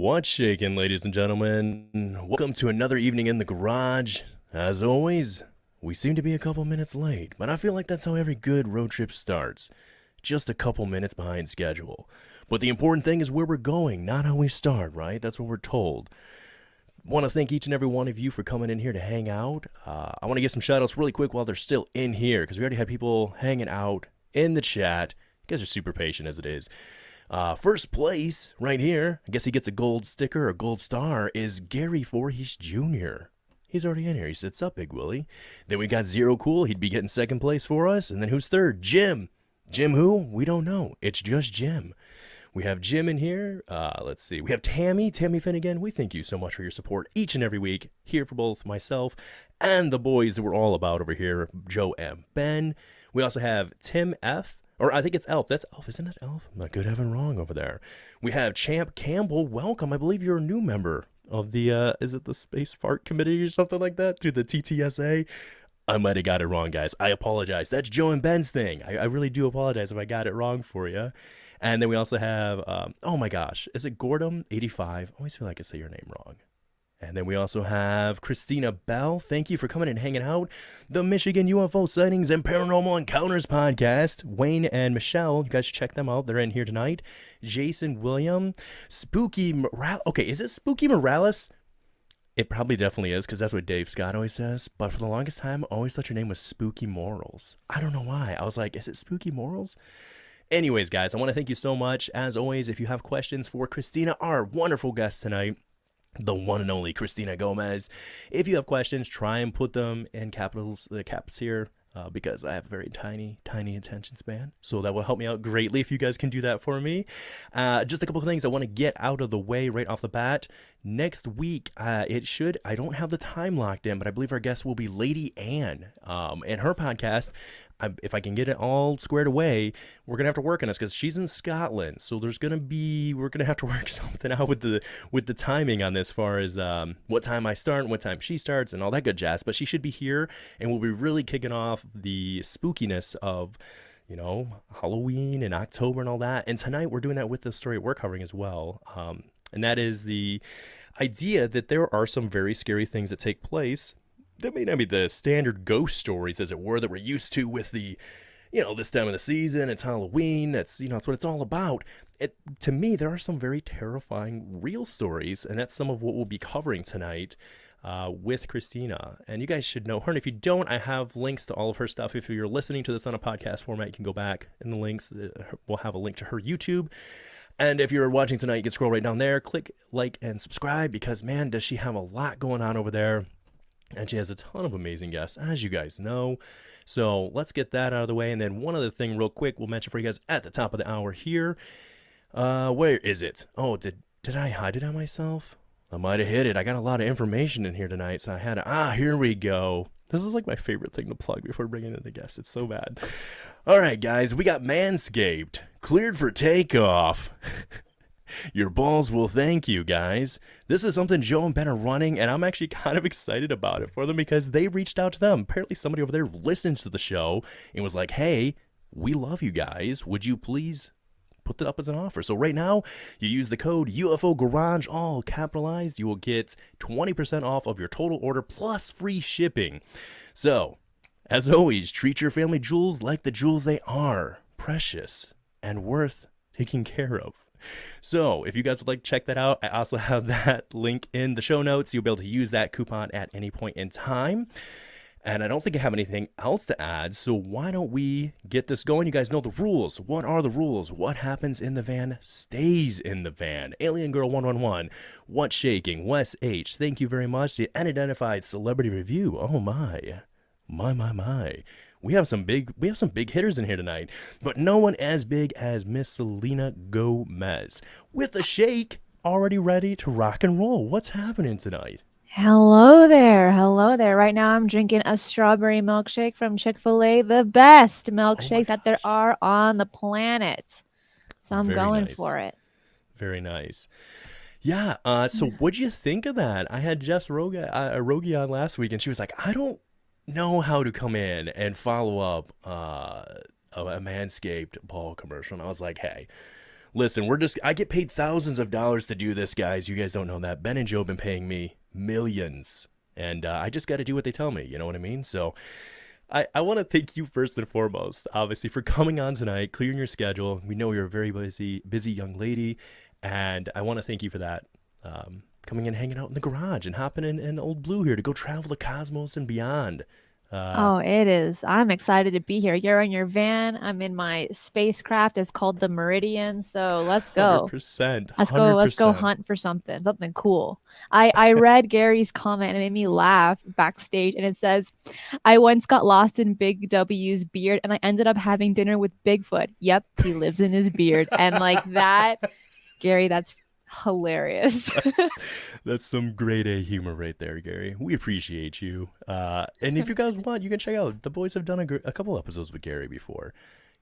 What's shaking, ladies and gentlemen? Welcome to another evening in the garage. As always, we seem to be a couple minutes late, but I feel like that's how every good road trip starts. Just a couple minutes behind schedule. But the important thing is where we're going, not how we start, right? That's what we're told. Want to thank each and every one of you for coming in here to hang out. I want to give some shout outs really quick while they're still in here, because we already had people hanging out in the chat. You guys are super patient as it is. First place right here, I guess he gets a gold sticker or gold star, is Gary Voorhees Jr. He's already in here. He sits up, Big Willie. Then we got Zero Cool. He'd be getting second place for us. And then who's third? Jim. Jim who? We don't know. It's just Jim. We have Jim in here. Let's see. We have Tammy Finnegan. We thank you so much for your support each and every week here for both myself and the boys that we're all about over here, Joe and Ben. We also have Tim F. Or I think it's Elf. That's Elf, isn't it, Elf? I'm not good having wrong over there. We have Champ Campbell. Welcome. I believe you're a new member of the, is it the Space Fart Committee or something like that? To the TTSA? I might have got it wrong, guys. I apologize. That's Joe and Ben's thing. I really do apologize if I got it wrong for you. And then we also have, oh my gosh, is it Gordom85? I always feel like I say your name wrong. And then we also have Christina Bell. Thank you for coming and hanging out. The Michigan UFO Sightings and Paranormal Encounters podcast. Wayne and Michelle, you guys should check them out. They're in here tonight. Jason William. Spooky Morales. Okay, is it Spooky Morales? It probably definitely is, because that's what Dave Scott always says. But for the longest time, I always thought your name was Spooky Morals. I don't know why. I was like, is it Spooky Morals? Anyways, guys, I want to thank you so much. As always, if you have questions for Cristina, our wonderful guest tonight, the one and only Cristina Gomez. If you have questions, try and put them in capitals, the caps here, because I have a very tiny attention span. So that will help me out greatly if you guys can do that for me. Just a couple of things I want to get out of the way right off the bat. Next week, I don't have the time locked in, but I believe our guest will be Lady Anne. And her podcast, if I can get it all squared away, we're going to have to work on this because she's in Scotland. So we're going to have to work something out with the timing on this, as far as what time I start and what time she starts and all that good jazz. But she should be here, and we'll be really kicking off the spookiness of, Halloween and October and all that. And tonight we're doing that with the story we're covering as well. And that is the idea that there are some very scary things that take place that may not be the standard ghost stories, as it were, that we're used to with the, this time of the season. It's Halloween. That's what it's all about. To me, there are some very terrifying real stories, and that's some of what we'll be covering tonight with Cristina. And you guys should know her. And if you don't, I have links to all of her stuff. If you're listening to this on a podcast format, you can go back in the links. We'll have a link to her YouTube. And if you're watching tonight, you can scroll right down there, click like and subscribe, because, man, does she have a lot going on over there. And she has a ton of amazing guests, as you guys know. So let's get that out of the way. And then one other thing real quick we'll mention for you guys at the top of the hour here. Where is it? Oh, did I hide it on myself? I might have hid it. I got a lot of information in here tonight, so I had to... here we go. This is like my favorite thing to plug before bringing in the guests. It's so bad. All right, guys, we got Manscaped. Cleared for takeoff. Your balls will thank you, guys. This is something Joe and Ben are running, and I'm actually kind of excited about it for them because they reached out to them. Apparently somebody over there listens to the show and was like, hey, we love you guys. Would you please put that up as an offer? So right now, you use the code UFO Garage, all capitalized. You will get 20% off of your total order plus free shipping. So, as always, treat your family jewels like the jewels they are. Precious and worth taking care of. So if you guys would like to check that out, I also have that link in the show notes. You'll be able to use that coupon at any point in time. And I don't think I have anything else to add, so why don't we get this going? You guys know the rules. What are the rules? What happens in the van stays in the van. Alien Girl 111, What's Shaking, Wes H, thank you very much. The Unidentified Celebrity Review, oh my. We have some big hitters in here tonight, but no one as big as Miss Selena Gomez with a shake, already ready to rock and roll. What's happening tonight? Hello there. Right now I'm drinking a strawberry milkshake from Chick-fil-A, the best milkshake that there are on the planet. So I'm going for it. Very nice. Yeah. So what'd you think of that? I had Jess Rogi on last week, and she was like, I don't know how to come in and follow up a Manscaped ball commercial. And I was like, hey, Listen, I get paid thousands of dollars to do this, guys. You guys don't know that. Ben and Joe have been paying me millions. And I just got to do what they tell me. You know what I mean? So I want to thank you first and foremost, obviously, for coming on tonight, clearing your schedule. We know you're a very busy young lady. And I want to thank you for that. Coming in, hanging out in the garage and hopping in Old Blue here to go travel the cosmos and beyond. Oh, it is. I'm excited to be here. You're in your van. I'm in my spacecraft. It's called the Meridian. So let's go. 100%. Let's go 100%. hunt for something cool. I read Gary's comment and it made me laugh backstage, and it says, I once got lost in Big W's beard and I ended up having dinner with Bigfoot. Yep, he lives in his beard. And like that, Gary, that's hilarious. That's some grade A humor right there, Gary. We appreciate you. And if you guys want, you can check out. The boys have done a couple episodes with Gary before.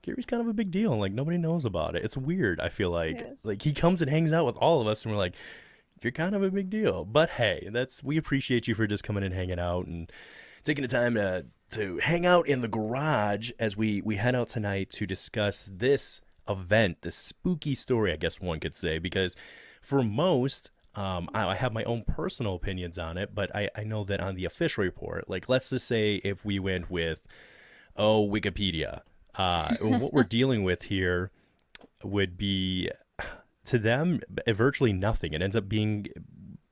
Gary's kind of a big deal. Like, nobody knows about it. It's weird, I feel like. Yes. Like, he comes and hangs out with all of us, and we're like, you're kind of a big deal. But hey, we appreciate you for just coming and hanging out and taking the time to hang out in the garage as we head out tonight to discuss this event, this spooky story, I guess one could say, because for most, I have my own personal opinions on it, but I know that on the official report, like, let's just say if we went with, Wikipedia, what we're dealing with here would be, to them, virtually nothing. It ends up being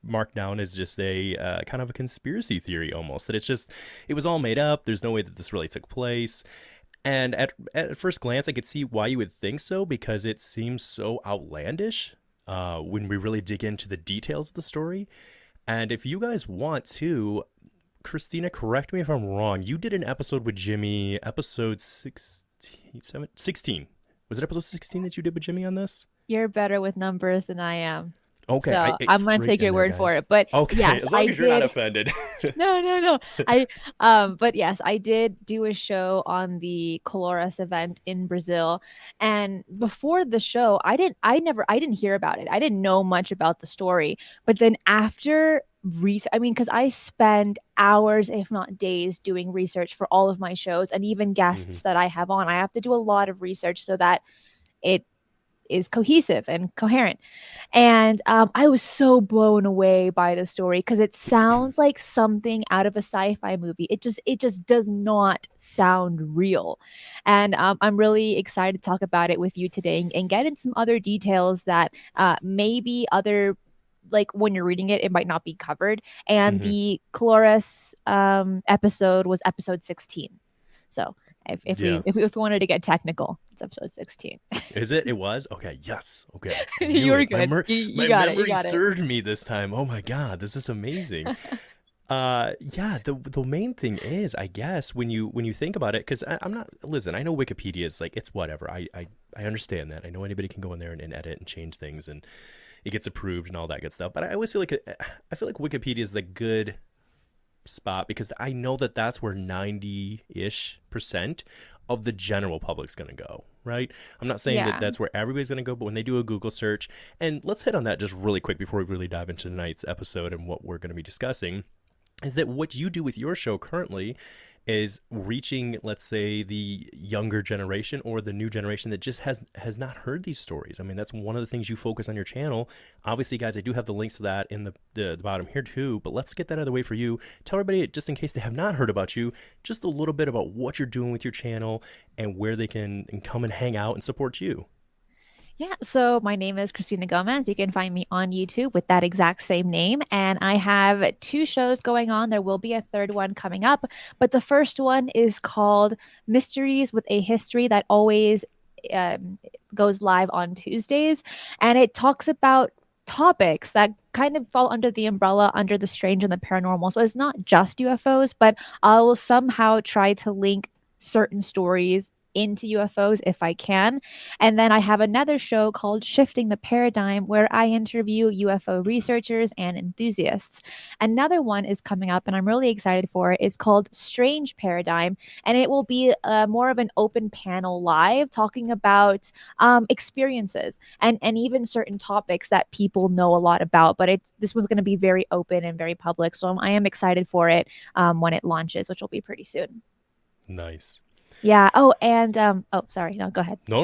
marked down as just a kind of a conspiracy theory almost, that it was all made up. There's no way that this really took place. And at first glance, I could see why you would think so, because it seems so outlandish when we really dig into the details of the story. And if you guys want to, Cristina, correct me if I'm wrong, you did an episode with Jimmy, episode 16. Was it episode 16 that you did with Jimmy on this? You're better with numbers than I am. Okay, So I'm gonna take your word for it. But okay, yes, as long as you're not offended. No. But yes, I did do a show on the Colares event in Brazil, and before the show, I didn't hear about it. I didn't know much about the story. But then after research, I mean, because I spend hours, if not days, doing research for all of my shows, and even guests that I have on, I have to do a lot of research so that it is cohesive and coherent. And I was so blown away by the story because it sounds like something out of a sci-fi movie. It just does not sound real. And I'm really excited to talk about it with you today and get in some other details that maybe other, like when you're reading it, it might not be covered. And the Colares episode was episode 16. So if we wanted to get technical, it's episode 16. Is it? It was? Okay, yes. Okay. You were good. My memory served me this time. Oh my God, this is amazing. The main thing is, I guess, when you think about it, because listen, I know Wikipedia is like, it's whatever. I understand that. I know anybody can go in there and edit and change things and it gets approved and all that good stuff. But I always feel like Wikipedia is the good spot, because I know that that's where 90-ish% of the general public's going to go, right? I'm not saying that that's where everybody's going to go, but when they do a Google search, and let's hit on that just really quick before we really dive into tonight's episode and what we're going to be discussing, is that what you do with your show currently is reaching, let's say, the younger generation or the new generation that just has not heard these stories. I mean, that's one of the things you focus on your channel. Obviously, guys, I do have the links to that in the bottom here too, but let's get that out of the way for you. Tell everybody, just in case they have not heard about you, just a little bit about what you're doing with your channel and where they can come and hang out and support you. Yeah, so my name is Cristina Gomez. You can find me on YouTube with that exact same name. And I have 2 shows going on. There will be a third one coming up. But the first one is called Mysteries with a History, that always goes live on Tuesdays. And it talks about topics that kind of fall under the umbrella, under the strange and the paranormal. So it's not just UFOs, but I will somehow try to link certain stories into UFOs if I can. And then I have another show called Shifting the Paradigm, where I interview UFO researchers and enthusiasts. Another one is coming up and I'm really excited for it. It's called Strange Paradigm, and it will be more of an open panel live talking about experiences and even certain topics that people know a lot about, but this one's going to be very open and very public. So I am excited for it when it launches, which will be pretty soon. Nice. Yeah. Oh, and oh, sorry. No, go ahead. No,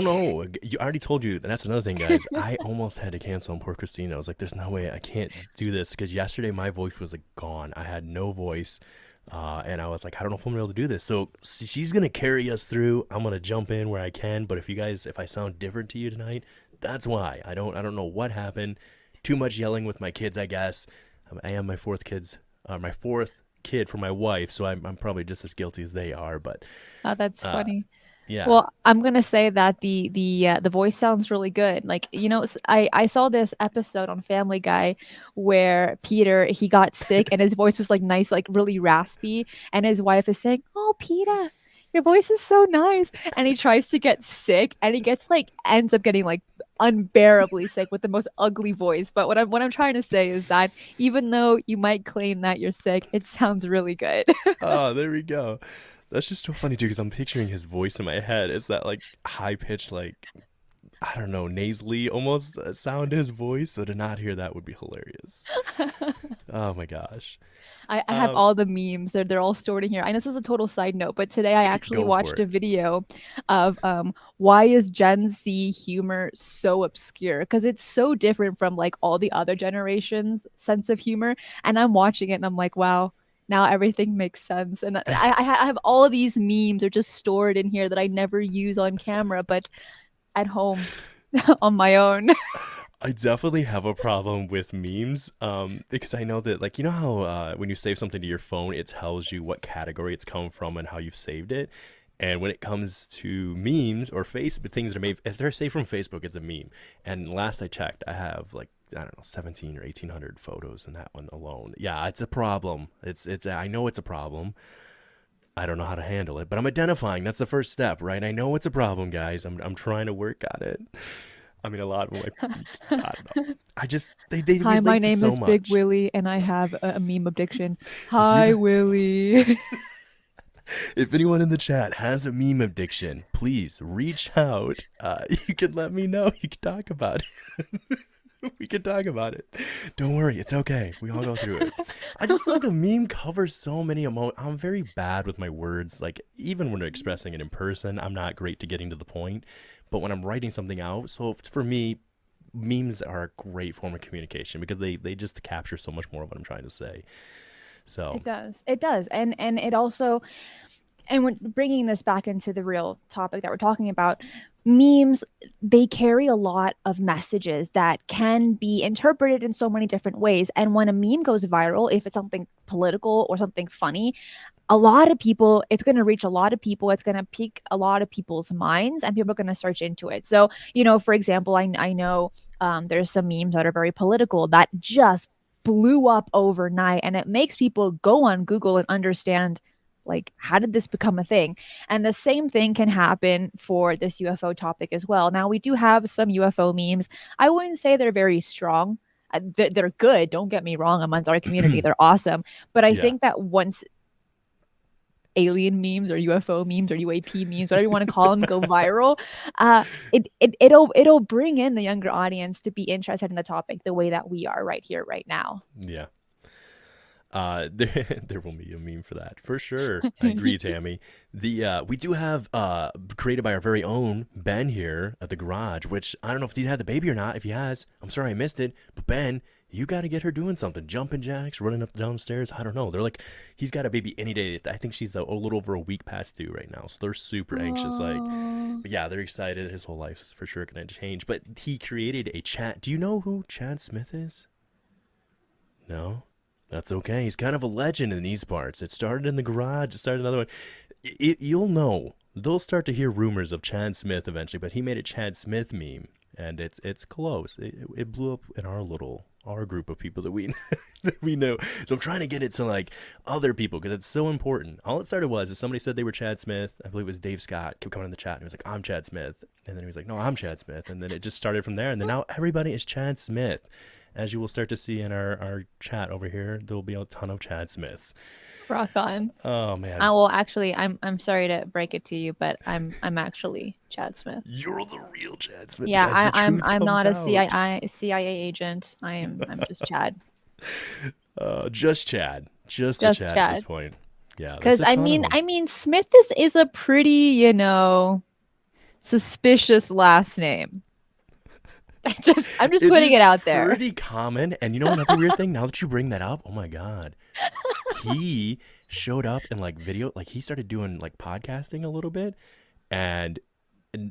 you I already told you. That's another thing, guys. I almost had to cancel on poor Christina. I was like, "There's no way I can't do this," because yesterday my voice was like gone. I had no voice, and I was like, "I don't know if I'm gonna be able to do this." So she's gonna carry us through. I'm gonna jump in where I can. But if I sound different to you tonight, that's why. I don't know what happened. Too much yelling with my kids, I guess. I am my fourth kid for my wife, so I'm probably just as guilty as they are. But Oh, that's uh, funny. yeah. Well, I'm gonna say that the voice sounds really good. Like, I saw this episode on Family Guy where Peter, he got sick and his voice was like nice, like really raspy, and his wife is saying, "Oh, Peter, your voice is so nice." And he tries to get sick and he gets like ends up getting like unbearably sick with the most ugly voice. But what I'm trying to say is that even though you might claim that you're sick, it sounds really good. Oh, there we go. That's just so funny too, because I'm picturing his voice in my head. It's that like high pitched, like I don't know, nasally almost sound to his voice. So to not hear that would be hilarious. Oh my gosh. I have Um, all the memes. They're all stored in here. I know this is a total side note, but today I actually go for watched it. a video of why is Gen Z humor so obscure? Because it's so different from like all the other generations' sense of humor. And I'm watching it and I'm like, wow, now everything makes sense. And I have all of these memes are just stored in here that I never use on camera, but at home on my own. I definitely have a problem with memes, because I know that, like, you know how when you save something to your phone, it tells you what category it's come from and how you've saved it. And when it comes to memes or things that are made, if they're saved from Facebook, it's a meme. And last I checked, I have like I don't know, 17 or 1800 photos in that one alone. Yeah, it's a problem. It's I know it's a problem. I don't know how to handle it, but I'm identifying. That's the first step, right? I know it's a problem, guys. I'm trying to work on it. I mean, a lot of them, like, I don't know. They Hi, my relate to name so is Big much. Willy, and I have a meme addiction. If you Hi, Willy. if anyone in the chat has a meme addiction, please reach out. You can let me know. You can talk about it. We can talk about it. Don't worry, it's okay. We all go through it. I just feel like a meme covers so many I'm very bad with my words. Like even when expressing it in person, I'm not great to getting to the point. But when I'm writing something out, so for me, memes are a great form of communication because they just capture so much more of what I'm trying to say. So It does. It does. And it also, and when bringing this back into the real topic that we're talking about, memes, they carry a lot of messages that can be interpreted in so many different ways. And when a meme goes viral, if it's something political or something funny, a lot of people, it's going to reach a lot of people. It's going to pique a lot of people's minds and people are going to search into it. So, for example, I know there's some memes that are very political that just blew up overnight and it makes people go on Google and understand like how did this become a thing. And the same thing can happen for this UFO topic as well. Now we do have some UFO memes. I wouldn't say they're very strong. They're good, don't get me wrong, amongst our community they're awesome, but I yeah. think that once alien memes or UFO memes or UAP memes, whatever you want to call them, go viral, uh, it'll bring in the younger audience to be interested in the topic the way that we are right here, right now. Yeah. There will be a meme for that for sure. I agree, Tammy. The we do have created by our very own Ben here at the garage, which I don't know if he had the baby or not. If he has, I'm sorry I missed it. But Ben, you got to get her doing something, jumping jacks, running up downstairs. I don't know. They're like, he's got a baby any day. I think she's a little over a week past due right now, so they're super anxious. Like, Oh. but yeah, they're excited. His whole life's for sure gonna change. But he created a chat. Do you know who Chad Smith is? No. That's okay. He's kind of a legend in these parts. It started in the garage. It started another one. You'll know. They'll start to hear rumors of Chad Smith eventually, but he made a Chad Smith meme, and it's close. It blew up in our group of people that we that we know. So I'm trying to get it to like other people because it's so important. All it started was if somebody said they were Chad Smith. I believe it was Dave Scott kept coming in the chat and he was like, "I'm Chad Smith," and then he was like, "No, I'm Chad Smith," and then it just started from there. And then now everybody is Chad Smith. As you will start to see in our chat over here, there will be a ton of Chad Smiths. Rock on. Oh man, Well, actually, I'm sorry to break it to you, but I'm actually Chad Smith. you're the real Chad Smith, Yeah, guys. The truth I'm comes not a out. CIA agent. I'm just Chad. Just Chad, just the Just Chad at this Chad. point. Yeah, there's Because a ton of them. I mean, Smith is a pretty, suspicious last name. I'm just It putting is it out there. pretty common. And you know another weird thing? Now that you bring that up, oh my God. He showed up in like video, like he started doing like podcasting a little bit and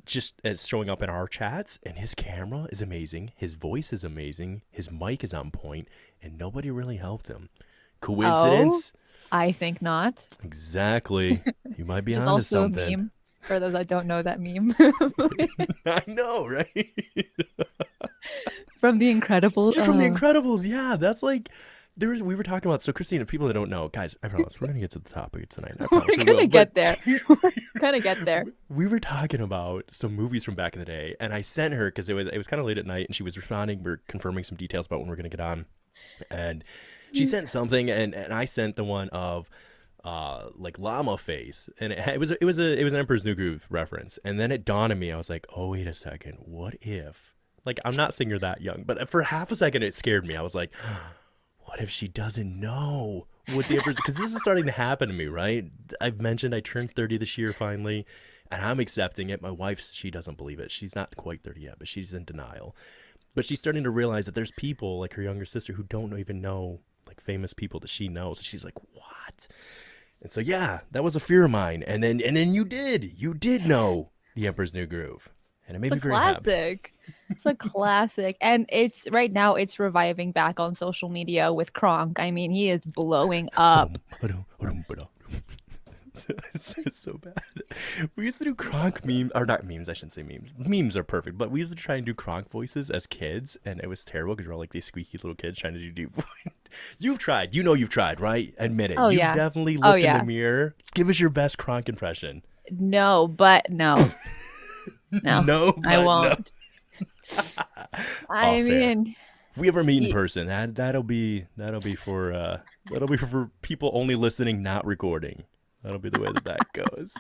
just as showing up in our chats. And his camera is amazing. His voice is amazing. His mic is on point, and nobody really helped him. Oh, Coincidence? I think not. Exactly. You might be Which is onto also a something. meme for those that don't know that meme. I know, right? From The Incredibles. Just from The Incredibles, yeah. That's like we were talking about. So Christina, people that don't know, guys, I promise we're gonna get to the topic tonight. I promise We're we will. gonna get there. We're gonna get there. We were talking about some movies from back in the day, and I sent her because it was kind of late at night, and she was responding. We're confirming some details about when we're gonna get on, and she sent something, and I sent the one of like llama face, and it was an Emperor's New Groove reference, and then it dawned on me. I was like, oh wait a second, what if? Like, I'm not saying you're that young, but for half a second it scared me. I was like, what if she doesn't know what the Emperor's? Because this is starting to happen to me, right? I've mentioned I turned 30 this year finally, and I'm accepting it. My wife, she doesn't believe it. She's not quite 30 yet, but she's in denial. But she's starting to realize that there's people like her younger sister who don't even know like famous people that she knows. She's like, what? And so yeah, that was a fear of mine. And then you did know the Emperor's New Groove, and it made me very happy. Classic. It's a classic. And it's right now it's reviving back on social media with Kronk. I mean, he is blowing up. It's so bad. We used to do Kronk memes, or not memes, I shouldn't say memes. Memes are perfect, but we used to try and do Kronk voices as kids, and it was terrible because we're all like these squeaky little kids trying to do deep voice. You've tried. You know you've tried, right? Admit it. Oh, You yeah. definitely Oh, looked in yeah. the mirror. Give us your best Kronk impression. No, but no. No. No, but I no. won't. I Fair. mean, If we ever meet in person, that'll be for people only listening, not recording. That'll be the way that goes.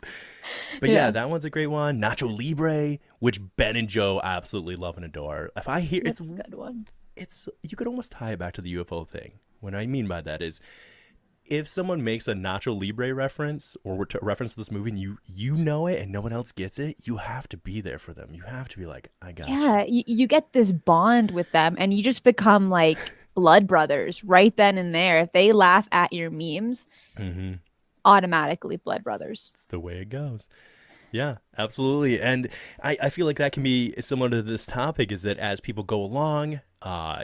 But yeah, that one's a great one. Nacho Libre, which Ben and Joe absolutely love and adore. If I hear that's a good one. it's you could almost tie it back to the UFO thing. What I mean by that is, if someone makes a Nacho Libre reference or reference to this movie and you know it and no one else gets it, you have to be there for them. You have to be like, I got you. Yeah, you get this bond with them and you just become like blood brothers right then and there. If they laugh at your memes, automatically blood brothers. It's the way it goes. Yeah, absolutely. And I feel like that can be similar to this topic, is that as people go along,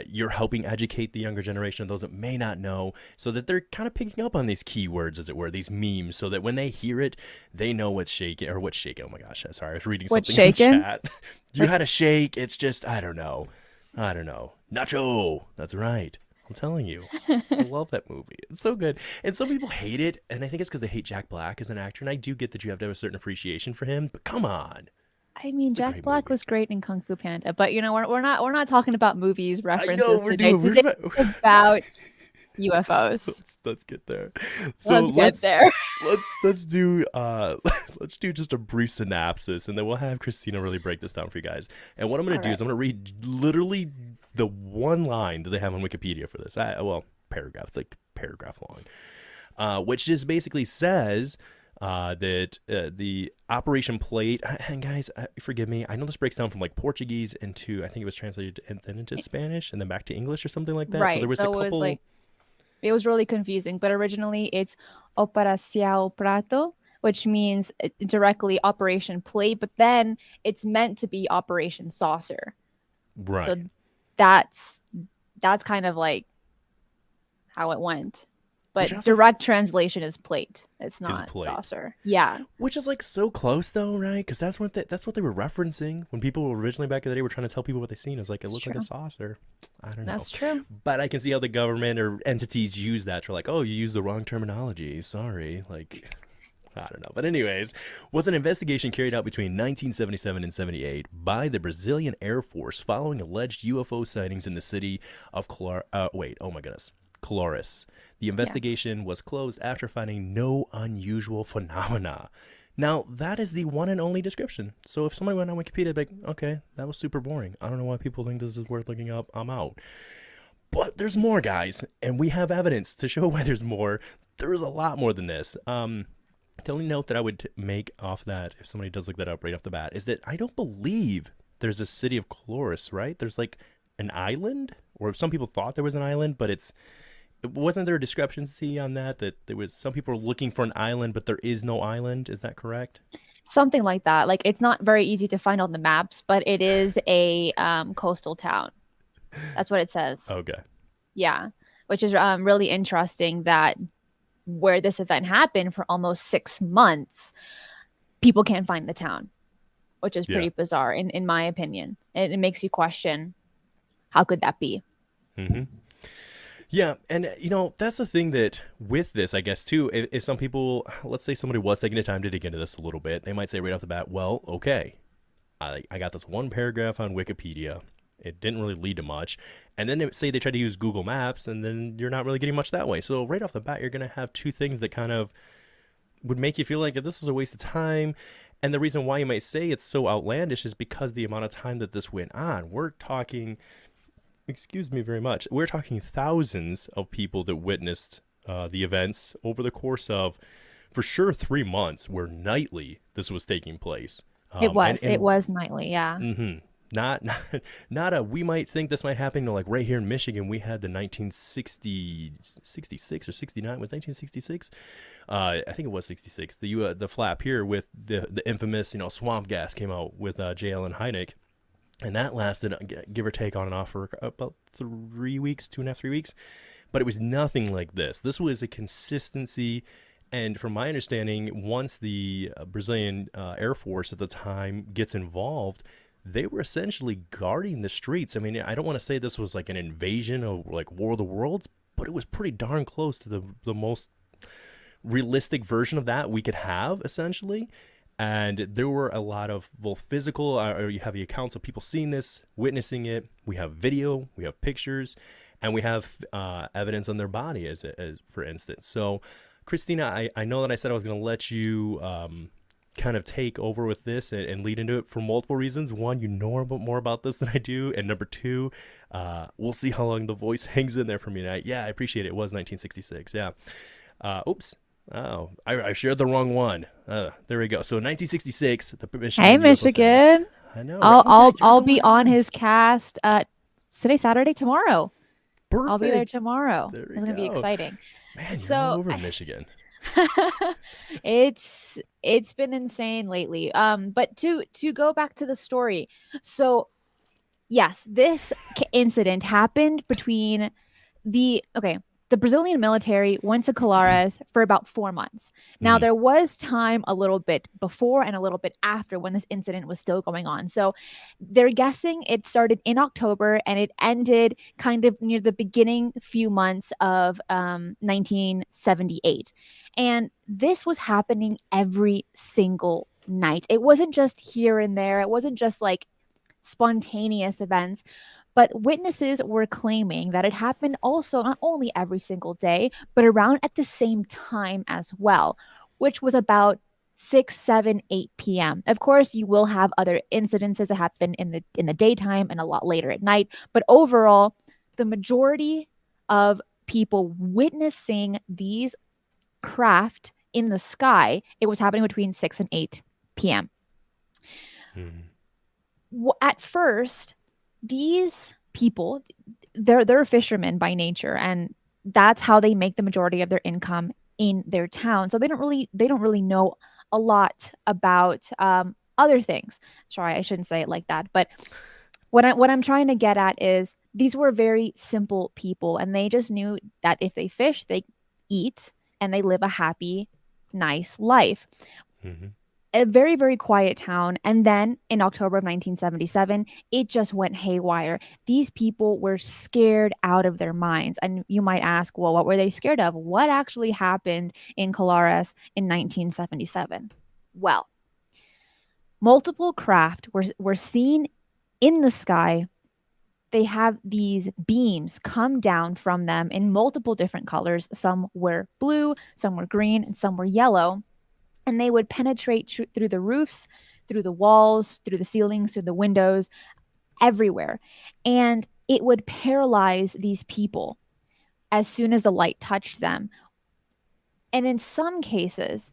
you're helping educate the younger generation of those that may not know, so that they're kind of picking up on these keywords, as it were, these memes, so that when they hear it, they know what's shaking, or what's shaking. Oh my gosh, sorry, I was reading What's something shaking? in the chat. You had a shake. It's just, I don't know. Nacho. That's right. I'm telling you, I love that movie. It's so good. And some people hate it, and I think it's because they hate Jack Black as an actor. And I do get that you have to have a certain appreciation for him, but come on. I mean, Jack great Black movie. was great in Kung Fu Panda, but we're not talking about movies references know, we're today. doing- Today it's about UFOs. Let's get there. So Let's get there. Let's do let's do just a brief synopsis, and then we'll have Christina really break this down for you guys. And what I'm going to do is I'm going to read literally the one line that they have on Wikipedia for this. Paragraph. It's like paragraph long, which just basically says that the Operation Plate. And guys, forgive me. I know this breaks down from like Portuguese into, I think it was translated and then into Spanish and then back to English or something like that. Right. So there was a couple. It was really confusing, but originally it's Operação Prato, which means directly Operation Plate, but then it's meant to be Operation Saucer. Right. So that's kind of like how it went. But direct translation is plate. It's not saucer. Yeah. Which is like so close though, right? Because that's what they were referencing when people originally back in the day were trying to tell people what they seen. It was like, it looked like a saucer. I don't know. That's true. But I can see how the government or entities use that for like, oh, you used the wrong terminology. Sorry. Like, I don't know. But anyways, was an investigation carried out between 1977 and 78 by the Brazilian Air Force following alleged UFO sightings in the city of Colares. The investigation was closed after finding no unusual phenomena. Now, that is the one and only description. So if somebody went on Wikipedia, they'd be like, okay, that was super boring. I don't know why people think this is worth looking up. I'm out. But there's more, guys, and we have evidence to show why there's more. there's a lot more than this. The only note that I would make off that, if somebody does look that up right off the bat, is that I don't believe there's a city of Colares, right? There's like an island, or some people thought there was an island, but wasn't there a discrepancy on that there was some people are looking for an island, but there is no island? Is that correct? Something like that. Like it's not very easy to find on the maps, but it is a coastal town. That's what it says. Okay. Yeah, which is really interesting that where this event happened for almost 6 months, people can't find the town, which is pretty bizarre in my opinion. It makes you question, how could that be? Mm-hmm. Yeah, and that's the thing that with this, I guess too, if some people, let's say somebody was taking the time to dig into this a little bit, they might say right off the bat, well, okay, I got this one paragraph on Wikipedia. It didn't really lead to much. And then say they try to use Google Maps, and then you're not really getting much that way. So right off the bat, you're going to have two things that kind of would make you feel like this is a waste of time. And the reason why you might say it's so outlandish is because the amount of time that this went on. We're talking, excuse me very much, we're talking thousands of people that witnessed the events over the course of, for sure, 3 months, where nightly this was taking place. It was nightly, yeah. Mm-hmm. Not a, we might think this might happen, like right here in Michigan, we had the 1966 or 69, was 1966? I think it was 66. The flap here with the infamous, swamp gas came out with J. Allen Hynek. And that lasted, give or take, on and off for about 3 weeks, 2.5, 3 weeks. But it was nothing like this. This was a consistency. And from my understanding, once the Brazilian Air Force at the time gets involved, they were essentially guarding the streets. I mean, I don't want to say this was like an invasion of like War of the Worlds, but it was pretty darn close to the most realistic version of that we could have, essentially. And there were a lot of both physical, or you have the accounts of people seeing this, witnessing it. We have video, we have pictures, and we have evidence on their body, as for instance. So, Cristina, I know that I said I was going to let you kind of take over with this and lead into it for multiple reasons. One, you know more about this than I do. And number two, we'll see how long the voice hangs in there for me. And I appreciate it. It was 1966. Yeah. Oops. Oh, I shared the wrong one. There we go. So 1966, the Michigan. Hey, Michigan. I know. I'll be on his cast today, Saturday, tomorrow. Perfect. I'll be there tomorrow. It's gonna be exciting. Man, you're all over Michigan. It's been insane lately. But to go back to the story. So yes, this incident happened between the Brazilian military went to Colares for about 4 months. Now, there was time a little bit before and a little bit after when this incident was still going on. So they're guessing it started in October and it ended kind of near the beginning few months of 1978. And this was happening every single night. It wasn't just here and there. It wasn't just like spontaneous events. But witnesses were claiming that it happened also not only every single day, but around at the same time as well, which was about 6, 7, 8 p.m. Of course, you will have other incidences that happen in the daytime and a lot later at night. But overall, the majority of people witnessing these craft in the sky, it was happening between 6 and 8 p.m. At first, these people, they're fishermen by nature, and that's how they make the majority of their income in their town. So they don't really know a lot about other things. Sorry, I shouldn't say it like that. But what I'm trying to get at is these were very simple people, and they just knew that if they fish, they eat, and they live a happy, nice life. A very, very quiet town. And then in October of 1977, it just went haywire. These people were scared out of their minds. And you might ask, well, what were they scared of? What actually happened in Colares in 1977? Well, multiple craft were seen in the sky. They have these beams come down from them in multiple different colors. Some were blue, some were green, and some were yellow. And they would penetrate through the roofs, through the walls, through the ceilings, through the windows, everywhere. And it would paralyze these people as soon as the light touched them. And in some cases,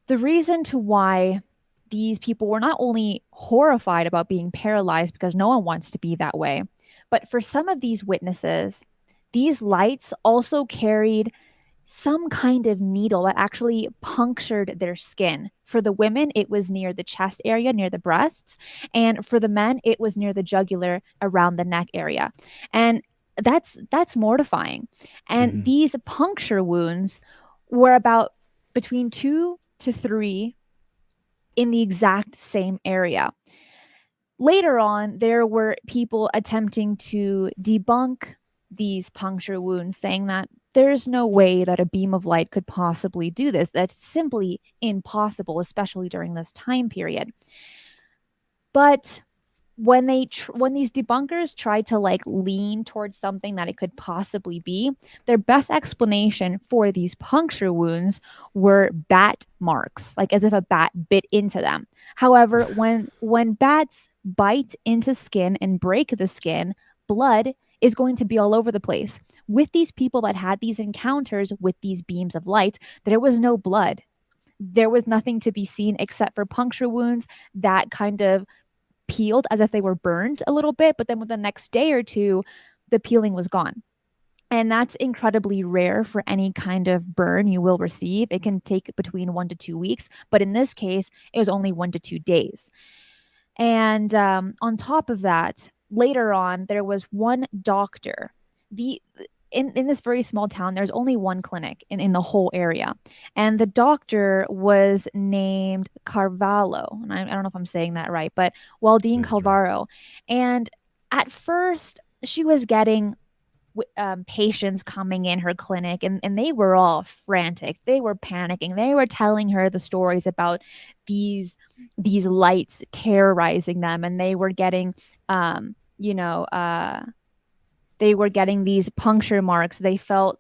the reason to why these people were not only horrified about being paralyzed, because no one wants to be that way, but for some of these witnesses, these lights also carried some kind of needle that actually punctured their skin. For the women, it was near the chest area, near the breasts. And for the men, it was near the jugular, around the neck area. And that's mortifying. And Mm-hmm. these puncture wounds were about between 2 to 3 in the exact same area. Later on, there were people attempting to debunk these puncture wounds, saying that there's no way that a beam of light could possibly do this. That's simply impossible, especially during this time period. But when these debunkers tried to like lean towards something that it could possibly be, their best explanation for these puncture wounds were bat marks, like as if a bat bit into them. However, when bats bite into skin and break the skin, blood is going to be all over the place. With these people that had these encounters with these beams of light, there was no blood. There was nothing to be seen except for puncture wounds that kind of peeled as if they were burned a little bit, but then within the next day or two, the peeling was gone. And that's incredibly rare for any kind of burn you will receive. It can take between 1 to 2 weeks, but in this case, it was only 1 to 2 days. And on top of that, later on, there was one doctor. The in this very small town, there's only one clinic in the whole area. And the doctor was named Carvalho. And I don't know if I'm saying that right, but Waldine That is right. Calvaro. And at first, she was getting patients coming in her clinic, and they were all frantic. They were panicking. They were telling her the stories about these lights terrorizing them, and they were getting you know they were getting these puncture marks. They felt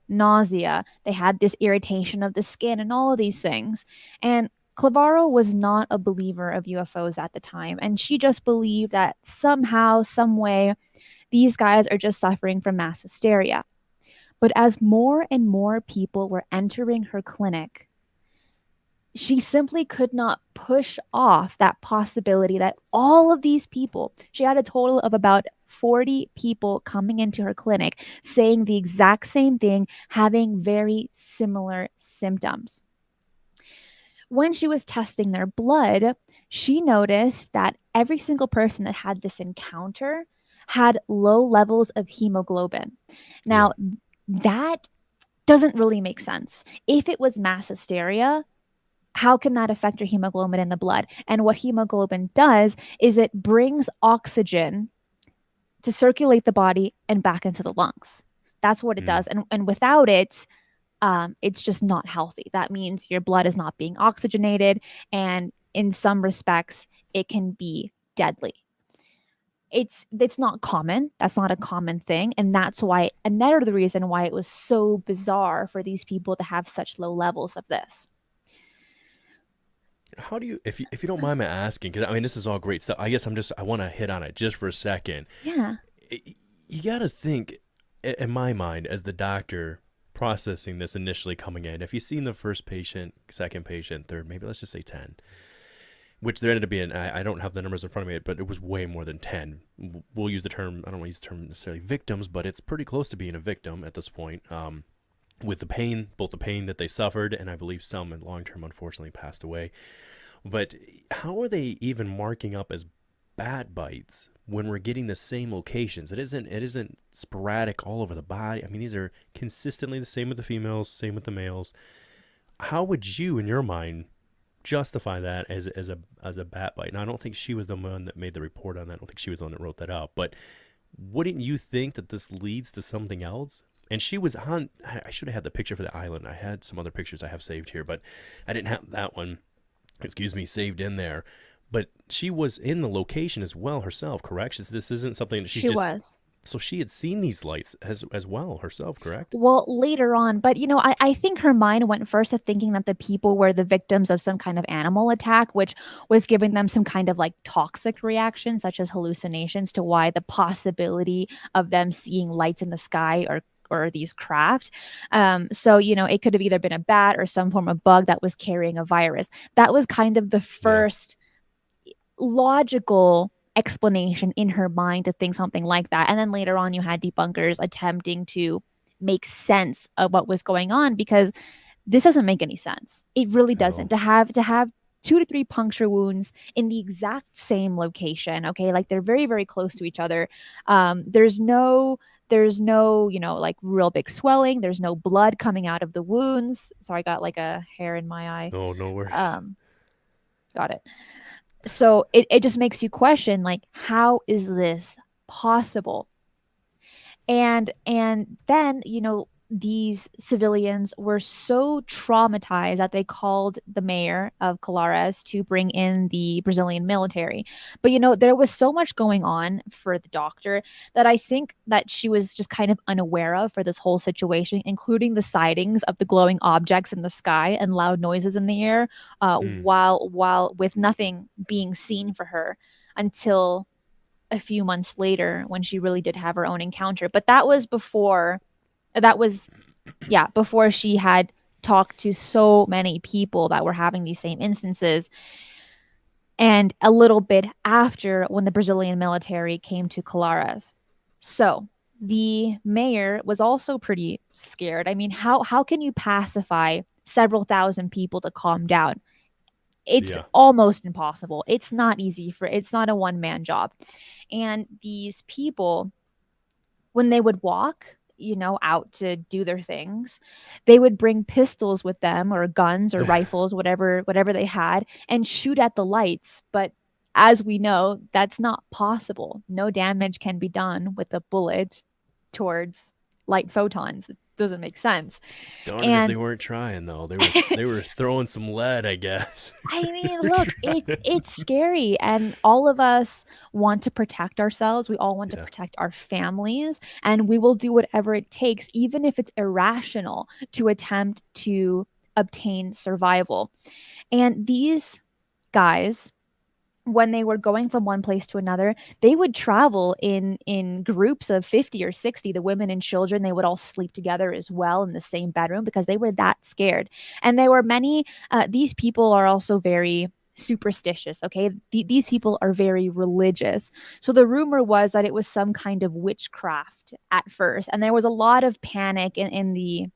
nausea. They had this irritation of the skin and all of these things. And Clavaro was not a believer of UFOs at the time, and she just believed that somehow, some way, these guys are just suffering from mass hysteria. But as more and more people were entering her clinic, she simply could not push off that possibility that all of these people, she had a total of about 40 people coming into her clinic saying the exact same thing, having very similar symptoms. When she was testing their blood, she noticed that every single person that had this encounter had low levels of hemoglobin. Yeah. Now, that doesn't really make sense. If it was mass hysteria, how can that affect your hemoglobin in the blood? And what hemoglobin does is it brings oxygen to circulate the body and back into the lungs. That's what it does. And without it, it's just not healthy. That means your blood is not being oxygenated, and in some respects, it can be deadly. It's not common. That's not a common thing, and that's why another the reason why it was so bizarre for these people to have such low levels of this. How do you, if you don't mind me asking, because I mean this is all great stuff. I guess I want to hit on it just for a second. Yeah. You got to think, in my mind, as the doctor processing this initially coming in, if you've seen the first patient, second patient, third, maybe let's just say 10, which there ended up being, I don't have the numbers in front of me, but it was way more than 10. We'll use the term, I don't want to use the term necessarily victims, but it's pretty close to being a victim at this point. With the pain, both the pain that they suffered, and I believe some in long term unfortunately passed away. But how are they even marking up as bat bites when we're getting the same locations? It isn't sporadic all over the body. I mean, these are consistently the same with the females, same with the males. How would you, in your mind, justify that as a bat bite? Now, I don't think she was the one that made the report on that. I don't think she was the one that wrote that up. But wouldn't you think that this leads to something else? And she was on. I should have had the picture for the island. I had some other pictures I have saved here, but I didn't have that one. Excuse me, saved in there. But she was in the location as well herself, correct? This isn't something that she's She just. was. So she had seen these lights as well herself, correct? Well, later on, but I think her mind went first to thinking that the people were the victims of some kind of animal attack, which was giving them some kind of like toxic reaction, such as hallucinations, to why the possibility of them seeing lights in the sky or or these craft. So, it could have either been a bat or some form of bug that was carrying a virus. That was kind of the first logical explanation in her mind to think something like that. And then later on, you had debunkers attempting to make sense of what was going on, because this doesn't make any sense. It really doesn't. To have 2 to 3 puncture wounds in the exact same location. Okay, like they're very, very close to each other. There's no like real big swelling. There's no blood coming out of the wounds. So I got like a hair in my eye. Oh, no worries. Got it. So it just makes you question, like, how is this possible? And then, these civilians were so traumatized that they called the mayor of Colares to bring in the Brazilian military. But there was so much going on for the doctor that I think that she was just kind of unaware of for this whole situation, including the sightings of the glowing objects in the sky and loud noises in the air, while with nothing being seen for her until a few months later, when she really did have her own encounter. But that was before she had talked to so many people that were having these same instances, and a little bit after, when the Brazilian military came to Colares. So the mayor was also pretty scared. I mean, how can you pacify several thousand people to calm down? It's almost impossible. It's not easy. It's not a one-man job. And these people, when they would walk, out to do their things, they would bring pistols with them, or guns or rifles, whatever they had, and shoot at the lights. But as we know, that's not possible. No damage can be done with a bullet towards light photons. It doesn't make sense. Darn it if they weren't trying, though. They were throwing some lead, I guess. I mean, look, it's scary, and all of us want to protect ourselves. We all want to protect our families, and we will do whatever it takes, even if it's irrational, to attempt to obtain survival. And these guys, when they were going from one place to another, they would travel in groups of 50 or 60. The women and children, they would all sleep together as well in the same bedroom, because they were that scared. And there were many, these people are also very superstitious, okay? These people are very religious. So the rumor was that it was some kind of witchcraft at first. And there was a lot of panic in the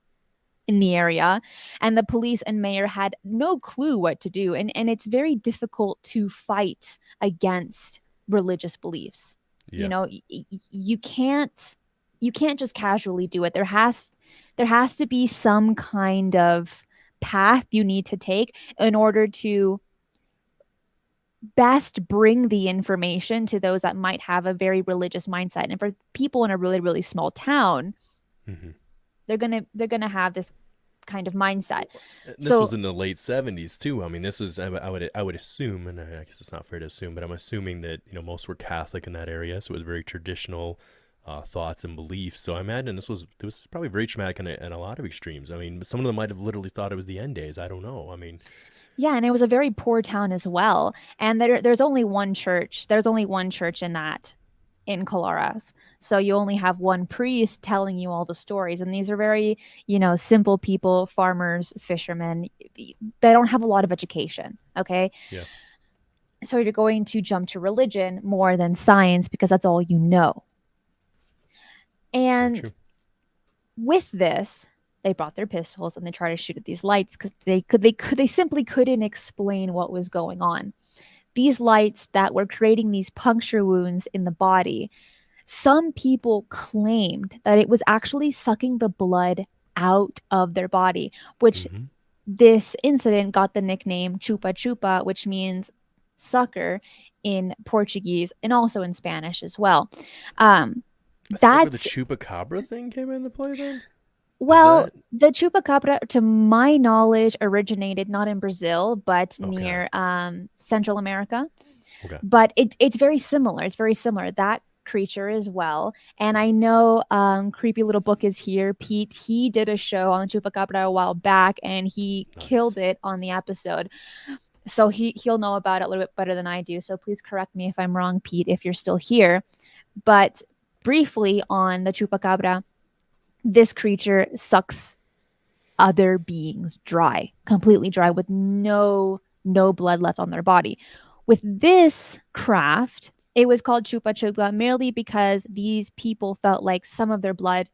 area, and the police and mayor had no clue what to do, and it's very difficult to fight against religious beliefs. You can't just casually do it. There has to be some kind of path you need to take in order to best bring the information to those that might have a very religious mindset. And for people in a really, really small town, they're gonna have this kind of mindset. This was in the late 70s too. I mean, this is, I would assume, and I guess it's not fair to assume, but I'm assuming that most were Catholic in that area, so it was very traditional thoughts and beliefs. So I imagine this was probably very traumatic in a lot of extremes. I mean, some of them might have literally thought it was the end days. I don't know. I mean, yeah, and it was a very poor town as well. And there's only one church. There's only one church in Colares. So you only have one priest telling you all the stories. And these are very, simple people, farmers, fishermen. They don't have a lot of education. Okay. Yeah. So you're going to jump to religion more than science, because that's all you know. And with this, they brought their pistols and they tried to shoot at these lights, because they simply couldn't explain what was going on. These lights that were creating these puncture wounds in the body, some people claimed that it was actually sucking the blood out of their body, which this incident got the nickname Chupa Chupa, which means sucker in Portuguese and also in Spanish as well. That's where the Chupacabra thing came into play then? Well, the Chupacabra, to my knowledge, originated not in Brazil, but near Central America. Okay. But it's very similar. It's very similar. That creature as well. And I know Creepy Little Book is here. Pete, he did a show on the Chupacabra a while back, and he killed it on the episode. So he'll know about it a little bit better than I do. So please correct me if I'm wrong, Pete, if you're still here. But briefly on the Chupacabra, this creature sucks other beings dry, completely dry, with no blood left on their body. With this craft, it was called Chupa Chupa merely because these people felt like some of their blood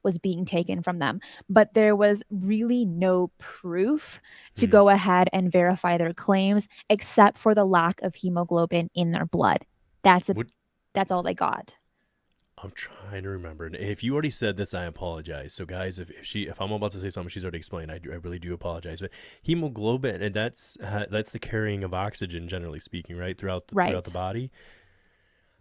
was being taken from them, but there was really no proof to Hmm. go ahead and verify their claims except for the lack of hemoglobin in their blood. That's a What that's all they got. I'm trying to remember. And if you already said this, I apologize. So, guys, if I'm about to say something she's already explained, I really do apologize. But hemoglobin, and that's the carrying of oxygen, generally speaking, right, throughout the Right. body.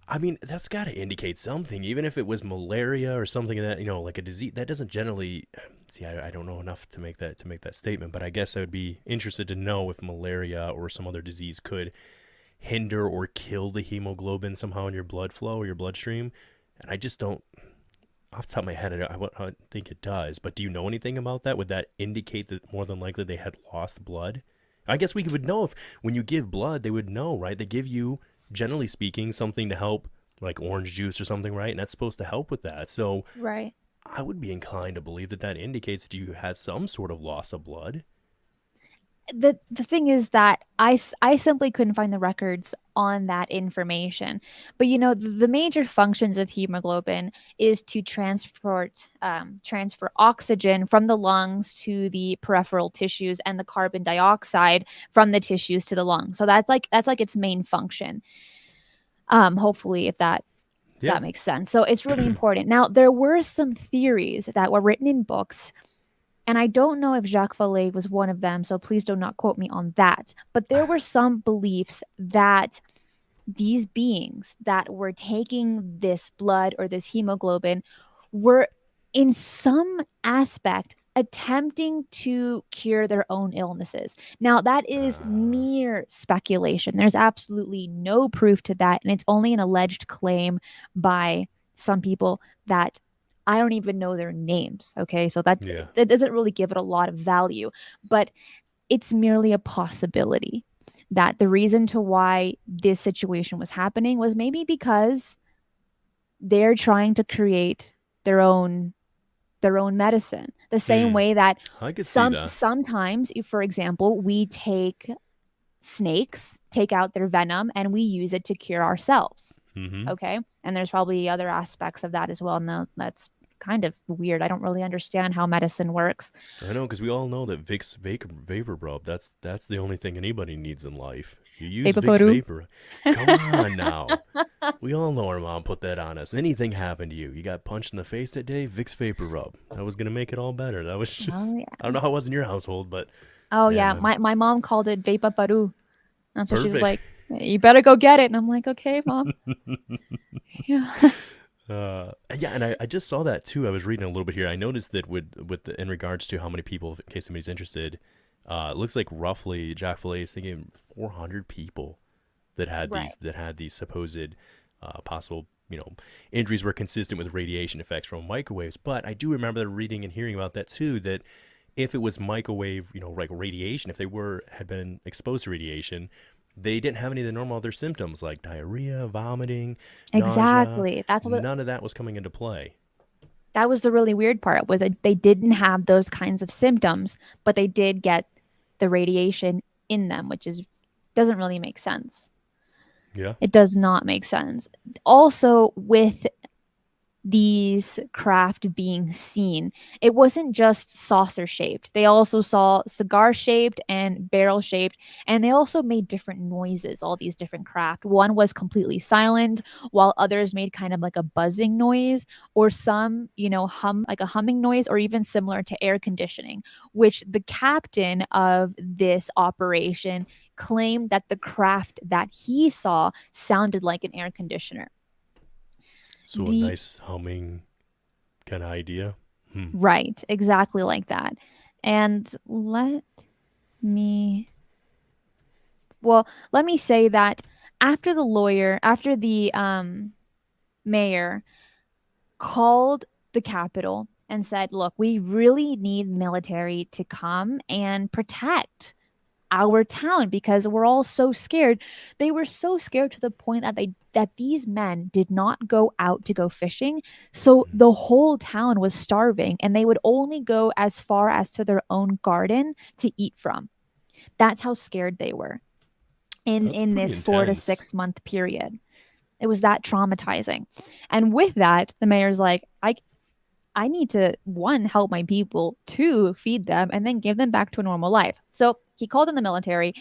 I mean, that's got to indicate something, even if it was malaria or something that like a disease that doesn't generally. See, I don't know enough to make that statement, but I guess I would be interested to know if malaria or some other disease could hinder or kill the hemoglobin somehow in your blood flow or your bloodstream. And I just don't, off the top of my head, I think it does. But do you know anything about that? Would that indicate that more than likely they had lost blood? I guess we would know if when you give blood, they would know, right? They give you, generally speaking, something to help, like orange juice or something, right? And that's supposed to help with that. So Right. I would be inclined to believe that that indicates that you had some sort of loss of blood. The thing is that I simply couldn't find the records on that information. But the major functions of hemoglobin is to transfer oxygen from the lungs to the peripheral tissues and the carbon dioxide from the tissues to the lungs. So that's like its main function. Hopefully, if Yeah. that makes sense. So it's really important. Now, there were some theories that were written in books, and I don't know if Jacques Vallée was one of them, so please do not quote me on that. But there were some beliefs that these beings that were taking this blood or this hemoglobin were, in some aspect, attempting to cure their own illnesses. Now, that is Uh, mere speculation. There's absolutely no proof to that. And it's only an alleged claim by some people that I don't even know their names. Okay. So yeah. that doesn't really give it a lot of value, but it's merely a possibility that the reason to why this situation was happening was maybe because they're trying to create their own their own medicine, the same Hmm. way that I could see that. sometimes, if, for example, we take snakes, take out their venom, and we use it to cure ourselves. Mm-hmm. Okay, and there's probably other aspects of that as well. No, that's kind of weird. I don't really understand how medicine works. I know, because we all know that Vicks Vapor Rub, that's the only thing anybody needs in life. You use Paper Vicks Peru. Vapor. Come on now. We all know our mom put that on us. Anything happened to you, you got punched in the face that day, Vicks Vapor Rub. That was going to make it all better. That was just, Oh I don't yeah. know how it was in your household, but Oh man, yeah. My mom called it Vapa Peru. And so she was perfect. like, "You better go get it." And I'm like, "Okay, mom." Yeah. Yeah, and I just saw that too. I was reading a little bit here. I noticed that in regards to how many people, in case somebody's interested, it looks like roughly Jack Filet is thinking 400 people Right. that had these supposed possible injuries were consistent with radiation effects from microwaves. But I do remember reading and hearing about that too. That if it was microwave, like radiation, if they had been exposed to radiation, they didn't have any of the normal other symptoms like diarrhea, vomiting, nausea. Exactly. None of that was coming into play. That was the really weird part, was that they didn't have those kinds of symptoms, but they did get the radiation in them, which is doesn't really make sense. Yeah. It does not make sense. Also, with these craft being seen, it wasn't just saucer shaped. They also saw cigar shaped and barrel shaped, and they also made different noises. All these different craft. One was completely silent, while others made kind of like a buzzing noise, or some, hum like a humming noise, or even similar to air conditioning, which the captain of this operation claimed that the craft that he saw sounded like an air conditioner. So a The nice humming kind of idea. Hmm. Right, exactly like that. And me, let me say that after the mayor called the Capitol and said, "Look, we really need military to come and protect our town because we're all so scared. They were so scared to the point that these men did not go out to go fishing. So the whole town was starving and they would only go as far as to their own garden to eat from. That's how scared they were That's in pretty this 4 to intense. 6 month period. It was that traumatizing. And with that, the mayor's like, I need to, one, help my people, two, feed them, and then give them back to a normal life. So he called in the military.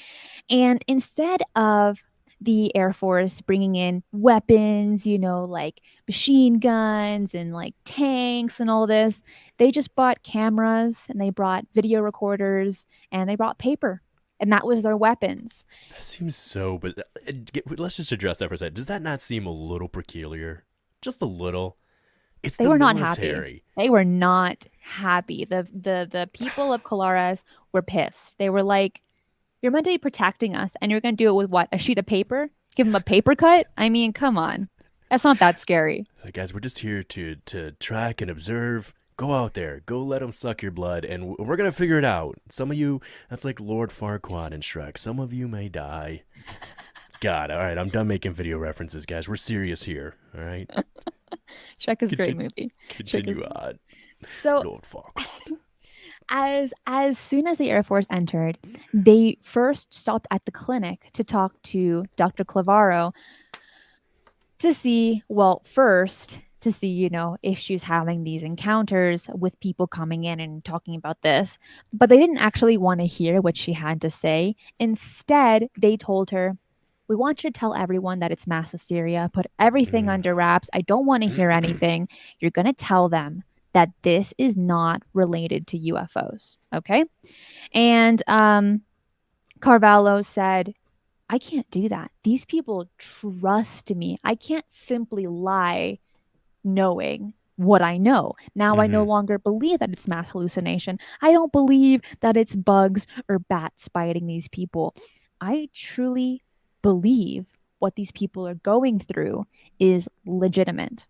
And instead of the Air Force bringing in weapons, like machine guns and like tanks and all this, they just bought cameras and they brought video recorders and they brought paper. And that was their weapons. That seems so, but let's just address that for a second. Does that not seem a little peculiar? Just a little. It's They the were not happy. military. They were not happy. The people of Colares were pissed. They were like, "You're meant to be protecting us, and you're going to do it with what? A sheet of paper? Give them a paper cut? I mean, come on. That's not that scary." Like, guys, we're just here to track and observe. Go out there. Go let them suck your blood, and we're going to figure it out. Some of you, that's like Lord Farquaad in Shrek. Some of you may die. God, all right, I'm done making video references, guys. We're serious here, all right? Shrek is a great movie. Continue on. So Lord Farquaad. as soon as the Air Force entered, they first stopped at the clinic to talk to Dr. Clavaro to see, well, first to see, if she's having these encounters with people coming in and talking about this. But they didn't actually want to hear what she had to say. Instead, they told her, "We want you to tell everyone that it's mass hysteria. Put everything under wraps. I don't want to hear anything. You're going to tell them that this is not related to UFOs." Okay. And Carvalho said, "I can't do that. These people trust me. I can't simply lie knowing what I know. Now I no longer believe that it's mass hallucination. I don't believe that it's bugs or bats biting these people. I truly believe what these people are going through is legitimate."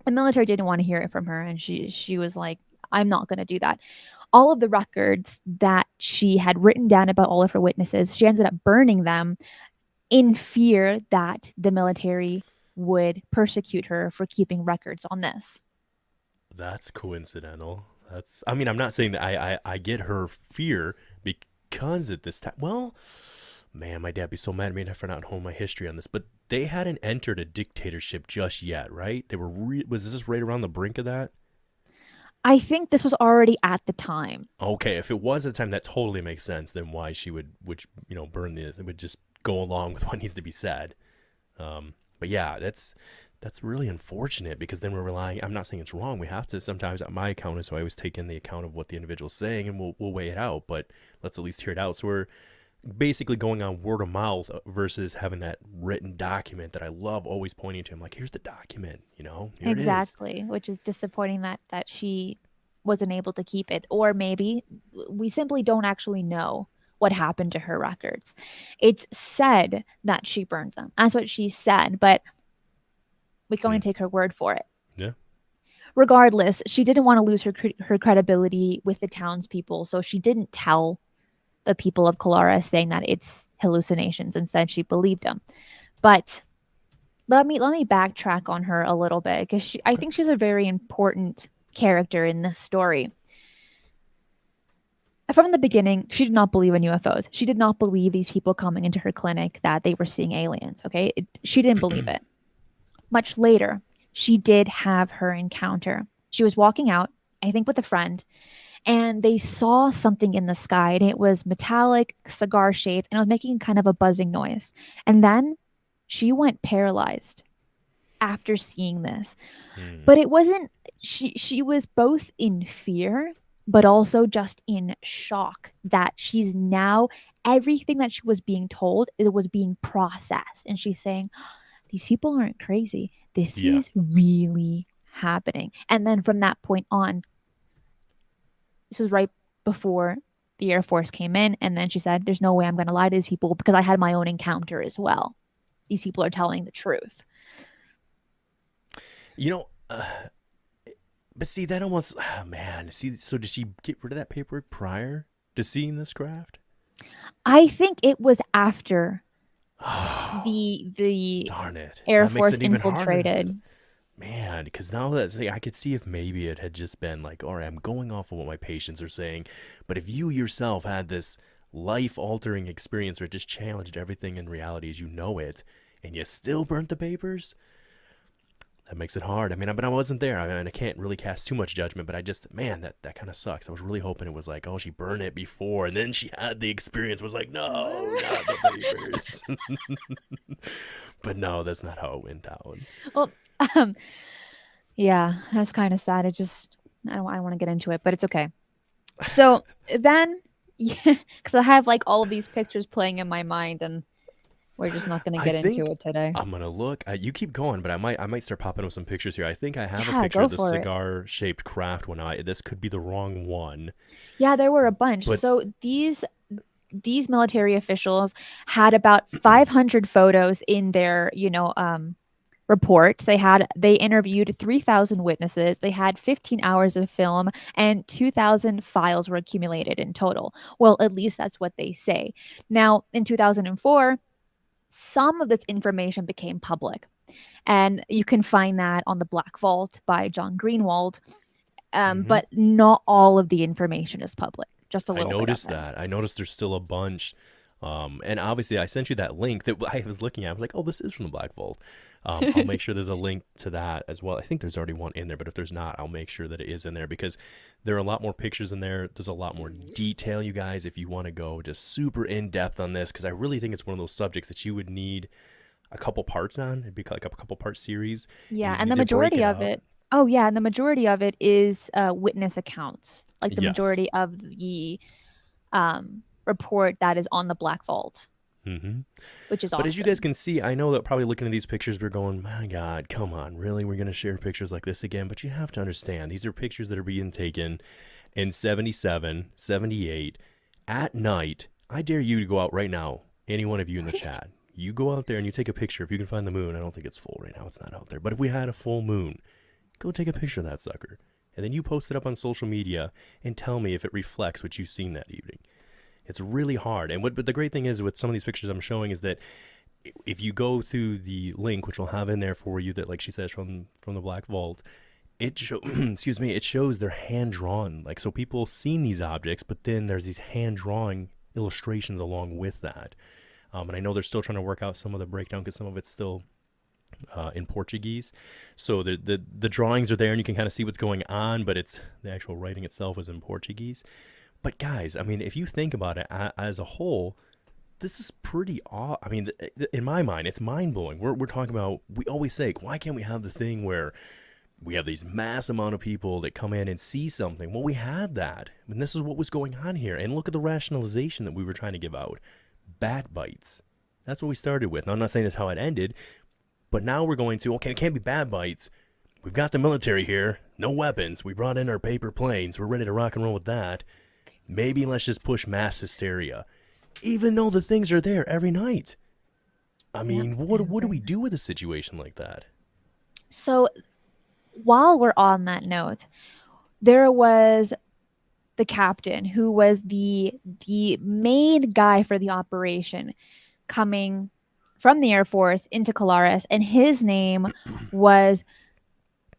The military didn't want to hear it from her, and she was like, "I'm not going to do that." All of the records that she had written down about all of her witnesses, she ended up burning them in fear that the military would persecute her for keeping records on this. That's coincidental. I mean, I'm not saying that I get her fear because at this time, well, man, my dad be so mad at me for not honing my history on this, but they hadn't entered a dictatorship just yet, right? They were, was this right around the brink of that? I think this was already at the time. Okay, if it was at the time, that totally makes sense. Then why she would burn it would just go along with what needs to be said. But yeah, that's really unfortunate because then we're relying. I'm not saying it's wrong. We have to sometimes. My account is so I always take in the account of what the individual's saying, and we'll weigh it out. But let's at least hear it out. So we're basically going on word of mouth versus having that written document that I love always pointing to. I'm like, here's the document. Here Exactly, it is. which is disappointing that she wasn't able to keep it, or maybe we simply don't actually know what happened to her records. It's said that she burned them. That's what she said, but we can only take her word for it. Yeah. Regardless, she didn't want to lose her credibility with the townspeople, so she didn't tell the people of Colares saying that it's hallucinations. Instead, she believed them. But let me backtrack on her a little bit because I think she's a very important character in this story. From the beginning, she did not believe in UFOs. She did not believe these people coming into her clinic that they were seeing aliens. Okay, she didn't believe it. Much later, she did have her encounter. She was walking out, I think, with a friend, and they saw something in the sky, and it was metallic, cigar shaped, and it was making kind of a buzzing noise. And then she went paralyzed after seeing this. But it wasn't, she was both in fear, but also just in shock that she's now, everything that she was being told, it was being processed. And she's saying, these people aren't crazy. This is really happening. And then from that point on, this was right before the Air Force came in. And then she said, "There's no way I'm going to lie to these people because I had my own encounter as well. These people are telling the truth." But see, that almost, man. See, so did she get rid of that paperwork prior to seeing this craft? I think it was after Oh, the darn it. Air That makes Force it even harder. infiltrated. Man, because now that I could see if maybe it had just been like, all right, I'm going off of what my patients are saying. But if you yourself had this life altering experience where it just challenged everything in reality as you know it, and you still burnt the papers, that makes it hard. I mean, but I wasn't there. I mean, I can't really cast too much judgment, but I just, man, that kind of sucks. I was really hoping it was like, oh, she burned it before, and then she had the experience. Was like, no, not the papers. But no, that's not how it went down. Well, um, yeah, that's kind of sad. It just I don't want to get into it, but it's okay. So then, yeah, because I have like all of these pictures playing in my mind, and we're just not going to I get into think it today. I'm gonna look. You keep going, but I might start popping up some pictures here. I think I have a Yeah, picture go of the for it. cigar-shaped craft one. This could be the wrong one, Yeah, there were a bunch. but So these military officials had about 500 photos in their, report. They interviewed 3,000 witnesses. They had 15 hours of film and 2,000 files were accumulated in total. Well, at least that's what they say. Now, in 2004, some of this information became public. And you can find that on The Black Vault by John Greenwald. hmm But not all of the information is public, just a I little bit of noticed it. that. I noticed there's still a bunch. And obviously, I sent you that link that I was looking at. I was like, oh, this is from the Black Vault. I'll make sure there's a link to that as well. I think there's already one in there, but if there's not, I'll make sure that it is in there because there are a lot more pictures in there. There's a lot more detail, you guys, if you want to go just super in depth on this, because I really think it's one of those subjects that you would need a couple parts on. It'd be like a couple part series, and Yeah, you'd and the need to break majority it of up. it oh, yeah, and the majority of it is, witness accounts. Like, the Yes. majority of the, report that is on the Black Vault, hmm which is But as you guys awesome. can see, I know that probably looking at these pictures, we're going, my God, come on, really? We're going to share pictures like this again? But you have to understand, these are pictures that are being taken in 77, 78, at night. I dare you to go out right now, any one of you in the chat. You go out there and you take a picture. If you can find the moon, I don't think it's full right now. It's not out there. But if we had a full moon, go take a picture of that sucker. And then you post it up on social media and tell me if it reflects what you've seen that evening. It's really hard. And but the great thing is with some of these pictures I'm showing is that if you go through the link, which we'll have in there for you, that like she says from the Black Vault, excuse me, it shows they're hand drawn. Like so, people seen these objects, but then there's these hand drawing illustrations along with that. And I know they're still trying to work out some of the breakdown because some of it's still in Portuguese. So the drawings are there and you can kind of see what's going on, but it's the actual writing itself is in Portuguese. But guys, I mean, if you think about it as a whole, this is pretty aw. I mean, in my mind, it's mind blowing. We're talking about. We always say, why can't we have the thing where we have these mass amount of people that come in and see something? Well, we had that, and this is what was going on here. And look at the rationalization that we were trying to give out. Bat bites. That's what we started with. Now, I'm not saying that's how it ended, but now we're going to, okay, it can't be bat bites. We've got the military here, no weapons. We brought in our paper planes. We're ready to rock and roll with that. Maybe let's just push mass hysteria, even though the things are there every night. I Yep, mean, what do every we do with a situation like that? So, while we're on that note, there was the captain who was the main guy for the operation coming from the Air Force into Colares, and his name was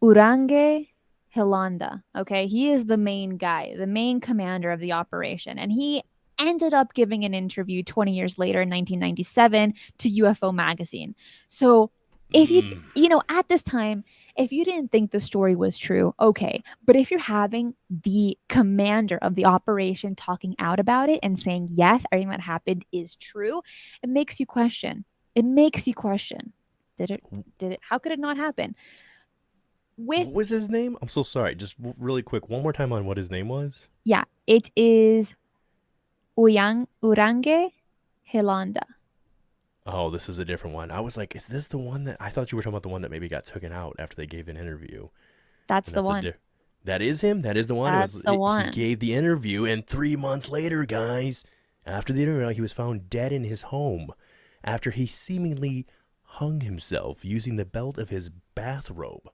Urange Hollanda. Okay, he is the main guy, the main commander of the operation, and he ended up giving an interview 20 years later in 1997 to UFO magazine. So if Mm, at this time, if you didn't think the story was true, okay, but if you're having the commander of the operation talking out about it and saying yes, everything that happened is true, it makes you question. It makes you question. Did it how could it not happen? With what was his name? I'm so sorry. Just really quick, one more time on what his name was. Yeah, it is Urange Hollanda. Oh, this is a different one. I was like, is this the one that I thought you were talking about? The one that maybe got taken out after they gave an interview, That's and the that's a one. that is him. That is the one. It That's was the he one. gave the interview, and 3 months later, guys, after the interview, he was found dead in his home after he seemingly hung himself using the belt of his bathrobe.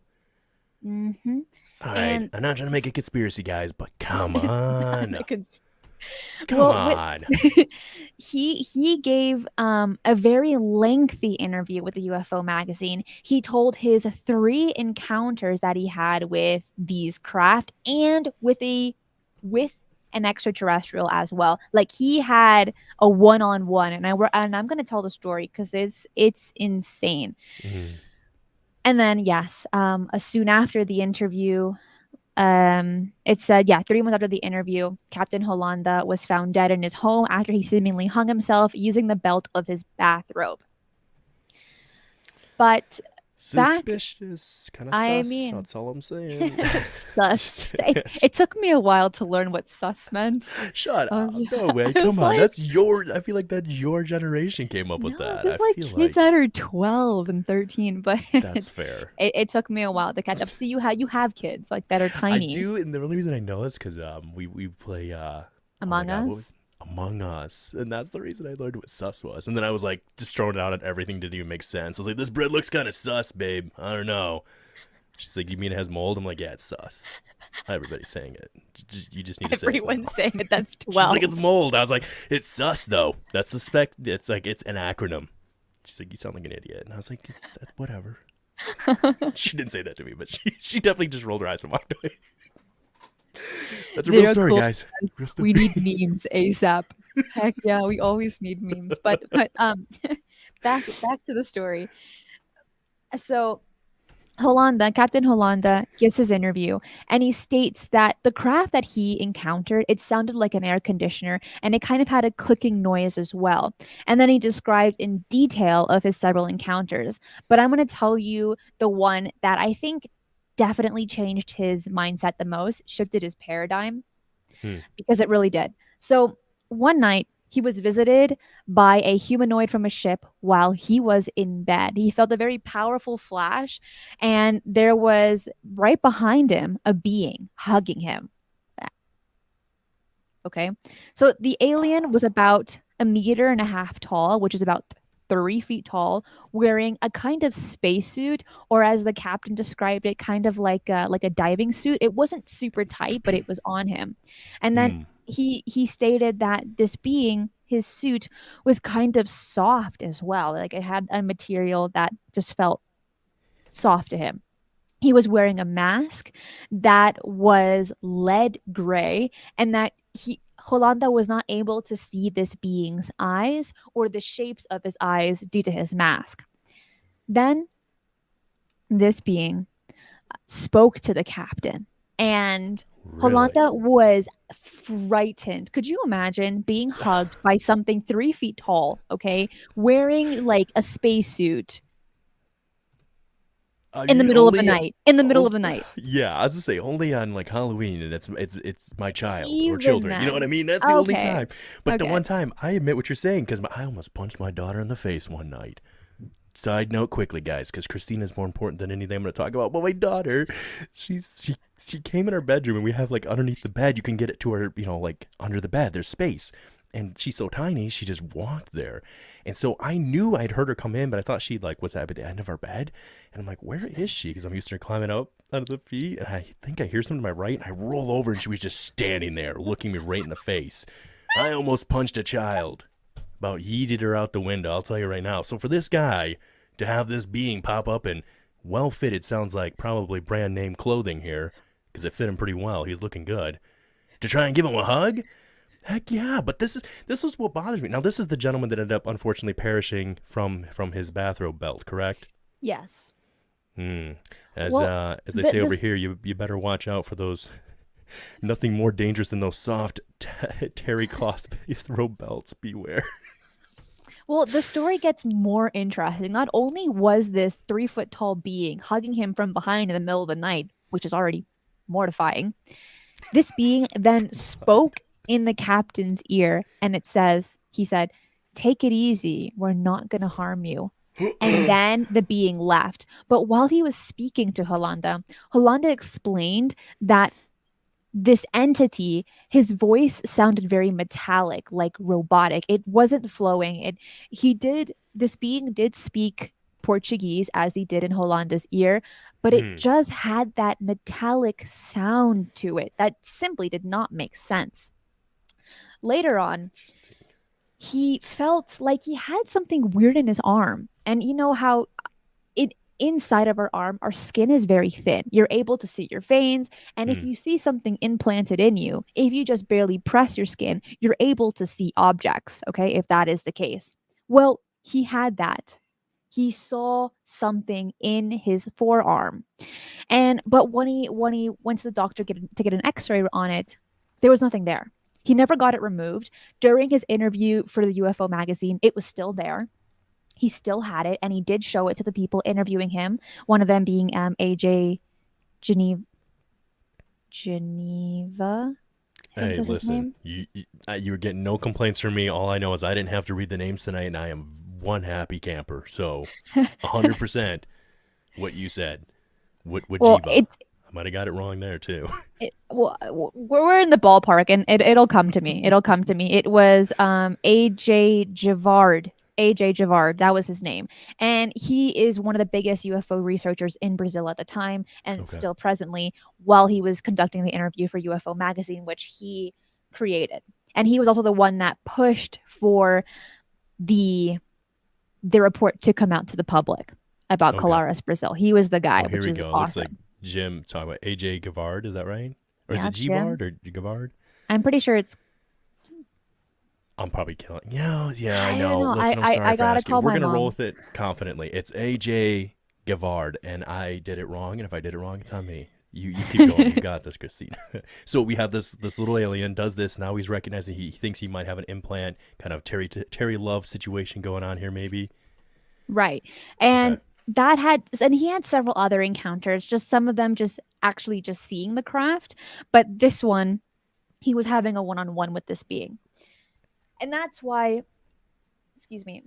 Mm-hmm. All right, And I'm not trying to make a conspiracy, guys, but come not on. in a cons- Come Well, on. he gave a very lengthy interview with the UFO magazine. He told his 3 encounters that he had with these craft and with an extraterrestrial as well. Like he had a one-on-one, and I'm going to tell the story because it's insane. Mhm. And then yes, soon after the interview, it said, yeah, 3 months after the interview, Captain Hollanda was found dead in his home after he seemingly hung himself using the belt of his bathrobe. But back, Suspicious, kind of I sus. mean, That's all I'm saying. sus. It took me a while to learn what sus meant. Shut I up! was, No way! I was Come on, like, that's your. I feel like that's your generation came up with no, it's that. I just like feel kids like that are 12 and 13. But that's fair. it took me a while to catch up. So you have kids like that are I tiny. do, and the only reason I know is because we play oh my Among god, what was Us. Among Us, and that's the reason I learned what sus was. And then I was like just throwing it out at everything didn't even make sense. I was like, this bread looks kind of sus, babe. I don't know. She's like, you mean it has mold? I'm like, yeah, it's sus. Everybody's saying it. You just need to say it now. Everyone's saying that that's She's 12. like, it's mold. I was like, it's sus though. That's suspect. It's like it's an acronym. She's like, you sound like an idiot. And I was like, whatever. She didn't say that to me, but she definitely just rolled her eyes and walked away. That's a real Zero story, cool. guys. Real story. We need memes ASAP. Heck yeah, we always need memes. But back to the story. So Captain Hollanda gives his interview and he states that the craft that he encountered, it sounded like an air conditioner and it kind of had a clicking noise as well. And then he described in detail of his several encounters. But I'm going to tell you the one that I think definitely changed his mindset the most, shifted his paradigm Hmm. because it really did. So one night, he was visited by a humanoid from a ship while he was in bed. He felt a very powerful flash, and there was right behind him a being hugging him. Okay. So the alien was about 1.5 meters tall, which is about 3 feet tall, wearing a kind of spacesuit, or as the captain described it, kind of like a diving suit. It wasn't super tight, but it was on him. And then Hmm. he stated that this being, his suit, was kind of soft as well. Like it had a material that just felt soft to him. He was wearing a mask that was lead gray, and that Holanda was not able to see this being's eyes or the shapes of his eyes due to his mask. Then this being spoke to the captain, and Really? Holanda was frightened. Could you imagine being hugged by something 3 feet tall, okay, wearing like a spacesuit I in the mean, middle of the only, night? In the middle oh, of the night. yeah. I was gonna say only on like Halloween, and it's my child or Even children. You know what I then. mean? That's the only Okay. time. But the Okay. one time, I admit what you're saying because I almost punched my daughter in the face one night. Side note, quickly, guys, because Christina's more important than anything I'm going to talk about. But my daughter, she came in our bedroom, and we have like underneath the bed, you can get it to her, like under the bed. There's space, and she's so tiny, she just walked there, and so I knew I'd heard her come in, but I thought she like was at the end of our bed, and I'm like, where is she? Because I'm used to her climbing up out of the feet, and I think I hear something to my right, and I roll over, and she was just standing there, looking me right in the face. I almost punched a child. About yeeted her out the window, I'll tell you right now. So for this guy to have this being pop up in well fitted, sounds like probably brand name clothing here, because it fit him pretty well. He's looking good. To try and give him a hug? Heck yeah! But this is what bothers me. Now this is the gentleman that ended up unfortunately perishing from his bathrobe belt, correct? Yes. Hmm. Well, As they say over here, you better watch out for those. Nothing more dangerous than those soft terry cloth bathrobe belts. Beware. well, the story gets more interesting. Not only was this 3 foot tall being hugging him from behind in the middle of the night, which is already mortifying, this being then spoke in the captain's ear, and he said, "Take it easy. We're not going to harm you." And then the being left. But while he was speaking to Hollanda explained that this entity, his voice sounded very metallic, like robotic. It wasn't flowing. This being did speak Portuguese as he did in Hollanda's ear, but it Hmm. just had that metallic sound to it that simply did not make sense. Later on, he felt like he had something weird in his arm. And you know how it inside of our arm, our skin is very thin. You're able to see your veins. And if Hmm. you see something implanted in you, if you just barely press your skin, you're able to see objects. Okay. If that is the case. Well, he had that. He saw something in his forearm. And but when he went to the doctor to get an x-ray on it, there was nothing there. He never got it removed. During his interview for the UFO magazine, it was still there. He still had it, and he did show it to the people interviewing him. One of them being AJ Geneva. Geneva, I think Hey, was his listen, name. you were getting no complaints from me. All I know is I didn't have to read the names tonight, and I am one happy camper. So, 100% what you said. What Well, Jiva? I might have got it wrong there too. we're in the ballpark, and it'll come to me. It'll come to me. It was AJ Javard. AJ Javard, that was his name. And he is one of the biggest UFO researchers in Brazil at the time and Okay. still presently while he was conducting the interview for UFO magazine, which he created. And he was also the one that pushed for the report to come out to the public about Okay. Colares, Brazil. He was the guy, Oh, here which we is go. It looks like awesome. Jim talking about AJ Gavard. Is that right? Or is Yeah, it Jim. Gavard or Gavard? I'm pretty sure it's I'm probably killing. Yeah, I I don't know. know. Listen, I'm sorry I for gotta asking. call We're my gonna roll mom. with it confidently. It's AJ Gavard, and I did it wrong. And if I did it wrong, it's on me. You keep going. You got this, Christina. So we have this little alien does this. Now he's recognizing he thinks he might have an implant, kind of Terry Love situation going on here, maybe. Right. Okay. And and he had several other encounters, just some of them just actually just seeing the craft, but this one he was having a one-on-one with this being. And that's why, excuse me,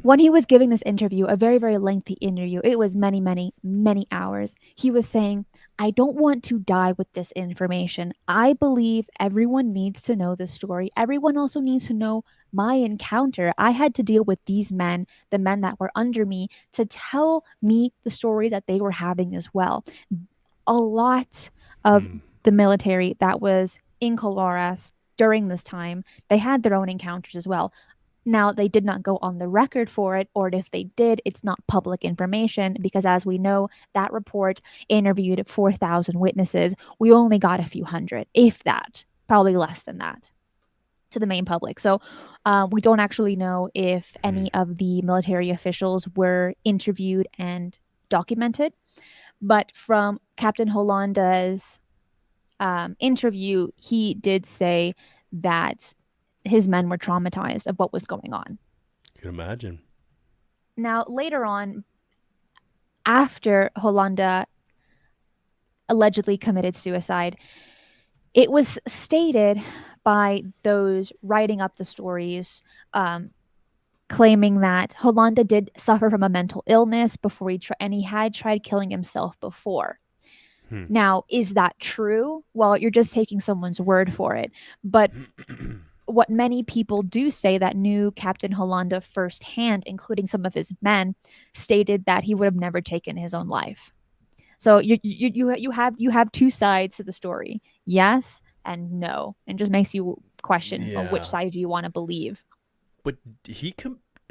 when he was giving this interview, a very, very lengthy interview, it was many, many, many hours. He was saying, I don't want to die with this information. I believe everyone needs to know the story. Everyone also needs to know my encounter. I had to deal with these men, the men that were under me, to tell me the stories that they were having as well. A lot of Hmm. the military that was in Colares during this time, they had their own encounters as well. Now, they did not go on the record for it, or if they did, it's not public information because, as we know, that report interviewed 4,000 witnesses. We only got a few hundred, if that, probably less than that, to the main public. So we don't actually know if Hmm. any of the military officials were interviewed and documented. But from Captain Hollanda's interview, he did say that his men were traumatized of what was going on. You can imagine. Now, later on, after Hollanda allegedly committed suicide, it was stated by those writing up the stories, claiming that Hollanda did suffer from a mental illness before and he had tried killing himself before. Hmm. Now, is that true? Well, you're just taking someone's word for it. But what many people do say that knew Captain Hollanda firsthand, including some of his men, stated that he would have never taken his own life. So you have two sides to the story, yes and no, and just makes you question which Yeah, side do you want to believe. but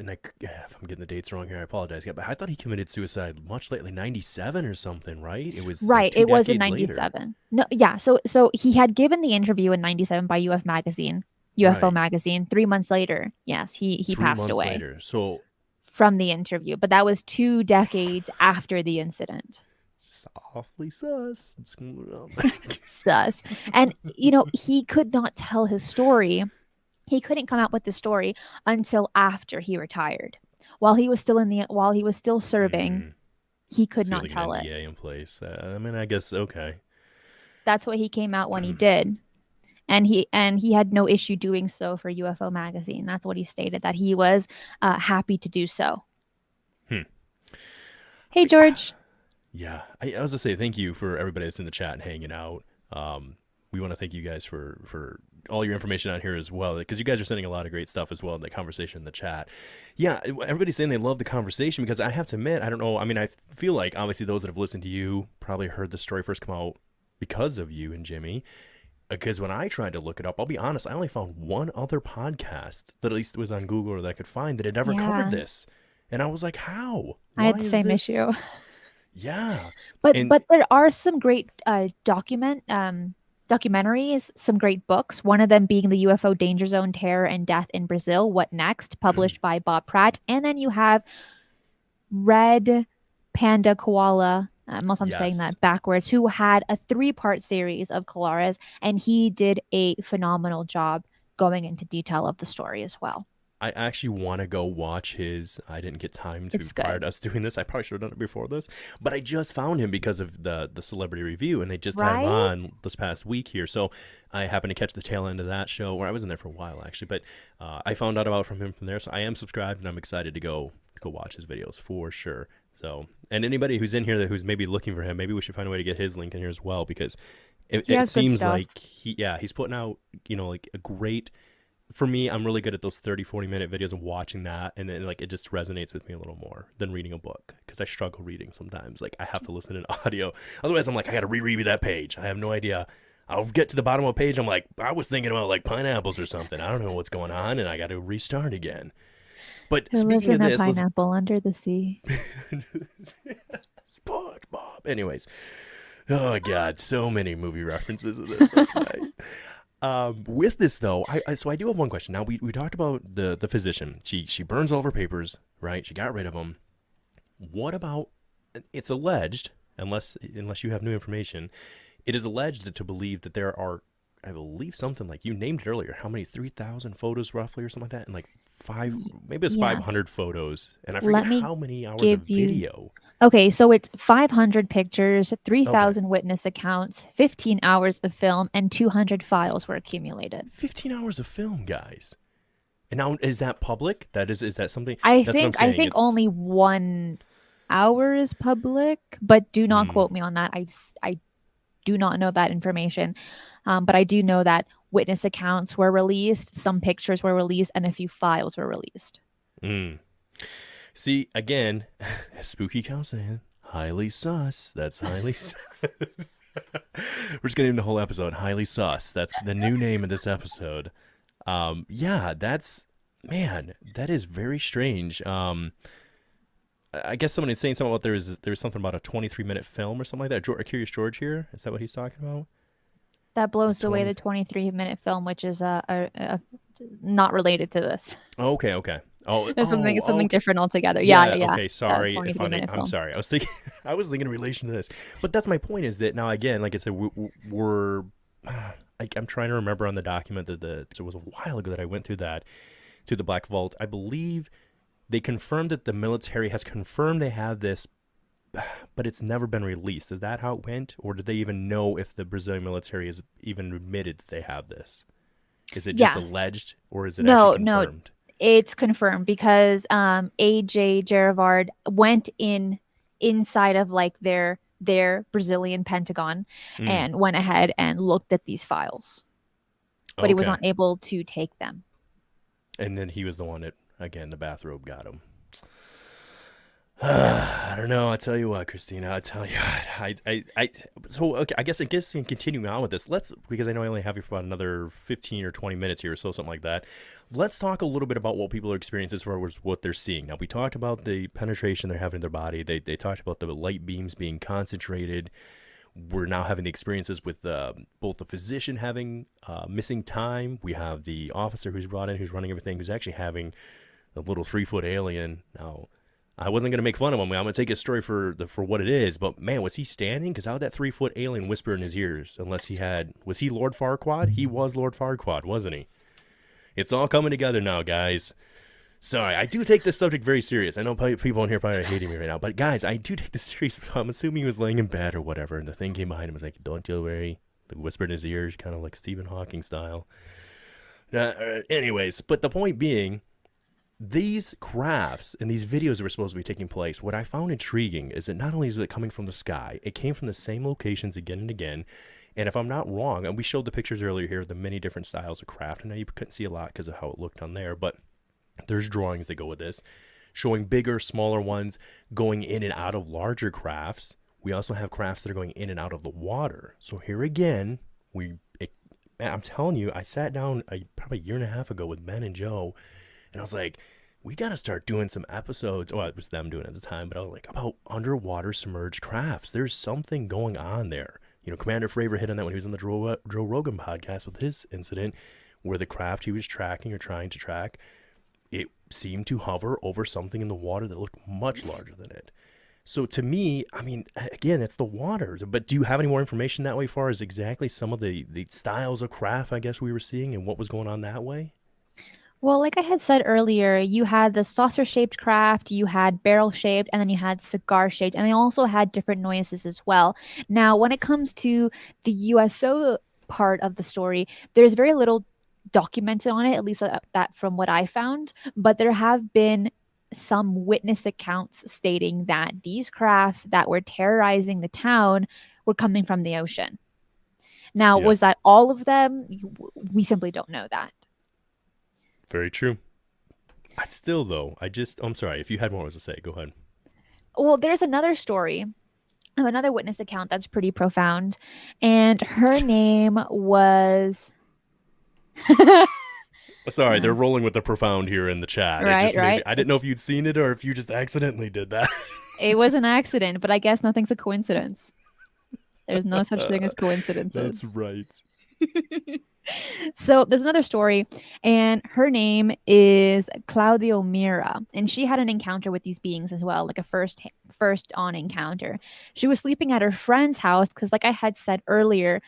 and if I'm getting the dates wrong here, I apologize. But I thought he committed suicide much lately, 97 or something, right? It was like Right, two it was in decades later. 97. No, yeah, so he had given the interview in 97 by UFO Right. magazine. 3 months later, yes, he Three passed months away later. So from the interview, but that was 2 decades after the incident. softly sus. Sus. And he could not tell his story. He couldn't come out with the story until after he retired. While he was still serving, Hmm. he could So you had not like an tell it. NDA in place. I mean, I guess okay. That's what he came out when he did. And he had no issue doing so for UFO magazine. That's what he stated, that he was happy to do so. Hmm. Hey George. Yeah, I was to say thank you for everybody that's in the chat and hanging out. We want to thank you guys for all your information on here as well, because you guys are sending a lot of great stuff as well in the conversation in the chat. Yeah, everybody's saying they love the conversation because I have to admit, I don't know. I mean, I feel like obviously those that have listened to you probably heard the story first come out because of you and Jimmy. Because when I tried to look it up, I'll be honest, I only found one other podcast that at least was on Google or that I could find that had ever covered this. And I was like, how? I had the same issue. Yeah. But And there are some great documentaries, some great books. One of them being the UFO Danger Zone: Terror and Death in Brazil. What Next? Published by Bob Pratt. And then you have Red Panda Koala. Unless I'm saying that backwards. Who had a 3-part series of Colares, and he did a phenomenal job going into detail of the story as well. I actually want to go watch his. I didn't get time to prior to us doing this. I probably should have done it before this, but I just found him because of the celebrity review, and they just had him on this past week here. So I happened to catch the tail end of that show, where I was in there for a while actually, but I found out about from him from there. So I am subscribed, and I'm excited to go watch his videos for sure. So, and anybody who's in here who's maybe looking for him, maybe we should find a way to get his link in here as well, because it seems like he's putting out, like a great. For me, I'm really good at those 30-40 minute videos and watching that, and then like it just resonates with me a little more than reading a book, because I struggle reading sometimes. Like I have to listen to audio, otherwise I'm like, I got to reread that page. I have no idea. I'll get to the bottom of a page, I'm like, I was thinking about like pineapples or something. I don't know what's going on, and I got to restart again. But Who speaking of this, pineapple under the sea. SpongeBob. Anyways, oh god, so many movie references in this. With this though, I do have one question. Now we talked about the physician. She burns all of her papers, right? She got rid of them. What about? It's alleged, unless you have new information, it is alleged to believe that there are, I believe something like you named it earlier. How many 3,000 photos roughly or something like that, and like 500 photos, and I forget how many hours of video. Okay, so it's 500 pictures, 3,000 witness accounts, 15 hours of film, and 200 files were accumulated. 15 hours of film, guys. And now, is that public? Is that something? I think only 1 hour is public, but do not quote me on that. I do not know that information, but I do know that witness accounts were released, some pictures were released, and a few files were released. See, again, Spooky Cow saying, highly sus. That's highly sus. We're just going to name the whole episode Highly Sus. That's the new name of this episode. Yeah, that is very strange. I guess someone is saying something about there was something about a 23-minute film or something like that. Curious George here? Is that what he's talking about? That blows away the 23-minute film, which is not related to this. Okay. Oh, it's something different altogether. Yeah. Okay, sorry. I'm sorry. I was thinking in relation to this, but that's my point. Is that now again, like I said, I'm trying to remember on the document that it was a while ago that I went through the Black Vault. I believe they confirmed that the military has confirmed they have this, but it's never been released. Is that how it went, or did they even know if the Brazilian military has even admitted they have this? Is it just alleged, or is it actually confirmed? No. It's confirmed because AJ Gerard went inside of like their Brazilian Pentagon and went ahead and looked at these files, but he was not able to take them. And then he was the one that, again, the bathrobe got him. I don't know. I tell you what, Cristina. I tell you what. So okay. I guess continuing on with this. Because I know I only have you for about another 15 or 20 minutes here, or so, something like that. Let's talk a little bit about what people are experiencing as far as what they're seeing. Now, we talked about the penetration they're having in their body. They talked about the light beams being concentrated. We're now having the experiences with both the physician having missing time. We have the officer who's brought in, who's running everything, who's actually having a little 3-foot alien. Now, I wasn't going to make fun of him. I'm going to take his story for what it is. But, man, was he standing? Because how did that 3-foot alien whisper in his ears? Unless was he Lord Farquaad? He was Lord Farquaad, wasn't he? It's all coming together now, guys. Sorry, I do take this subject very serious. I know people on here probably are hating me right now. But, guys, I do take this serious. I'm assuming he was laying in bed or whatever. And the thing came behind him and was like, don't you worry. Like, whispered in his ears, kind of like Stephen Hawking style. Anyways, but the point being, these crafts and these videos that were supposed to be taking place, what I found intriguing is that not only is it coming from the sky, it came from the same locations again and again. And if I'm not wrong, and we showed the pictures earlier here of the many different styles of craft. I know you couldn't see a lot because of how it looked on there, but there's drawings that go with this, showing bigger, smaller ones going in and out of larger crafts. We also have crafts that are going in and out of the water. So here again, man, I'm telling you, I sat down probably a year and a half ago with Ben and Joe, and I was like, we got to start doing some episodes. Well, it was them doing it at the time, but I was like, about underwater submerged crafts. There's something going on there. Commander Fravor hit on that when he was on the Joe Rogan podcast with his incident, where the craft he was tracking or trying to track, it seemed to hover over something in the water that looked much larger than it. So to me, I mean, again, it's the water. But do you have any more information that way, far as exactly some of the styles of craft, I guess, we were seeing and what was going on that way? Well, like I had said earlier, you had the saucer-shaped craft, you had barrel-shaped, and then you had cigar-shaped, and they also had different noises as well. Now, when it comes to the USO part of the story, there's very little documented on it, at least that from what I found, but there have been some witness accounts stating that these crafts that were terrorizing the town were coming from the ocean. Now, Yeah, was that all of them? We simply don't know that. very true. I'd still, though, I'm sorry, if you had more to say, go ahead. Well, there's another story of another witness account that's pretty profound, and her name was Sorry, they're rolling with the profound here in the chat. It right, just made me, right. I didn't know if you'd seen it or if you just accidentally did that. It was an accident, but I guess nothing's a coincidence. There's no such thing as That's coincidences. right. So there's another story, and her name is Claudio Mira, and she had an encounter with these beings as well, like a first on encounter. She was sleeping at her friend's house because, like I had said earlier,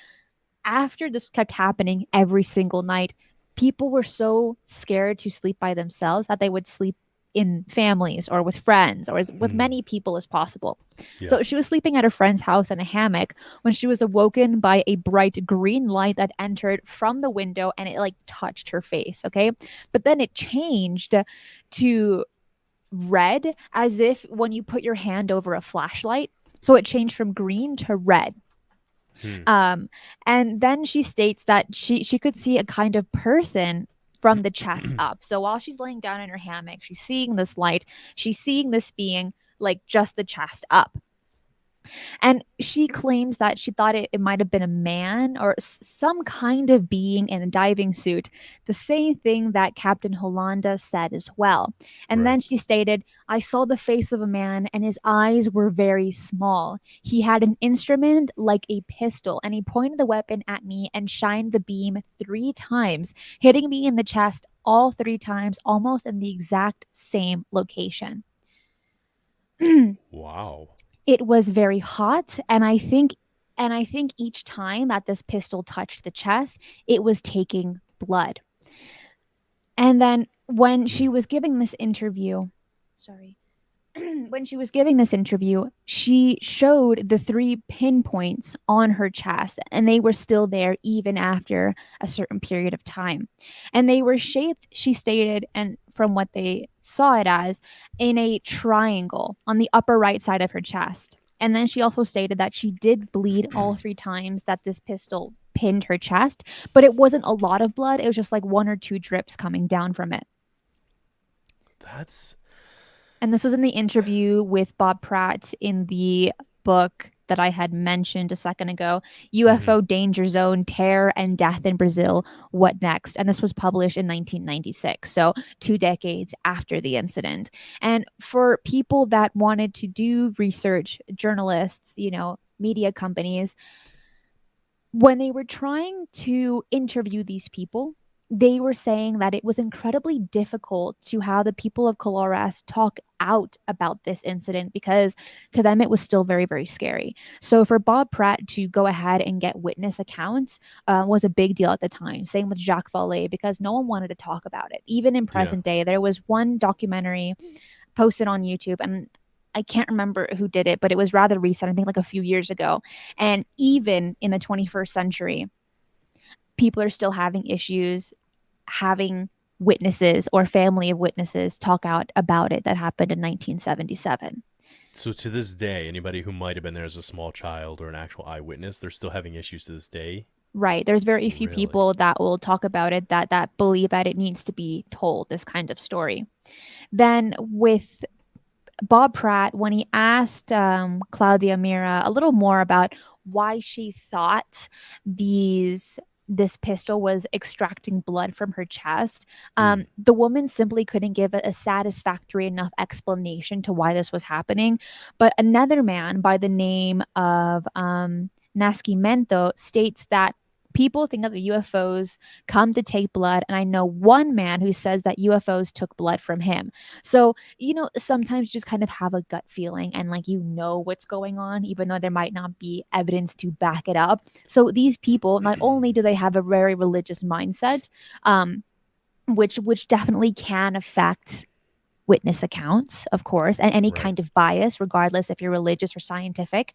after this kept happening every single night, people were so scared to sleep by themselves that they would sleep in families or with friends or with many people as possible. Yeah. So she was sleeping at her friend's house in a hammock when she was awoken by a bright green light that entered from the window, and it like touched her face. Okay. But then it changed to red, as if when you put your hand over a flashlight. So it changed from green to red. And then she states that she could see a kind of person from the chest up. So while she's laying down in her hammock, she's seeing this light. She's seeing this being like just the chest up. And she claims that she thought it might have been a man or some kind of being in a diving suit, the same thing that Captain Hollanda said as well. And then she stated, I saw the face of a man and his eyes were very small. He had an instrument like a pistol, and he pointed the weapon at me and shined the beam 3 times, hitting me in the chest all 3 times, almost in the exact same location. Wow. It was very hot, and I think each time that this pistol touched the chest, it was taking blood. And then when she was giving this interview, when she was giving this interview, she showed the 3 pinpoints on her chest, and they were still there even after a certain period of time. And they were shaped, she stated, and from what they saw it as, in a triangle on the upper right side of her chest. And then she also stated that she did bleed all 3 times that this pistol pinned her chest, but it wasn't a lot of blood. It was just like 1 or 2 drips coming down from it. And this was in the interview with Bob Pratt in the book that I had mentioned a second ago, UFO Danger Zone, Terror and Death in Brazil, What Next? And this was published in 1996, so 2 decades after the incident. And for people that wanted to do research, journalists, media companies, when they were trying to interview these people, they were saying that it was incredibly difficult to have the people of Colares talk out about this incident because to them it was still very, very scary. So for Bob Pratt to go ahead and get witness accounts was a big deal at the time. Same with Jacques Vallée, because no one wanted to talk about it. Even in present day, there was one documentary posted on YouTube, and I can't remember who did it, but it was rather recent, I think like a few years ago. And even in the 21st century, people are still having issues having witnesses or family of witnesses talk out about it that happened in 1977. So to this day, anybody who might have been there as a small child or an actual eyewitness, they're still having issues to this day? Right. There's very few people that will talk about it that believe that it needs to be told, this kind of story. Then with Bob Pratt, when he asked Claudia Mira a little more about why she thought these this pistol was extracting blood from her chest. Mm. The woman simply couldn't give a satisfactory enough explanation to why this was happening. But another man by the name of Nascimento states that people think that the UFOs come to take blood. And I know one man who says that UFOs took blood from him. So, sometimes you just kind of have a gut feeling and like what's going on, even though there might not be evidence to back it up. So these people, not only do they have a very religious mindset, which definitely can affect witness accounts, of course, and any Right. kind of bias, regardless if you're religious or scientific.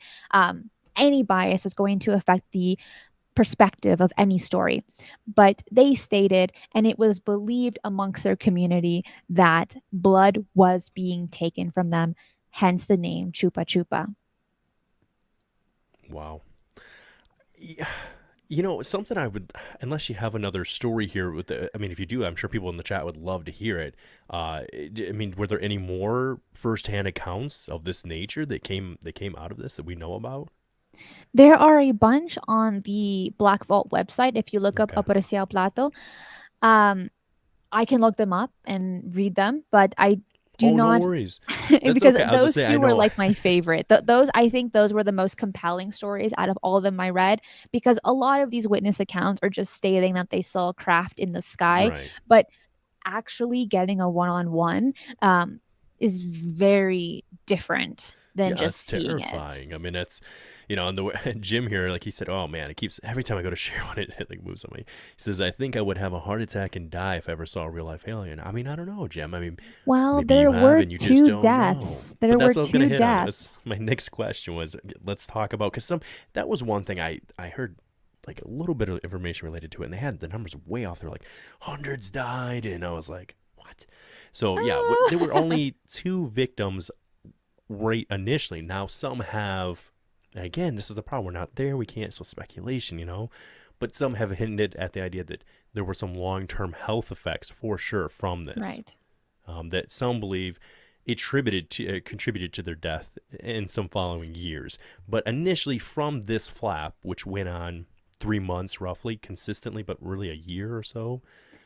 Any bias is going to affect the perspective of any story. But they stated, and it was believed amongst their community, that blood was being taken from them, hence the name Chupa Chupa. Wow. Yeah. Something I would, unless you have another story here with I mean, if you do, I'm sure people in the chat would love to hear it. I mean, were there any more firsthand accounts of this nature that came out of this that we know about? There are a bunch on the Black Vault website. If you look up Okay. Apareció Plato, um, I can look them up and read them, but I do Oh, no not worries. That's because okay. I was gonna those say, I few were know. like my favorite. Those I think those were the most compelling stories out of all of them I read, because a lot of these witness accounts are just stating that they saw craft in the sky, Right. but actually getting a one-on-one is very different than Yeah, just it's seeing it. terrifying. I mean, that's, and the Jim here, like he said, oh man, it keeps every time I go to share one, it like moves on me. He says, I think I would have a heart attack and die if I ever saw a real life alien. I mean, I don't know, Jim. I mean, Well, maybe you there have were and you just two don't know. deaths. But There were that's what I was gonna two hit on. That's deaths. my next question was, let's talk about because that was one thing I heard like a little bit of information related to it, and they had the numbers way off. They're like hundreds died, and I was like, what? So yeah, there were only two victims right initially. Now some have, and again, this is the problem. We're not there. We can't. So speculation, but some have hinted at the idea that there were some long-term health effects for sure from this. Right. That some believe contributed to their death in some following years. But initially, from this flap, which went on 3 months roughly consistently, but really a year or so,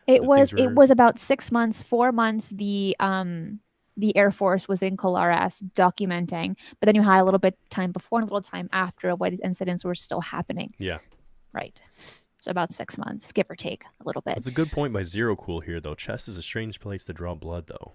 It that was things it were. was about 6 months, 4 months. The Air Force was in Colares documenting, but then you had a little bit time before and a little time after where the incidents were still happening. Yeah. Right. So about 6 months, give or take a little bit. That's a good point by Zero Cool here, though. Chest is a strange place to draw blood, though.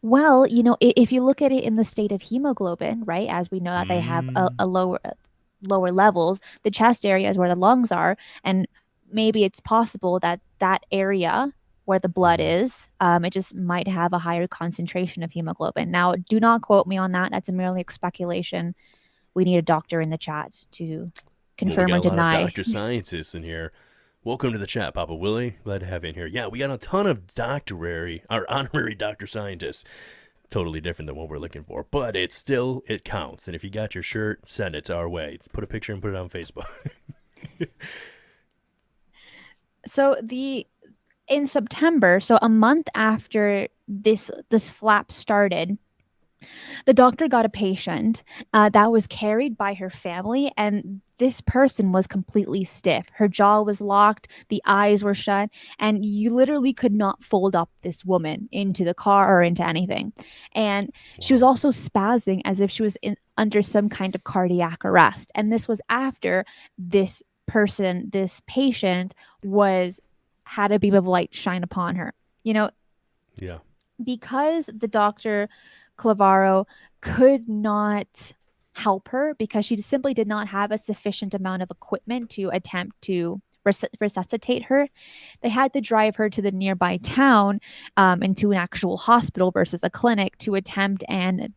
Well, if you look at it in the state of hemoglobin, right, as we know that they have Mm. a lower levels, the chest area is where the lungs are, and maybe it's possible that that area where the blood Mm-hmm. is, it just might have a higher concentration of hemoglobin. Now, do not quote me on that. That's merely a speculation. We need a doctor in the chat to Well, we confirm got or a lot of deny. doctor scientists in here. Welcome to the chat, Papa Willie. Glad to have you in here. Yeah, we got a ton of honorary doctor scientists. Totally different than what we're looking for, but it counts. And if you got your shirt, send it to our way. Let's put a picture and put it on Facebook. So in September, so a month after this flap started, the doctor got a patient that was carried by her family, and this person was completely stiff. Her jaw was locked, the eyes were shut, and you literally could not fold up this woman into the car or into anything. And she was Wow. also spazzing as if she was under some kind of cardiac arrest. And this was after this patient was had a beam of light shine upon her. You know, Yeah. because the doctor Clavaro could not help her because she simply did not have a sufficient amount of equipment to attempt to resuscitate her. They had to drive her to the nearby town into an actual hospital versus a clinic to attempt and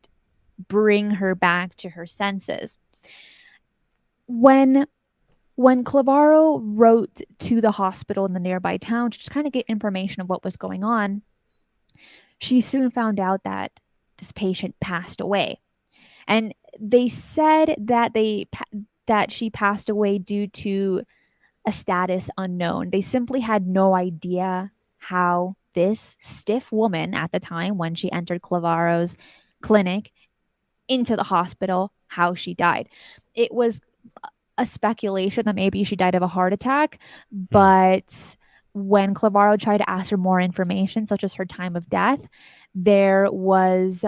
bring her back to her senses. When Clavaro wrote to the hospital in the nearby town to just kind of get information of what was going on, she soon found out that this patient passed away. And they said that she passed away due to a status unknown. They simply had no idea how this stiff woman at the time when she entered Clavaro's clinic into the hospital, how she died. It was a speculation that maybe she died of a heart attack, Hmm. but when Clavaro tried to ask for more information, such as her time of death, there was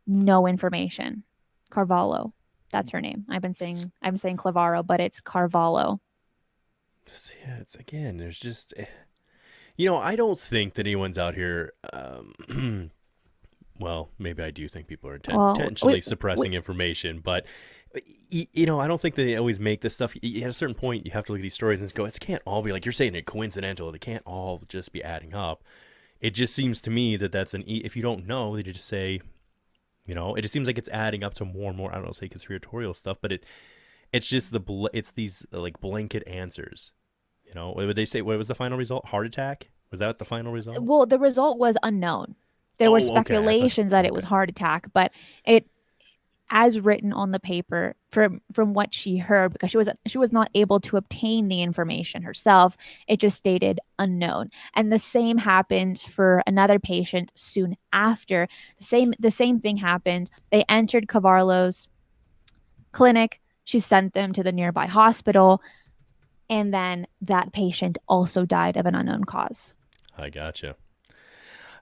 no information. Carvalho, that's her name. I'm saying Clavaro, but it's Carvalho. Yeah, it's again. There's just, you know, I don't think that anyone's out here. Well, maybe I do think people are Well, intentionally we, suppressing information, but you know, I don't think they always make this stuff. At a certain point, you have to look at these stories and go, it can't all be like you're saying it coincidental. It can't all just be adding up. It just seems to me that that's if you don't know, they just say, you know, it just seems like it's adding up to more and more. I don't know, say conspiratorial stuff, but it's just it's these like blanket answers. You know, what would they say? What was the final result? Heart attack? Was that the final result? well, the result was unknown. There were Oh, okay. I thought. speculations that it Okay. was heart attack, but it, as written on the paper, from what she heard, because she was not able to obtain the information herself, it just stated unknown. And the same happened for another patient soon after. The same thing happened. They entered Cavarlo's clinic. She sent them to the nearby hospital, and then that patient also died of an unknown cause. I gotcha.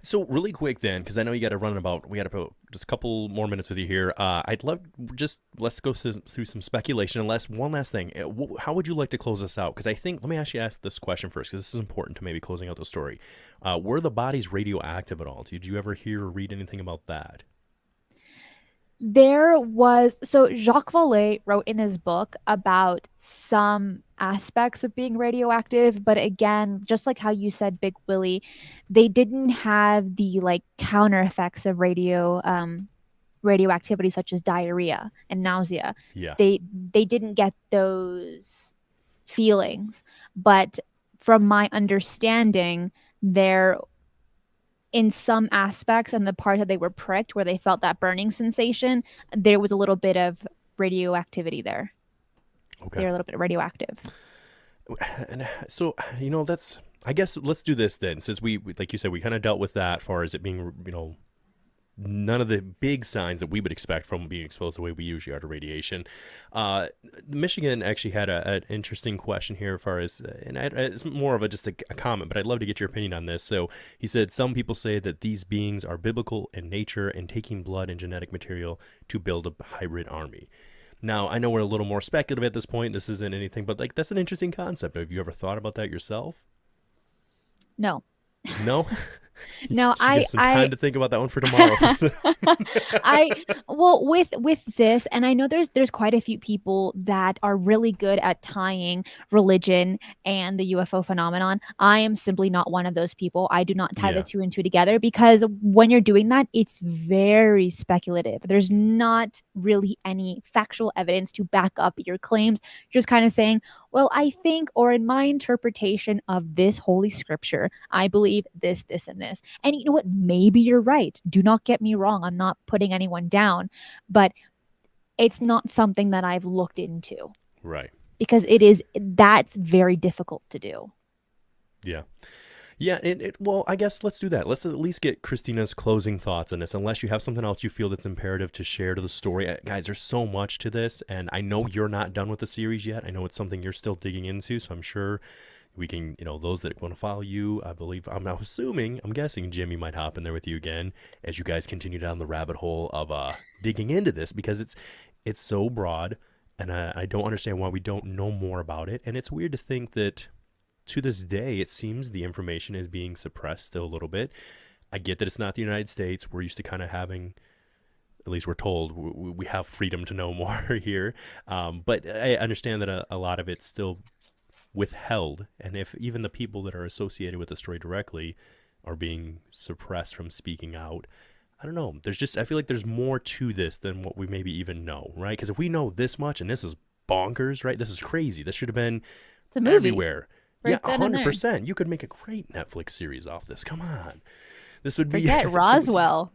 So really quick then, because I know you got to run about. We got to put just a couple more minutes with you here. I'd love just let's go through some speculation. Unless one last thing, how would you like to close this out? Because I think let me ask this question first, because this is important to maybe closing out the story. Were the bodies radioactive at all? Did you ever hear or read anything about that? There was, so Jacques Vallée wrote in his book about some aspects of being radioactive, but again, just like how you said, Big Willie, they didn't have the like counter effects of radioactivity, such as diarrhea and nausea. Yeah. They didn't get those feelings, but from my understanding, there, in some aspects and the part that they were pricked where they felt that burning sensation, there was a little bit of radioactivity there. Okay. They're a little bit radioactive. And so you know that's. I guess let's do this then, since we like you said we kind of dealt with that as far as it being none of the big signs that we would expect from being exposed the way we usually are to radiation. Michigan actually had an interesting question here as far as, and it's more of just a comment, but I'd love to get your opinion on this. So he said, some people say that these beings are biblical in nature and taking blood and genetic material to build a hybrid army. Now, I know we're a little more speculative at this point. This isn't anything, but like that's an interesting concept. Have you ever thought about that yourself? No. No? You No, should get some time to think about that one for tomorrow. I well, with this, and I know there's quite a few people that are really good at tying religion and the UFO phenomenon. I am simply not one of those people. I do not tie the Yeah. two and two together, because when you're doing that, it's very speculative. There's not really any factual evidence to back up your claims. You're just kind of saying, well, I think, or in my interpretation of this holy scripture, I believe this, this, and this. And you know what? Maybe you're right. Do not get me wrong. I'm not putting anyone down, but it's not something that I've looked into, Right. because that's very difficult to do. Yeah. Yeah, well, I guess let's do that. Let's at least get Christina's closing thoughts on this, unless you have something else you feel that's imperative to share to the story. Guys, there's so much to this, and I know you're not done with the series yet. I know it's something you're still digging into, so I'm sure we can, those that want to follow you, I believe, I'm guessing Jimmy might hop in there with you again as you guys continue down the rabbit hole of digging into this, because it's so broad, and I don't understand why we don't know more about it, and it's weird to think that to this day, it seems the information is being suppressed still a little bit. I get that it's not the United States. We're used to kind of having, at least we're told, we have freedom to know more here. But I understand that a lot of it's still withheld. And if even the people that are associated with the story directly are being suppressed from speaking out, I don't know. I feel like there's more to this than what we maybe even know, right? Because if we know this much, and this is bonkers, right? This is crazy. This should have been It's a movie. everywhere. Right, Yeah, then and there. 100%. You could make a great Netflix series off this. Come on. This would be. Forget Roswell.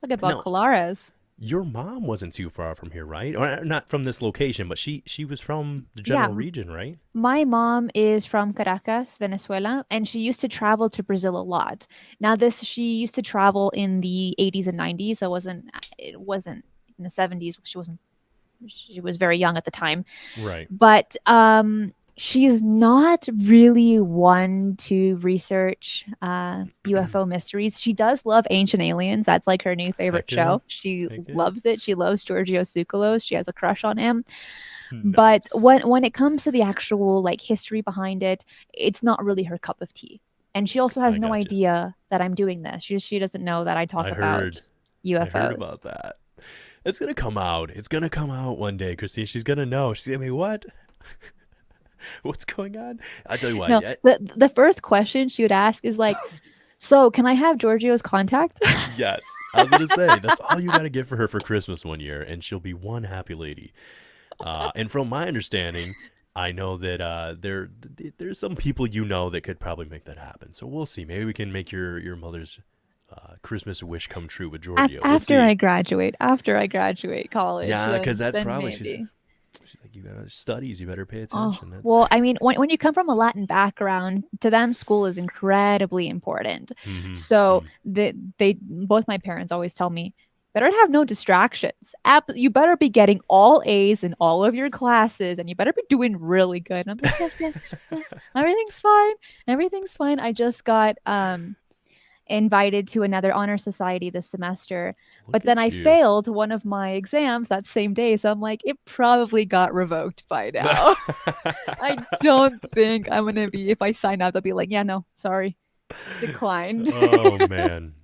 Look at No, Colares. your mom wasn't too far from here, right? Or not from this location, but she was from the Yeah, general region, right? my mom is from Caracas, Venezuela, and she used to travel to Brazil a lot. Now, this she used to travel in the 80s and 90s. So it wasn't in the 70s. She wasn't she was very young at the time. Right. But she's not really one to research UFO mysteries. She does love Ancient Aliens. That's like her new favorite Heck yeah. show. She Heck yeah. loves it. She loves Giorgio Tsoukalos. She has a crush on him. But Nice. when it comes to the actual like history behind it, it's not really her cup of tea. And she also has I no gotcha. idea that I'm doing this. She doesn't know that I talk I about heard. I heard UFOs. about that. It's gonna come out. It's gonna come out one day, Christine. She's gonna know. She's gonna be what? What's going on? I tell you what. No, Yeah, the first question she would ask is like, "So, can I have Giorgio's contact?" yes. I was gonna say that's all you gotta get for her for Christmas one year, and she'll be one happy lady. And from my understanding, I know that there's some people that could probably make that happen. So we'll see. Maybe we can make your mother's Christmas wish come true with Giorgio. We'll After see. after I graduate college, Yeah, because that's then probably maybe. she's like you gotta studies. You better pay Oh, attention. That's well, I mean, when you come from a Latin background, to them, school is incredibly important. So mm, they both my parents always tell me, better have no distractions. You better be getting all A's in all of your classes, and you better be doing really good. And I'm like, yes, yes, yes, everything's fine. Everything's fine. I just got invited to another honor society this semester, but look then at I you. failed one of my exams that same day. So I'm like, it probably got revoked by now. I don't think I'm gonna be, if I sign up, they'll be like, yeah, no, sorry, declined. Oh man.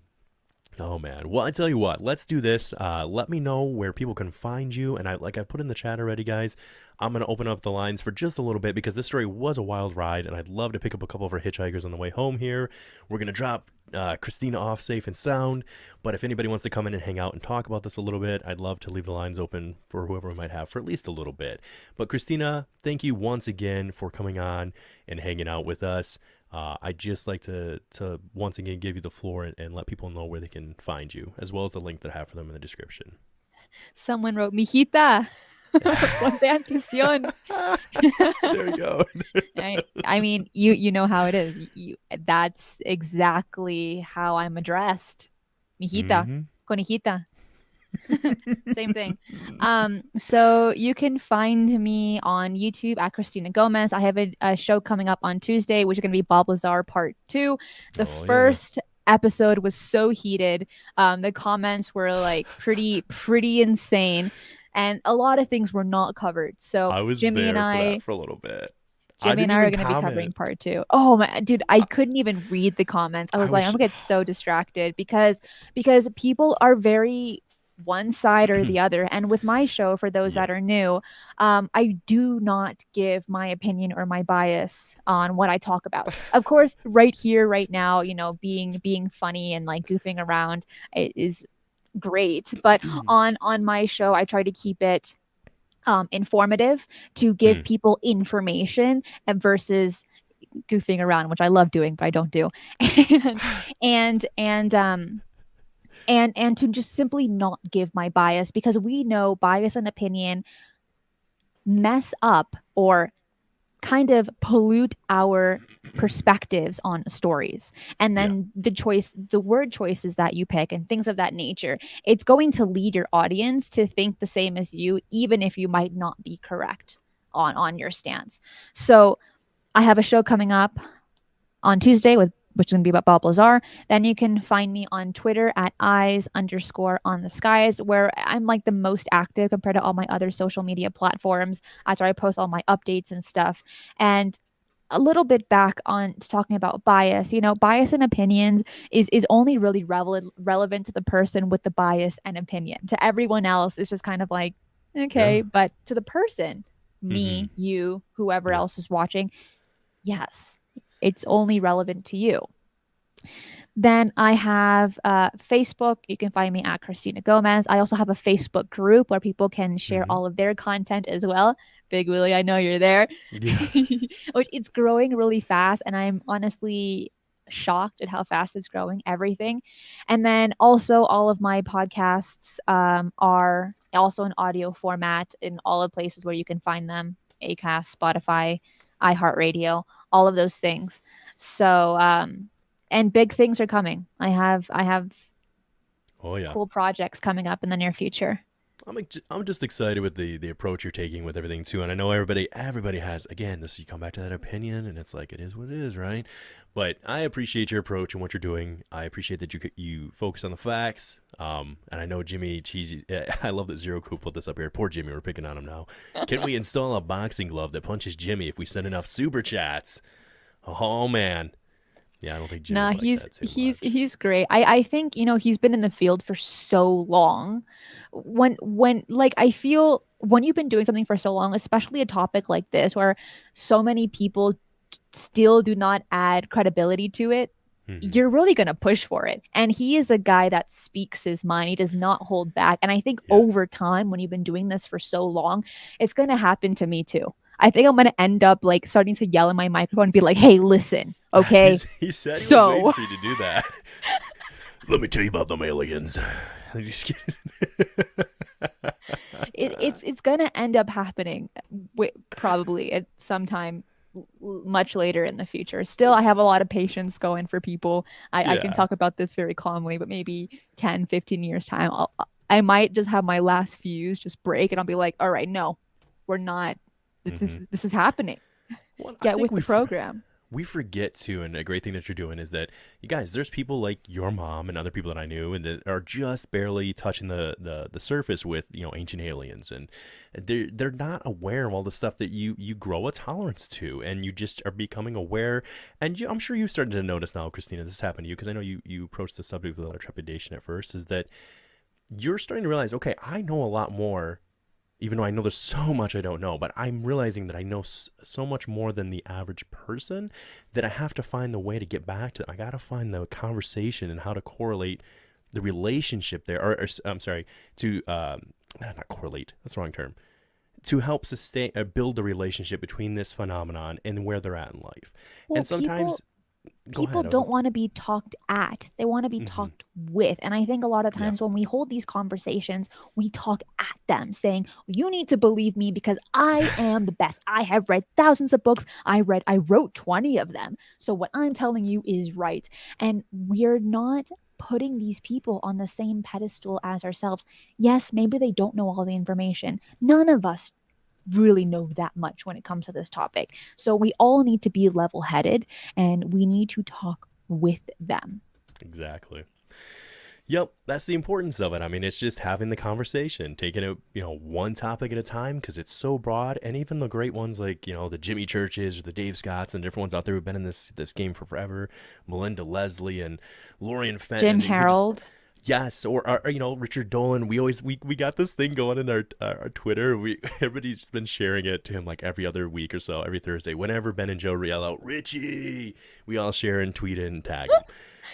Oh man. Well, I tell you what, let's do this. Let me know where people can find you. And I put in the chat already, guys. I'm gonna open up the lines for just a little bit because this story was a wild ride, and I'd love to pick up a couple of our hitchhikers on the way home here. We're gonna drop Cristina off safe and sound. But if anybody wants to come in and hang out and talk about this a little bit, I'd love to leave the lines open for whoever we might have for at least a little bit. But Cristina, thank you once again for coming on and hanging out with us. I'd just like to once again give you the floor and let people know where they can find you, as well as the link that I have for them in the description. Someone wrote, mijita, ponte atención. There you go. I mean, you know how it is. That's exactly how I'm addressed. Mijita, Mm-hmm. conejita. Same thing. So you can find me on YouTube at Cristina Gomez. I have a show coming up on Tuesday, which is going to be Bob Lazar Part 2. The Oh yeah. first episode was so heated. The comments were like pretty insane, and a lot of things were not covered. So I was there for that for a little bit. I Jimmy and didn't I are even going to be covering comment. part 2. Oh my dude, I couldn't even read the comments. I I was like, I'm was gonna get so distracted because people are very one side or the other. And with my show, for those yeah. that are new, I do not give my opinion or my bias on what I talk about. Of course, right here, right now, being funny and like goofing around is great. But on my show, I try to keep it informative to give Mm, people information and versus goofing around, which I love doing, but I don't do. and and um and to just simply not give my bias, because we know bias and opinion mess up or kind of pollute our perspectives on stories, and yeah. then the word choices that you pick and things of that nature, it's going to lead your audience to think the same as you, even if you might not be correct on your stance. So I have a show coming up on Tuesday which is going to be about Bob Lazar. Then you can find me on Twitter at eyes_on the skies, where I'm like the most active compared to all my other social media platforms. After I post all my updates and stuff. And a little bit back on to talking about bias, bias and opinions is only really relevant to the person with the bias and opinion. To everyone else, it's just kind of like, Yeah. okay, but to the person, Mm-hmm. me, you, whoever Yeah. else is watching, yes, it's only relevant to you. Then I have Facebook. You can find me at Cristina Gomez. I also have a Facebook group where people can share Mm-hmm. all of their content as well. BigWilly, I know you're there. Yeah. Which it's growing really fast, and I'm honestly shocked at how fast it's growing, everything. And then also all of my podcasts are also in audio format in all the places where you can find them: Acast, Spotify, iHeartRadio, all of those things. So and big things are coming. I have Oh yeah. cool projects coming up in the near future. I'm just excited with the approach you're taking with everything too, and I know everybody has, again, this, you come back to that opinion, and it's like, it is what it is, right? But I appreciate your approach and what you're doing. I appreciate that you focus on the facts. And I know Jimmy Cheesy. I love that Zero Cool put this up here. Poor Jimmy, we're picking on him now. Can we install a boxing glove that punches Jimmy if we send enough super chats? Oh man. Yeah, I don't think Jimmy Nah, would like that too much. he's great. I think, he's been in the field for so long. When like I feel when you've been doing something for so long, especially a topic like this where so many people still do not add credibility to it, Mhm. you're really going to push for it. And he is a guy that speaks his mind. He does not hold back. And I think Yeah. over time, when you've been doing this for so long, it's going to happen to me too. I think I'm going to end up like starting to yell in my microphone and be like, hey, listen, okay? He said he was So waiting for you to do that. Let me tell you about them aliens. I'm just kidding. it's going to end up happening probably at some time much later in the future. Still, I have a lot of patience going for people. I can Yeah. talk about this very calmly, but maybe 10, 15 years time, I might just have my last fuse just break and I'll be like, all right, no, we're not. Mhm. This is happening. Well, I Get think with the program. we forget too, and a great thing that you're doing is that, you guys, there's people like your mom and other people that I knew and that are just barely touching the surface with, ancient aliens, and they're not aware of all the stuff that you grow a tolerance to, and you just are becoming aware. And I'm sure you started to notice now, Christina, this has happened to you, because I know you approached the subject with a lot of trepidation at first, is that you're starting to realize, okay, I know a lot more, even though I know there's so much I don't know, but I'm realizing that I know so much more than the average person, that I have to find the way to get back to. I got to find the conversation and how to correlate the relationship there, or I'm sorry, to not correlate. That's the wrong term. To help sustain, build the relationship between this phenomenon and where they're at in life. Well, And sometimes, go people ahead. don't want to be talked at. They want to be Mm-hmm. talked with. And I think a lot of Yeah. times when we hold these conversations, we talk at them saying, you need to believe me because I am the best. I have read thousands of books. I wrote 20 of them. So what I'm telling you is right. And we're not putting these people on the same pedestal as ourselves. Yes, maybe they don't know all the information. None of us really know that much when it comes to this topic. So we all need to be level headed and we need to talk with them. Exactly. Yep, that's the importance of it. I mean, it's just having the conversation, taking it, one topic at a time, because it's so broad. And even the great ones like, the Jimmy Churches or the Dave Scotts and different ones out there who've been in this game for forever, Melinda Leslie and Lorian Fenton. Jim Harold. Yes, or Richard Dolan. We got this thing going in our Twitter. Everybody's been sharing it to him like every other week or so, every Thursday. Whenever Ben and Joe yell out Richie, we all share and tweet it and tag him.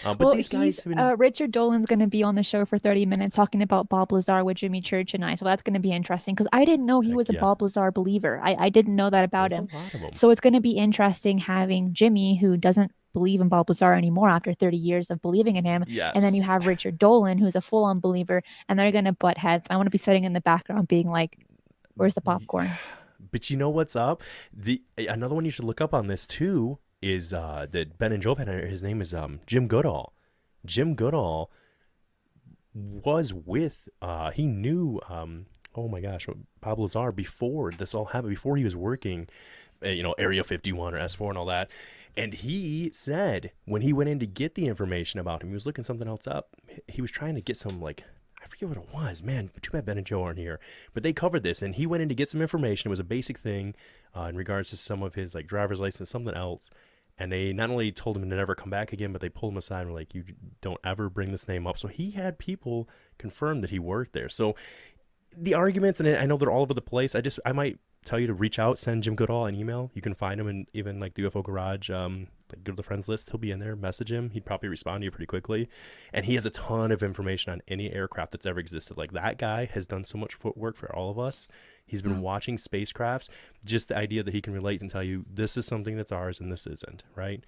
But Well, these guys have been, Richard Dolan's going to be on the show for 30 minutes talking about Bob Lazar with Jimmy Church and I. So that's going to be interesting because I didn't know he heck was a yeah, Bob Lazar believer. I didn't know that about there's a him. lot of them. So it's going to be interesting having Jimmy, who doesn't believe in Bob Lazar anymore after 30 years of believing in him. Yes. And then you have Richard Dolan, who's a full-on believer, and they're going to butt heads. I want to be sitting in the background being like, where's the popcorn? But you know what's up? Another one you should look up on this too is that Ben and Joe had. His name is Jim Goodall. Jim Goodall was with, he knew, oh my gosh, Bob Lazar before this all happened, before he was working, Area 51 or S4 and all that. And he said when he went in to get the information about him, he was looking something else up. He was trying to get some, like, I forget what it was, man. Too bad Ben and Joe aren't here. But they covered this, and he went in to get some information. It was a basic thing in regards to some of his, like, driver's license, something else. And they not only told him to never come back again, but they pulled him aside and were like, you don't ever bring this name up. So he had people confirm that he worked there. So the arguments, and I know they're all over the place. I might tell you to reach out, send Jim Goodall an email. You can find him in even like the UFO Garage, like go to the friends list. He'll be in there, message him. He'd probably respond to you pretty quickly. And he has a ton of information on any aircraft that's ever existed. Like that guy has done so much footwork for all of us. He's been watching spacecrafts. Just the idea that he can relate and tell you this is something that's ours and this isn't, right?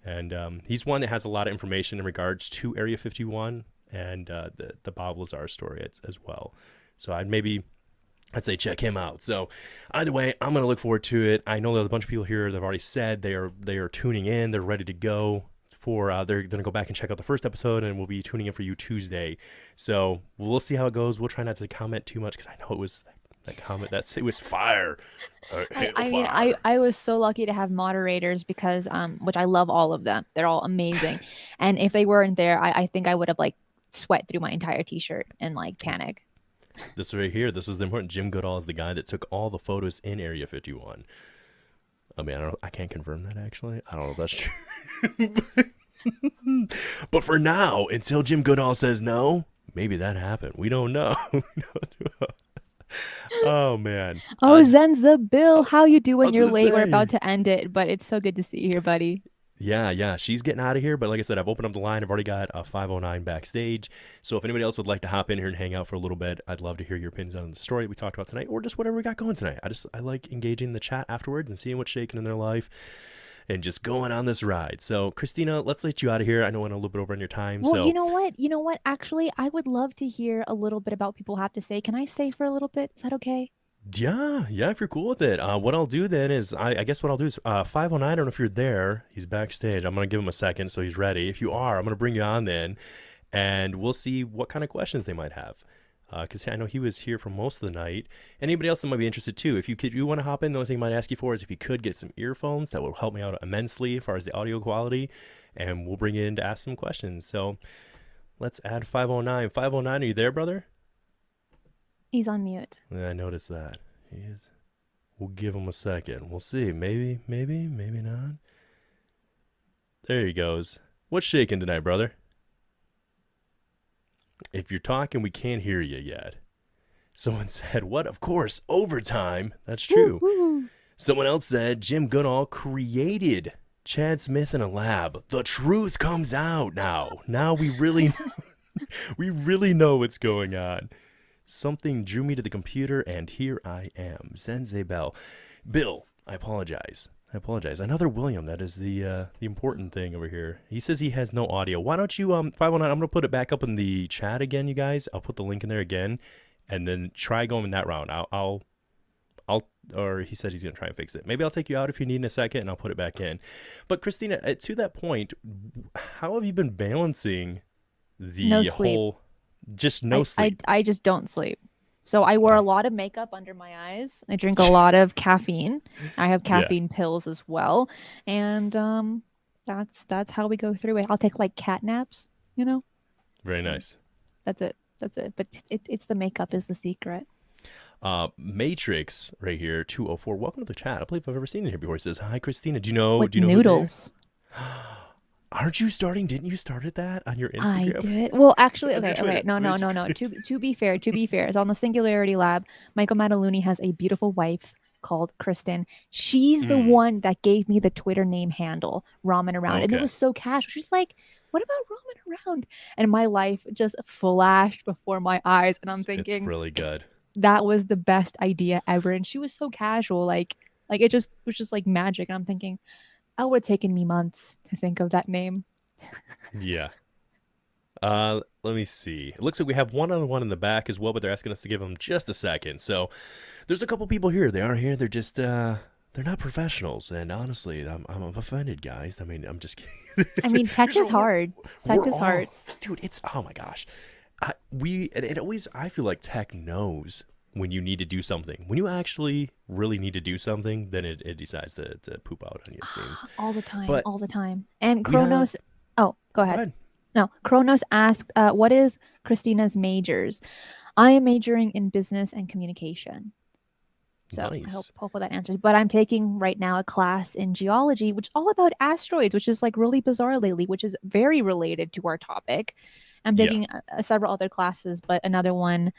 And he's one that has a lot of information in regards to Area 51 and the Bob Lazar story as well. So I'd say check him out. So either way, I'm going to look forward to it. I know there's a bunch of people here that have already said they are tuning in. They're ready to go. for they're going to go back and check out the first episode, and we'll be tuning in for you Tuesday. So we'll see how it goes. We'll try not to comment too much because I know it was that comment it was fire. I was so lucky to have moderators because which I love all of them. They're all amazing. And if they weren't there, I think I would have like sweat through my entire t-shirt and like panic. This right here, this is the important. Jim Goodall is the guy that took all the photos in Area 51. I mean, I can't confirm that actually. I don't know if that's true. But for now, until Jim Goodall says no, maybe that happened. We don't know. Oh man. Oh, Zenza Bill, how you doing? You're late. Say. We're about to end it, but it's so good to see you here, buddy. Yeah. She's getting out of here. But like I said, I've opened up the line. I've already got a 509 backstage. So if anybody else would like to hop in here and hang out for a little bit, I'd love to hear your opinions on the story we talked about tonight, or just whatever we got going tonight. I like engaging in the chat afterwards and seeing what's shaking in their life and just going on this ride. So Cristina, let's let you out of here. I know I went a little bit over on your time. Well, so you know what? Actually, I would love to hear a little bit about what people have to say. Can I stay for a little bit? Is that okay? Yeah, if you're cool with it. What I'll do then is, I guess what I'll do is, 509, I don't know if you're there. He's backstage. I'm going to give him a second so he's ready. If you are, I'm going to bring you on then, and we'll see what kind of questions they might have. Because I know he was here for most of the night. Anybody else that might be interested too, if you want to hop in, the only thing I might ask you for is if you could get some earphones. That will help me out immensely as far as the audio quality, and we'll bring you in to ask some questions. So let's add 509. 509, are you there, brother? He's on mute. Yeah, I noticed that. He is. We'll give him a second. We'll see. Maybe not. There he goes. What's shaking tonight, brother? If you're talking, we can't hear you yet. Someone said, what? Of course, overtime. That's true. Woo-hoo. Someone else said, Jim Goodall created Chad Smith in a lab. The truth comes out now. Now we really know what's going on. Something drew me to the computer, and here I am. Zenze Bell. Bill, I apologize. Another William. That is the important thing over here. He says he has no audio. Why don't you 519? I'm gonna put it back up in the chat again, you guys. I'll put the link in there again, and then try going that round. I'll or he said he's gonna try and fix it. Maybe I'll take you out if you need in a second, and I'll put it back in. But Cristina, to that point, how have you been balancing the No sleep. whole? Just no sleep. I just don't sleep. So I wear a lot of makeup under my eyes. I drink a lot of caffeine. I have caffeine pills as well. And that's how we go through it. I'll take like cat naps, you know? Very nice. That's it. But it's the makeup is the secret. Matrix right here, 204. Welcome to the chat. I believe I've ever seen it here before. It says, hi, Cristina. Do you know noodles? Aren't you starting? Didn't you started that on your Instagram? I did. Well, actually, okay. No. To be fair, it's on the Singularity Lab. Michael Mataluni has a beautiful wife called Kristen. She's the one that gave me the Twitter name handle, Ramen Around. And it was so casual. She's like, what about Ramen Around? And my life just flashed before my eyes. And I'm thinking, it's really good. That was the best idea ever. And she was so casual. Like it was just like magic. And I'm thinking, it would have taken me months to think of that name. Yeah. Let me see. It looks like we have one other one in the back as well, but they're asking us to give them just a second. So there's a couple people here. They are here. They're just, they're not professionals. And honestly, I'm offended, guys. I mean, I'm just kidding. I mean, tech is hard. Tech is hard. Dude, it's, oh my gosh. I feel like tech knows when you need to do something. When you actually really need to do something, then it decides to poop out on you, it seems. All the time. And Kronos... Oh, go ahead. Go ahead. No, Kronos asked, what is Cristina's majors? I am majoring in business and communication. So nice. I hope hopefully that answers. But I'm taking right now a class in geology, which is all about asteroids, which is like really bizarre lately, which is very related to our topic. I'm taking several other classes, but another one,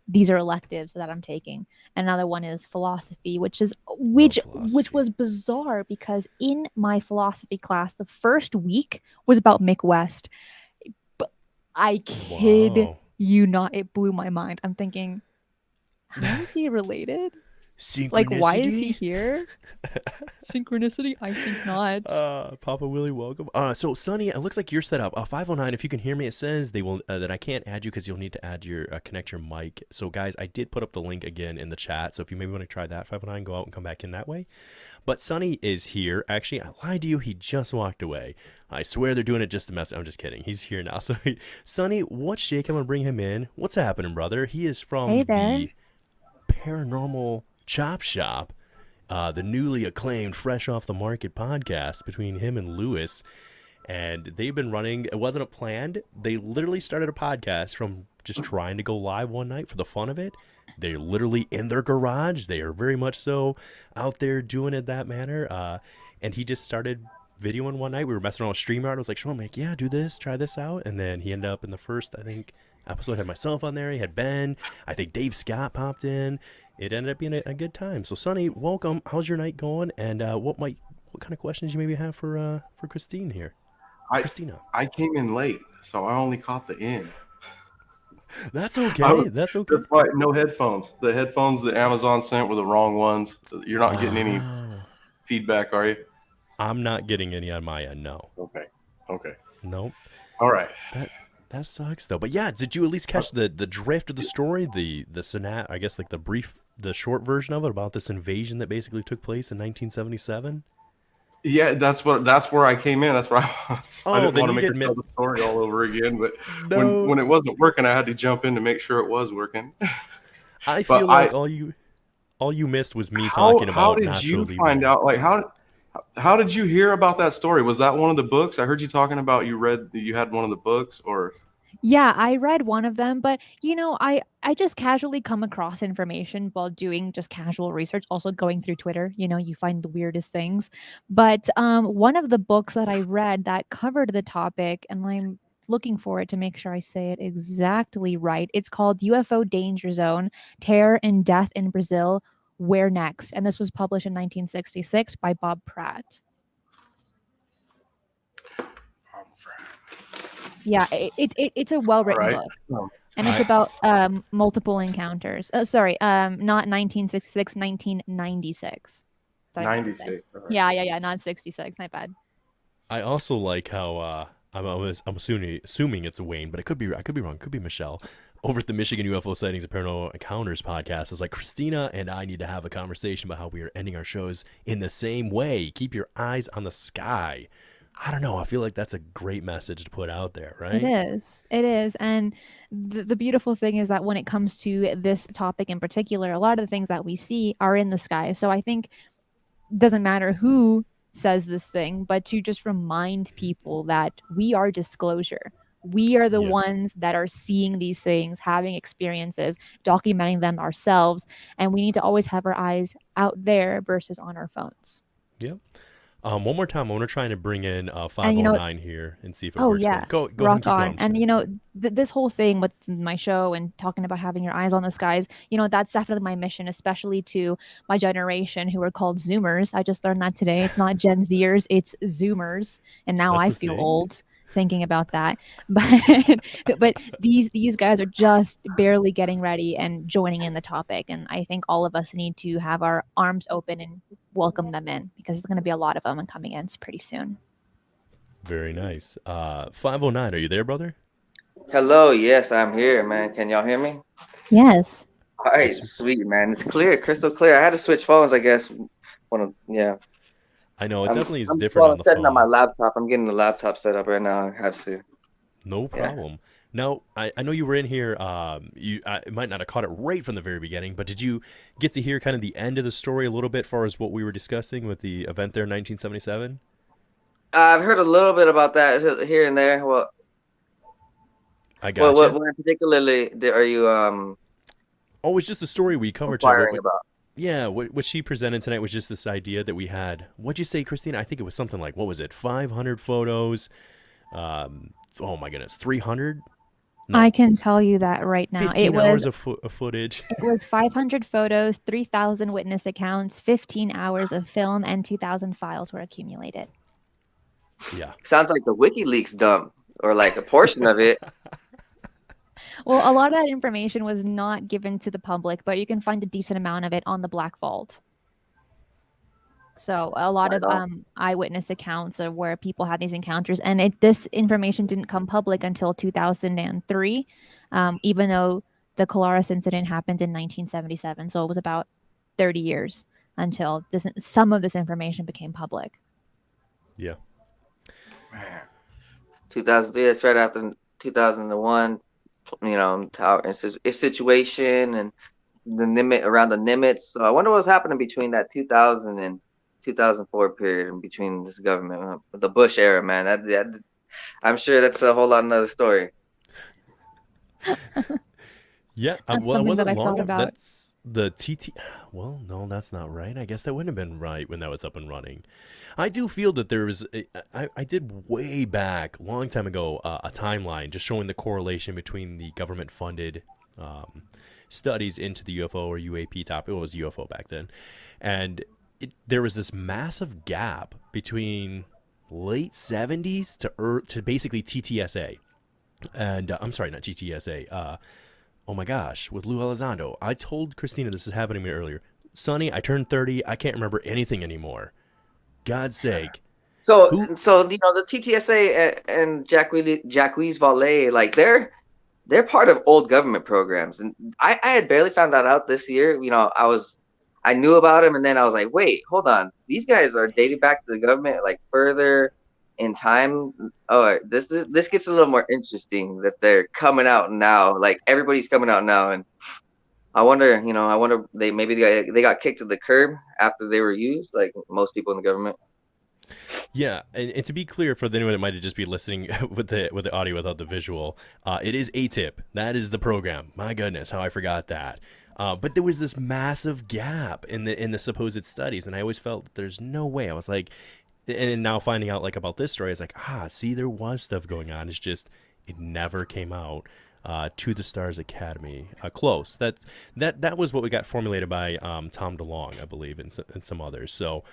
these are electives that I'm taking. Another one is philosophy, which was bizarre because in my philosophy class, the first week was about Mick West. But I kid you not, it blew my mind. I'm thinking, how is he related? Synchronicity? Like, why is he here? Synchronicity? I think not. Papa Willie, welcome. So Sonny, it looks like you're set up. 509. If you can hear me, it says they will that I can't add you because you'll need to add your connect your mic. So guys, I did put up the link again in the chat. So if you maybe want to try that, 509, go out and come back in that way. But Sonny is here. Actually, I lied to you. He just walked away. I swear they're doing it just to mess. I'm just kidding. He's here now. So Sonny, what's shake? I'm gonna bring him in. What's happening, brother? He is from the Paranormal Chop Shop. The newly acclaimed Fresh Off the Market podcast between him and Lewis. And they've been running, it wasn't planned. They literally started a podcast from just trying to go live one night for the fun of it. They're literally in their garage. They are very much so out there doing it that manner. And he just started videoing one night. We were messing around with StreamYard. I was like, sure, I'm like, yeah, do this, try this out. And then he ended up in the first, I think, episode, had myself on there. He had Ben. I think Dave Scott popped in. It ended up being a good time. So, Sonny, welcome. How's your night going? And what kind of questions you maybe have for Christine here? Cristina. I came in late, so I only caught the end. That's okay. That's okay. That's why no headphones. The headphones that Amazon sent were the wrong ones. You're not getting any feedback, are you? I'm not getting any on my end. No. Okay. Nope. All right. That sucks though. But yeah, did you at least catch the drift of the story? The I guess like the short version of it about this invasion that basically took place in 1977? Yeah, that's where I came in. That's where I didn't want to make her tell the story all over again. But when it wasn't working, I had to jump in to make sure it was working. I feel like all you missed was me talking about. How did you find out? Like how did you hear about that story? Was that one of the books? I heard you talking about you had one of the books or. Yeah, I read one of them, but I just casually come across information while doing just casual research, also going through Twitter, you find the weirdest things. But one of the books that I read that covered the topic, and I'm looking for it to make sure I say it exactly right. It's called UFO Danger Zone: Terror and Death in Brazil. Where Next? And this was published in 1966 by Bob Pratt. Yeah, it's a well-written book. And it's about multiple encounters. Not 1966, 1996. 96. Right. Yeah, not 66. Not bad. I also like how I'm assuming it's Wayne, but I could be wrong. It could be Michelle over at the Michigan UFO Sightings and Paranormal Encounters podcast. It's like Cristina and I need to have a conversation about how we are ending our shows in the same way. Keep your eyes on the sky. I don't know. I feel like that's a great message to put out there, right? It is. And the beautiful thing is that when it comes to this topic in particular, a lot of the things that we see are in the sky. So I think it doesn't matter who says this thing, but to just remind people that we are disclosure. We are the ones that are seeing these things, having experiences, documenting them ourselves. And we need to always have our eyes out there versus on our phones. Yep. One more time, I want to try and bring in 509 here and see if it works. Yeah. Go rock ahead and keep on. going. And this whole thing with my show and talking about having your eyes on the skies, that's definitely my mission, especially to my generation who are called Zoomers. I just learned that today. It's not Gen Zers, it's Zoomers. And now I feel old thinking about that. But these guys are just barely getting ready and joining in the topic. And I think all of us need to have our arms open and welcome them in, because there's going to be a lot of them coming in pretty soon. Very nice. 509, are you there, brother? Hello, yes, I'm here, man. Can y'all hear me? Yes. All right, sweet, man. It's clear, crystal clear. I had to switch phones, I guess. I know, it definitely is different on the phone. I'm setting up my laptop. I'm getting the laptop set up right now. I have to. No problem. Yeah. Now, I know you were in here. I might not have caught it right from the very beginning, but did you get to hear kind of the end of the story a little bit, as far as what we were discussing with the event there in 1977? I've heard a little bit about that here and there. Well, I got you. What particularly are you? Oh, it's just the story we covered. About. Yeah, what she presented tonight was just this idea that we had. What'd you say, Cristina? I think it was something like, what was it? 500 photos. Oh my goodness, 300. No. I can tell you that right now. 15 hours of footage. It was 500 photos, 3,000 witness accounts, 15 hours of film, and 2,000 files were accumulated. Yeah. Sounds like the WikiLeaks dump, or like a portion of it. Well, a lot of that information was not given to the public, but you can find a decent amount of it on the Black Vault. So a lot of eyewitness accounts of where people had these encounters, and this information didn't come public until 2003, even though the Colares incident happened in 1977. So it was about 30 years until some of this information became public. Yeah. 2003. That's right after 2001. Tower situation and the around the Nimitz. So I wonder what's happening between that 2000 and 2004 period and between this government, the Bush era, man. That I'm sure that's a whole lot another story. Yeah, that's well, it something wasn't that I long thought enough. about. That's the TT. Well, no, that's not right. I guess that wouldn't have been right when that was up and running. I do feel that there was. I did way back, long time ago, a timeline just showing the correlation between the government-funded studies into the UFO or UAP topic. It was UFO back then, and there was this massive gap between late 70s to basically TTSA, and I'm sorry, not TTSA. Oh my gosh, with Lou Elizondo. I told Cristina this is happening to me earlier. Sonny, I turned 30. I can't remember anything anymore. God's sake. So the TTSA and Jacques Vallée, like they're part of old government programs, and I had barely found that out this year. I knew about them, and then I was like, wait, hold on, these guys are dating back to the government like further in time. Oh, this gets a little more interesting that they're coming out now. Like everybody's coming out now, and I wonder they got kicked to the curb after they were used, like most people in the government. Yeah, and to be clear for anyone that might have just be listening with the audio without the visual, it is ATIP. That is the program. My goodness, how I forgot that. But there was this massive gap in the supposed studies, and I always felt that there's no way. I was like, and now finding out like about this story, I was like, see, there was stuff going on. It's just it never came out. To the Stars Academy, close. That was what we got formulated by Tom DeLonge, I believe, and some others. So.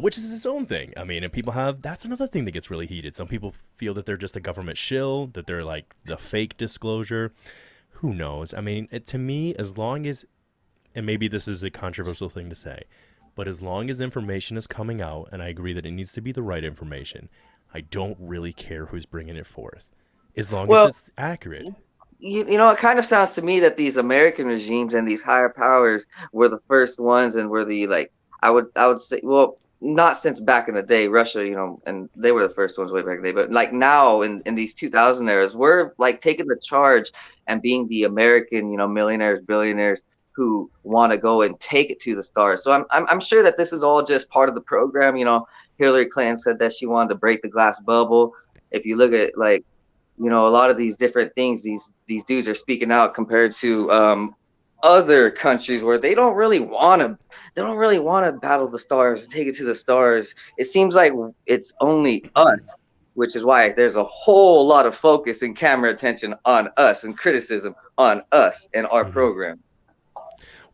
Which is its own thing. I mean, and that's another thing that gets really heated. Some people feel that they're just a government shill, that they're like the fake disclosure. Who knows? I mean, to me, as long as, and maybe this is a controversial thing to say, but as long as information is coming out, and I agree that it needs to be the right information, I don't really care who's bringing it forth, as long as it's accurate. It kind of sounds to me that these American regimes and these higher powers were the first ones and were the, like, I would say, well, not since back in the day, Russia, and they were the first ones way back in the day, but like now in these 2000 eras, we're like taking the charge and being the American, millionaires, billionaires who want to go and take it to the stars. So I'm sure that this is all just part of the program. Hillary Clinton said that she wanted to break the glass bubble. If you look at a lot of these different things, these dudes are speaking out compared to other countries where they don't really want to battle the stars and take it to the stars. It seems like it's only us, which is why there's a whole lot of focus and camera attention on us and criticism on us and our program.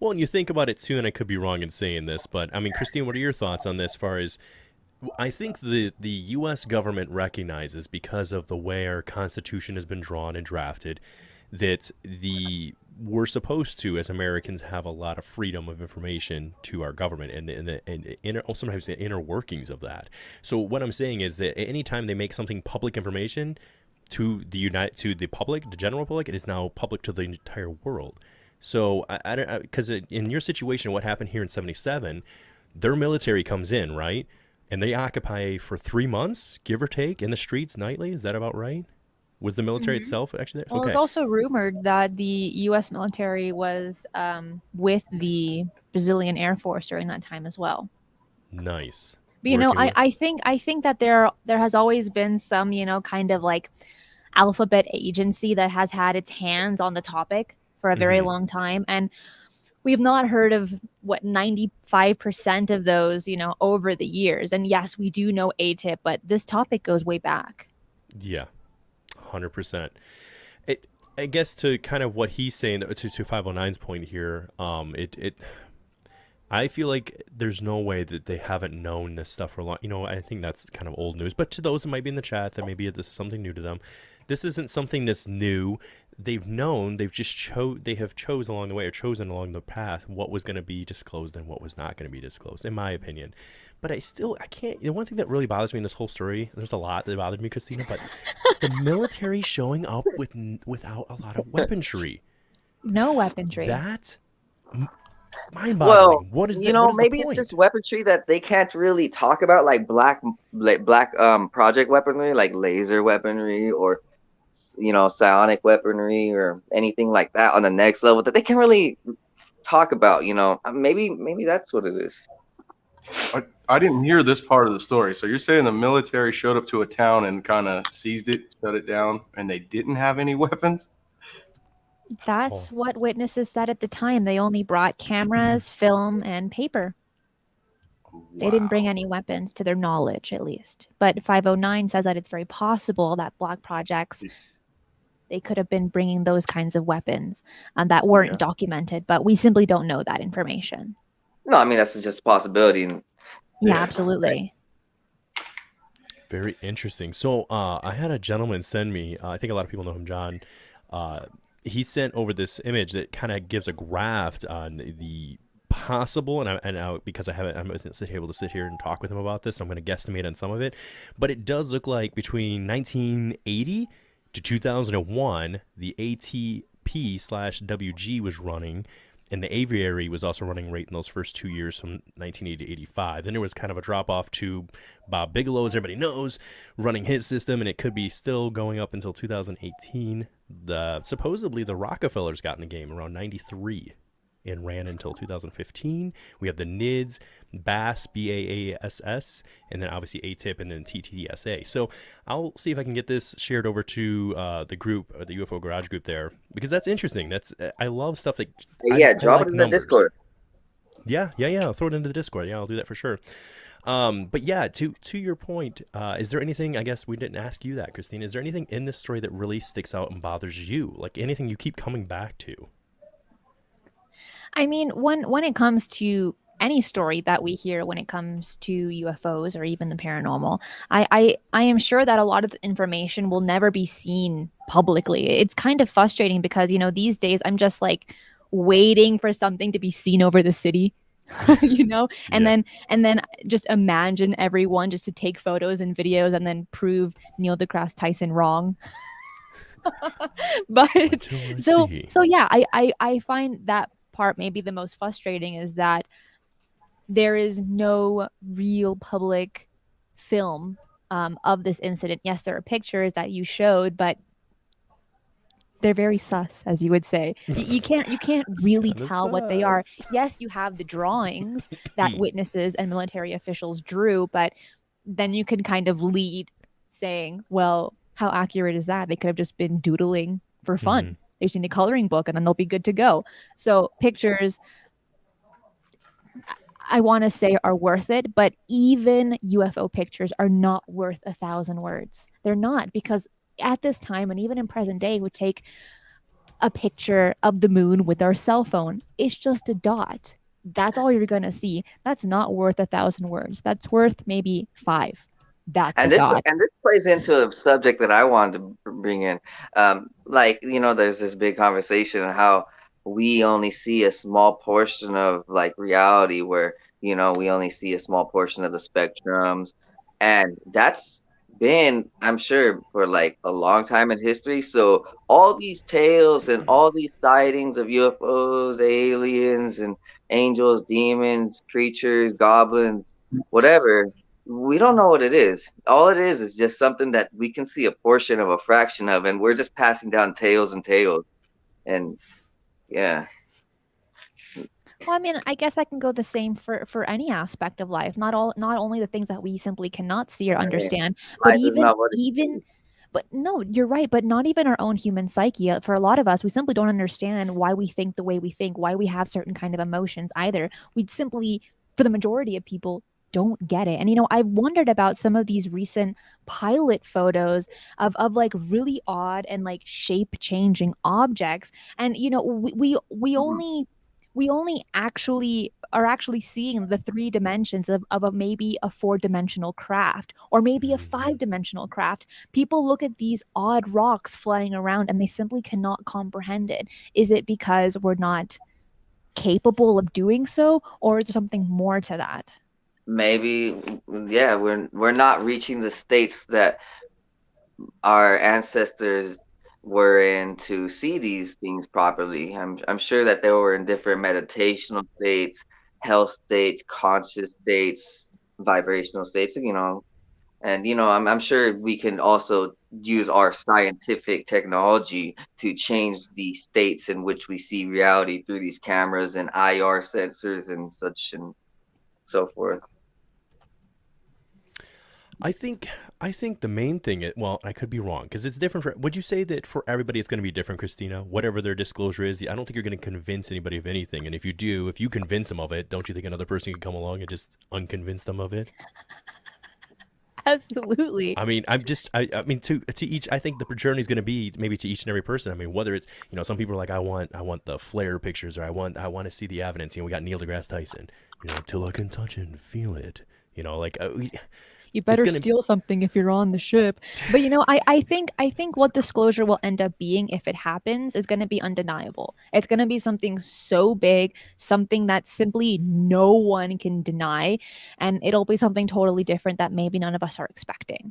Well, and you think about it too, and I could be wrong in saying this, but I mean, Christine, what are your thoughts on this? As far as I think the U.S. government recognizes, because of the way our Constitution has been drawn and drafted, that we're supposed to, as Americans, have a lot of freedom of information to our government and sometimes the inner workings of that. So what I'm saying is that anytime they make something public information to the public, the general public, it is now public to the entire world. So I don't, because in your situation, what happened here in '77, their military comes in, right, and they occupy for 3 months, give or take, in the streets nightly. Is that about right? Was the military itself actually there? Well, It was also rumored that the U.S. military was with the Brazilian Air Force during that time as well. Nice. But I think that there has always been some kind of like alphabet agency that has had its hands on the topic for a very long time, and we've not heard of 95% of those over the years. And yes, we do know ATIP, but this topic goes way back. Yeah. 100%. I guess to kind of what he's saying to 509's point here, I feel like there's no way that they haven't known this stuff for a long. I think that's kind of old news. But to those that might be in the chat, that maybe this is something new to them. This isn't something that's new. they've known, they have chosen along the way, or chosen along the path, what was going to be disclosed and what was not going to be disclosed, in my opinion. But I can't. The one thing that really bothers me in this whole story, there's a lot that bothered me, Cristina, but the military showing up without a lot of weaponry. No weaponry. That's mind-boggling. What is maybe it's just weaponry that they can't really talk about, like black project weaponry, like laser weaponry, or psionic weaponry, or anything like that on the next level that they can't really talk about. Maybe that's what it is. I didn't hear this part of the story. So you're saying the military showed up to a town and kind of seized it, shut it down, and they didn't have any weapons? That's what witnesses said at the time. They only brought cameras, film, and paper. Wow. They didn't bring any weapons, to their knowledge, at least. But 509 says that it's very possible that black projects, they could have been bringing those kinds of weapons that weren't documented, but we simply don't know that information. No, I mean, that's just a possibility. Yeah, absolutely. Very interesting. So I had a gentleman send me, I think a lot of people know him, John. He sent over this image that kind of gives a graph on the possible, and because I wasn't able to sit here and talk with him about this, so I'm going to guesstimate on some of it. But it does look like between 1980 to 2001, the ATP/WG was running, and the aviary was also running right in those first 2 years from 1980 to 85. Then there was kind of a drop-off to Bob Bigelow, as everybody knows, running his system, and it could be still going up until 2018. Supposedly, the Rockefellers got in the game around 93 and ran until 2015. We have the NIDS, BASS, BAASS, and then obviously ATIP, and then TTSA. So I'll see if I can get this shared over to the group, the UFO Garage group there, because that's interesting. I love stuff that... drop it in the Discord. Yeah, I'll throw it into the Discord. Yeah, I'll do that for sure. But yeah, to your point, is there anything, I guess we didn't ask you that, Cristina, is there anything in this story that really sticks out and bothers you? Like anything you keep coming back to? I mean, when it comes to any story that we hear when it comes to UFOs or even the paranormal, I am sure that a lot of information will never be seen publicly. It's kind of frustrating because, these days I'm just like waiting for something to be seen over the city, and then just imagine everyone just to take photos and videos and then prove Neil deGrasse Tyson wrong. But so yeah, I find that part maybe the most frustrating is that there is no real public film of this incident. Yes, there are pictures that you showed, but they're very sus, as you would say. You can't really tell what they are. Yes, you have the drawings that witnesses and military officials drew, but then you can kind of lead saying, well, how accurate is that? They could have just been doodling for fun. Mm-hmm. They just need a coloring book and then they'll be good to go. So pictures, I want to say, are worth it, but even UFO pictures are not worth 1,000 words. They're not, because at this time and even in present day, we take a picture of the moon with our cell phone. It's just a dot. That's all you're going to see. That's not worth 1,000 words. That's worth maybe 5. And this plays into a subject that I wanted to bring in. There's this big conversation on how we only see a small portion of like reality, where we only see a small portion of the spectrums, and that's been, I'm sure, for like a long time in history. So all these tales and all these sightings of UFOs, aliens, and angels, demons, creatures, goblins, whatever, we don't know what it is. All it is just something that we can see a portion of, a fraction of, and we're just passing down tales and tales. And yeah. Well, I mean, I guess that can go the same for any aspect of life. Not only the things that we simply cannot see or understand, but but no, you're right. But not even our own human psyche. For a lot of us, we simply don't understand why we think the way we think, why we have certain kind of emotions either. We'd simply, for the majority of people, don't get it. And I wondered about some of these recent pilot photos of like really odd and like shape changing objects. And we only we only actually seeing the 3 dimensions of maybe a 4-dimensional craft or maybe a 5-dimensional craft. People look at these odd rocks flying around and they simply cannot comprehend it. Is it because we're not capable of doing so, or is there something more to that? Maybe, yeah, we're not reaching the states that our ancestors were in to see these things properly. I'm sure that they were in different meditational states, health states, conscious states, vibrational states, and I'm sure we can also use our scientific technology to change the states in which we see reality through these cameras and IR sensors and such and so forth. I think the main thing is, well, I could be wrong because it's different for. Would you say that for everybody it's going to be different, Cristina? Whatever their disclosure is, I don't think you're going to convince anybody of anything. And if you convince them of it, don't you think another person could come along and just unconvince them of it? Absolutely. I mean, I mean, to each, I think the journey is going to be maybe to each and every person. I mean, whether it's, some people are like, I want the flare pictures, or I want to see the evidence. We got Neil deGrasse Tyson, till I can touch and feel it. Like. You better steal something if you're on the ship. But I think what disclosure will end up being, if it happens, is going to be undeniable. It's going to be something so big, something that simply no one can deny, and it'll be something totally different that maybe none of us are expecting.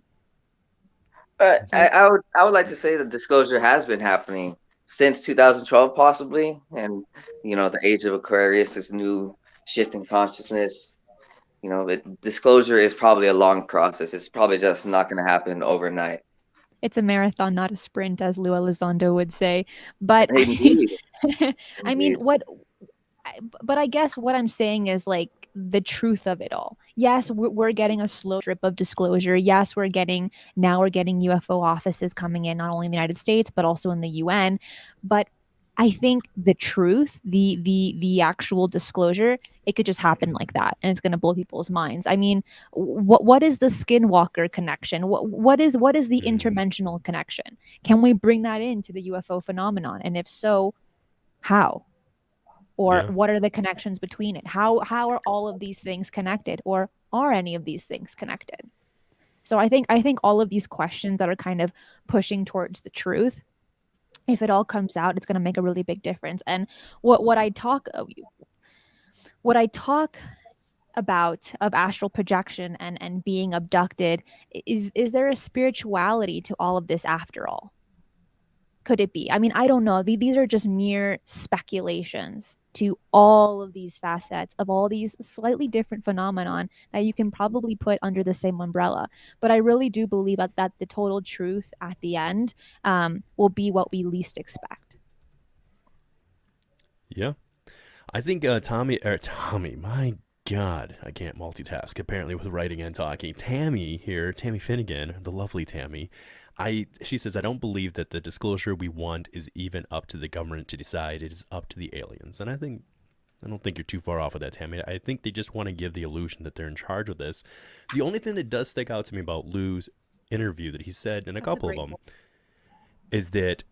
I would like to say that disclosure has been happening since 2012, possibly, and the age of Aquarius, this new shift in consciousness. Disclosure is probably a long process. It's probably just not going to happen overnight. It's a marathon, not a sprint, as Lua Elizondo would say. But I mean, but I guess what I'm saying is like the truth of it all. Yes, we're getting a slow drip of disclosure. Yes, we're getting UFO offices coming in, not only in the United States, but also in the UN. But I think the truth, the actual disclosure, it could just happen like that, and it's going to blow people's minds. I mean, what is the Skinwalker connection? What is the interdimensional connection? Can we bring that into the UFO phenomenon? And if so, how? Or what are the connections between it? How are all of these things connected, or are any of these things connected? So I think all of these questions that are kind of pushing towards the truth, if it all comes out, it's going to make a really big difference. And what I talk about of astral projection and being abducted, is there a spirituality to all of this after all? Could it be? I mean, I don't know. These are just mere speculations to all of these facets of all these slightly different phenomenon that you can probably put under the same umbrella. But I really do believe that the total truth at the end will be what we least expect. Yeah. I think Tommy, my God, I can't multitask apparently with writing and talking. Tammy Finnegan, the lovely Tammy, she says, I don't believe that the disclosure we want is even up to the government to decide. It is up to the aliens. And I don't think you're too far off with that, Tammy. I think they just want to give the illusion that they're in charge of this. The only thing that does stick out to me about Lou's interview that he said, and a couple of them, is that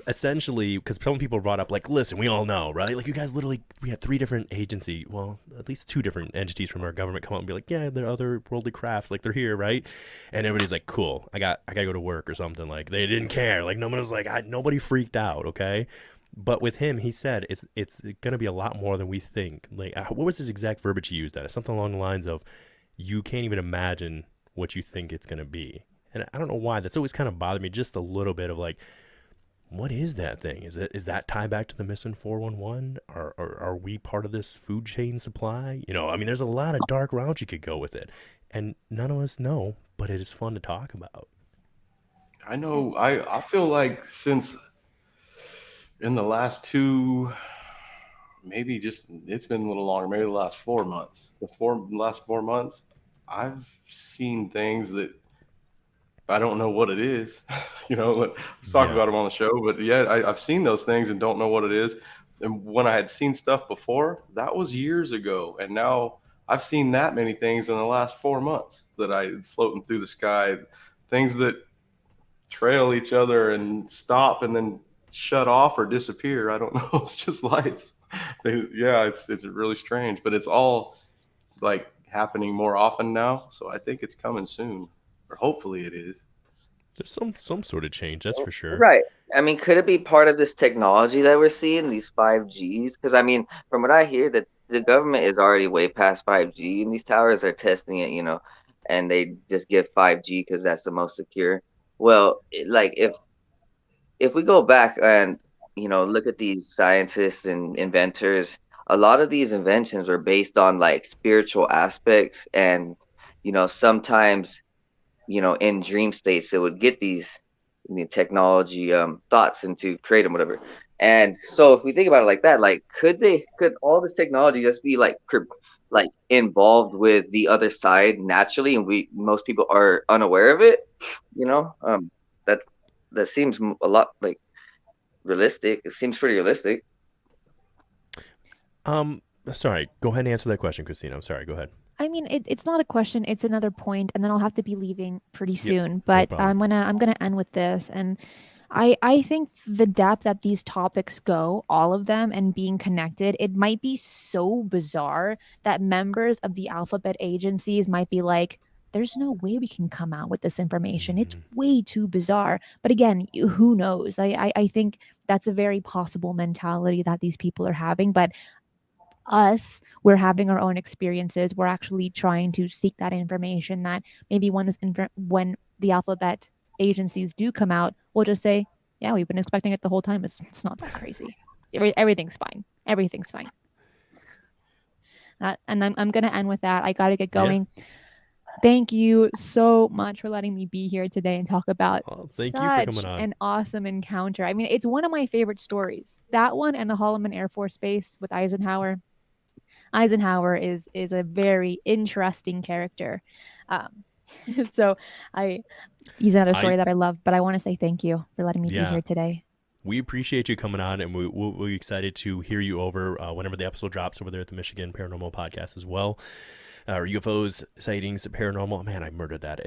essentially, because some people brought up, like, listen, we all know, right? Like, you guys literally, we had 3 different agency, well, at least 2 different entities from our government come out and be like, yeah, there are other worldly crafts, like, they're here, right? And everybody's like, cool, I gotta go to work or something. Like, they didn't care. Like, nobody was like, nobody freaked out, okay? But with him, he said it's gonna be a lot more than we think. Like, what was his exact verbiage he used? That something along the lines of, you can't even imagine what you think it's gonna be. And I don't know why. That's always kind of bothered me just a little bit of like, what is that thing? Is that tied back to the missing 411? Are we part of this food chain supply? I mean, there's a lot of dark routes you could go with it, and none of us know, but it is fun to talk about. I know. I feel like since in the last 2, maybe it's been a little longer, maybe the last 4 months. Last 4 months, I've seen things that I don't know what it is. Let's talk about them on the show. But yeah, I've seen those things and don't know what it is. And when I had seen stuff before, that was years ago. And now I've seen that many things in the last 4 months that I floating through the sky, things that trail each other and stop and then shut off or disappear. I don't know. It's just lights. Yeah, it's really strange, but it's all like happening more often now. So I think it's coming soon, or hopefully it is. There's some sort of change, that's for sure. Right. I mean, could it be part of this technology that we're seeing, these 5Gs? Because I mean, from what I hear, that the government is already way past 5G, and these towers are testing it, and they just give 5G because that's the most secure. Well, like if we go back and look at these scientists and inventors, a lot of these inventions were based on like spiritual aspects, and sometimes in dream states, it would get these technology thoughts into create them, whatever. And so if we think about it like that, like could all this technology just be like like involved with the other side naturally, and most people are unaware of it? That that seems a lot like realistic. It seems pretty realistic. Sorry, go ahead and answer that question, Cristina. I'm sorry, go ahead. I mean, it's not a question, it's another point, and then I'll have to be leaving pretty Yep, soon. no But problem. I'm gonna end with this. And I think the depth that these topics go, all of them, and being connected, it might be so bizarre that members of the alphabet agencies might be like, there's no way we can come out with this information. It's way too bizarre. But again, who knows? I think that's a very possible mentality that these people are having. But we're having our own experiences. We're actually trying to seek that information that maybe when the alphabet agencies do come out, we'll just say, yeah, we've been expecting it the whole time. It's not that crazy. Everything's fine. Everything's fine. And I'm going to end with that. I got to get Yeah. going. Thank you so much for letting me be here today and talk about Thank you for coming such on. an awesome encounter. I mean, it's one of my favorite stories. That one and the Holloman Air Force Base with Eisenhower. Eisenhower is a very interesting character. So he's another story that I love, but I want to say thank you for letting me be here today. We appreciate you coming on, and we're excited to hear you over whenever the episode drops over there at the Michigan Paranormal Podcast as well. UFOs, sightings, paranormal. Man, I murdered that.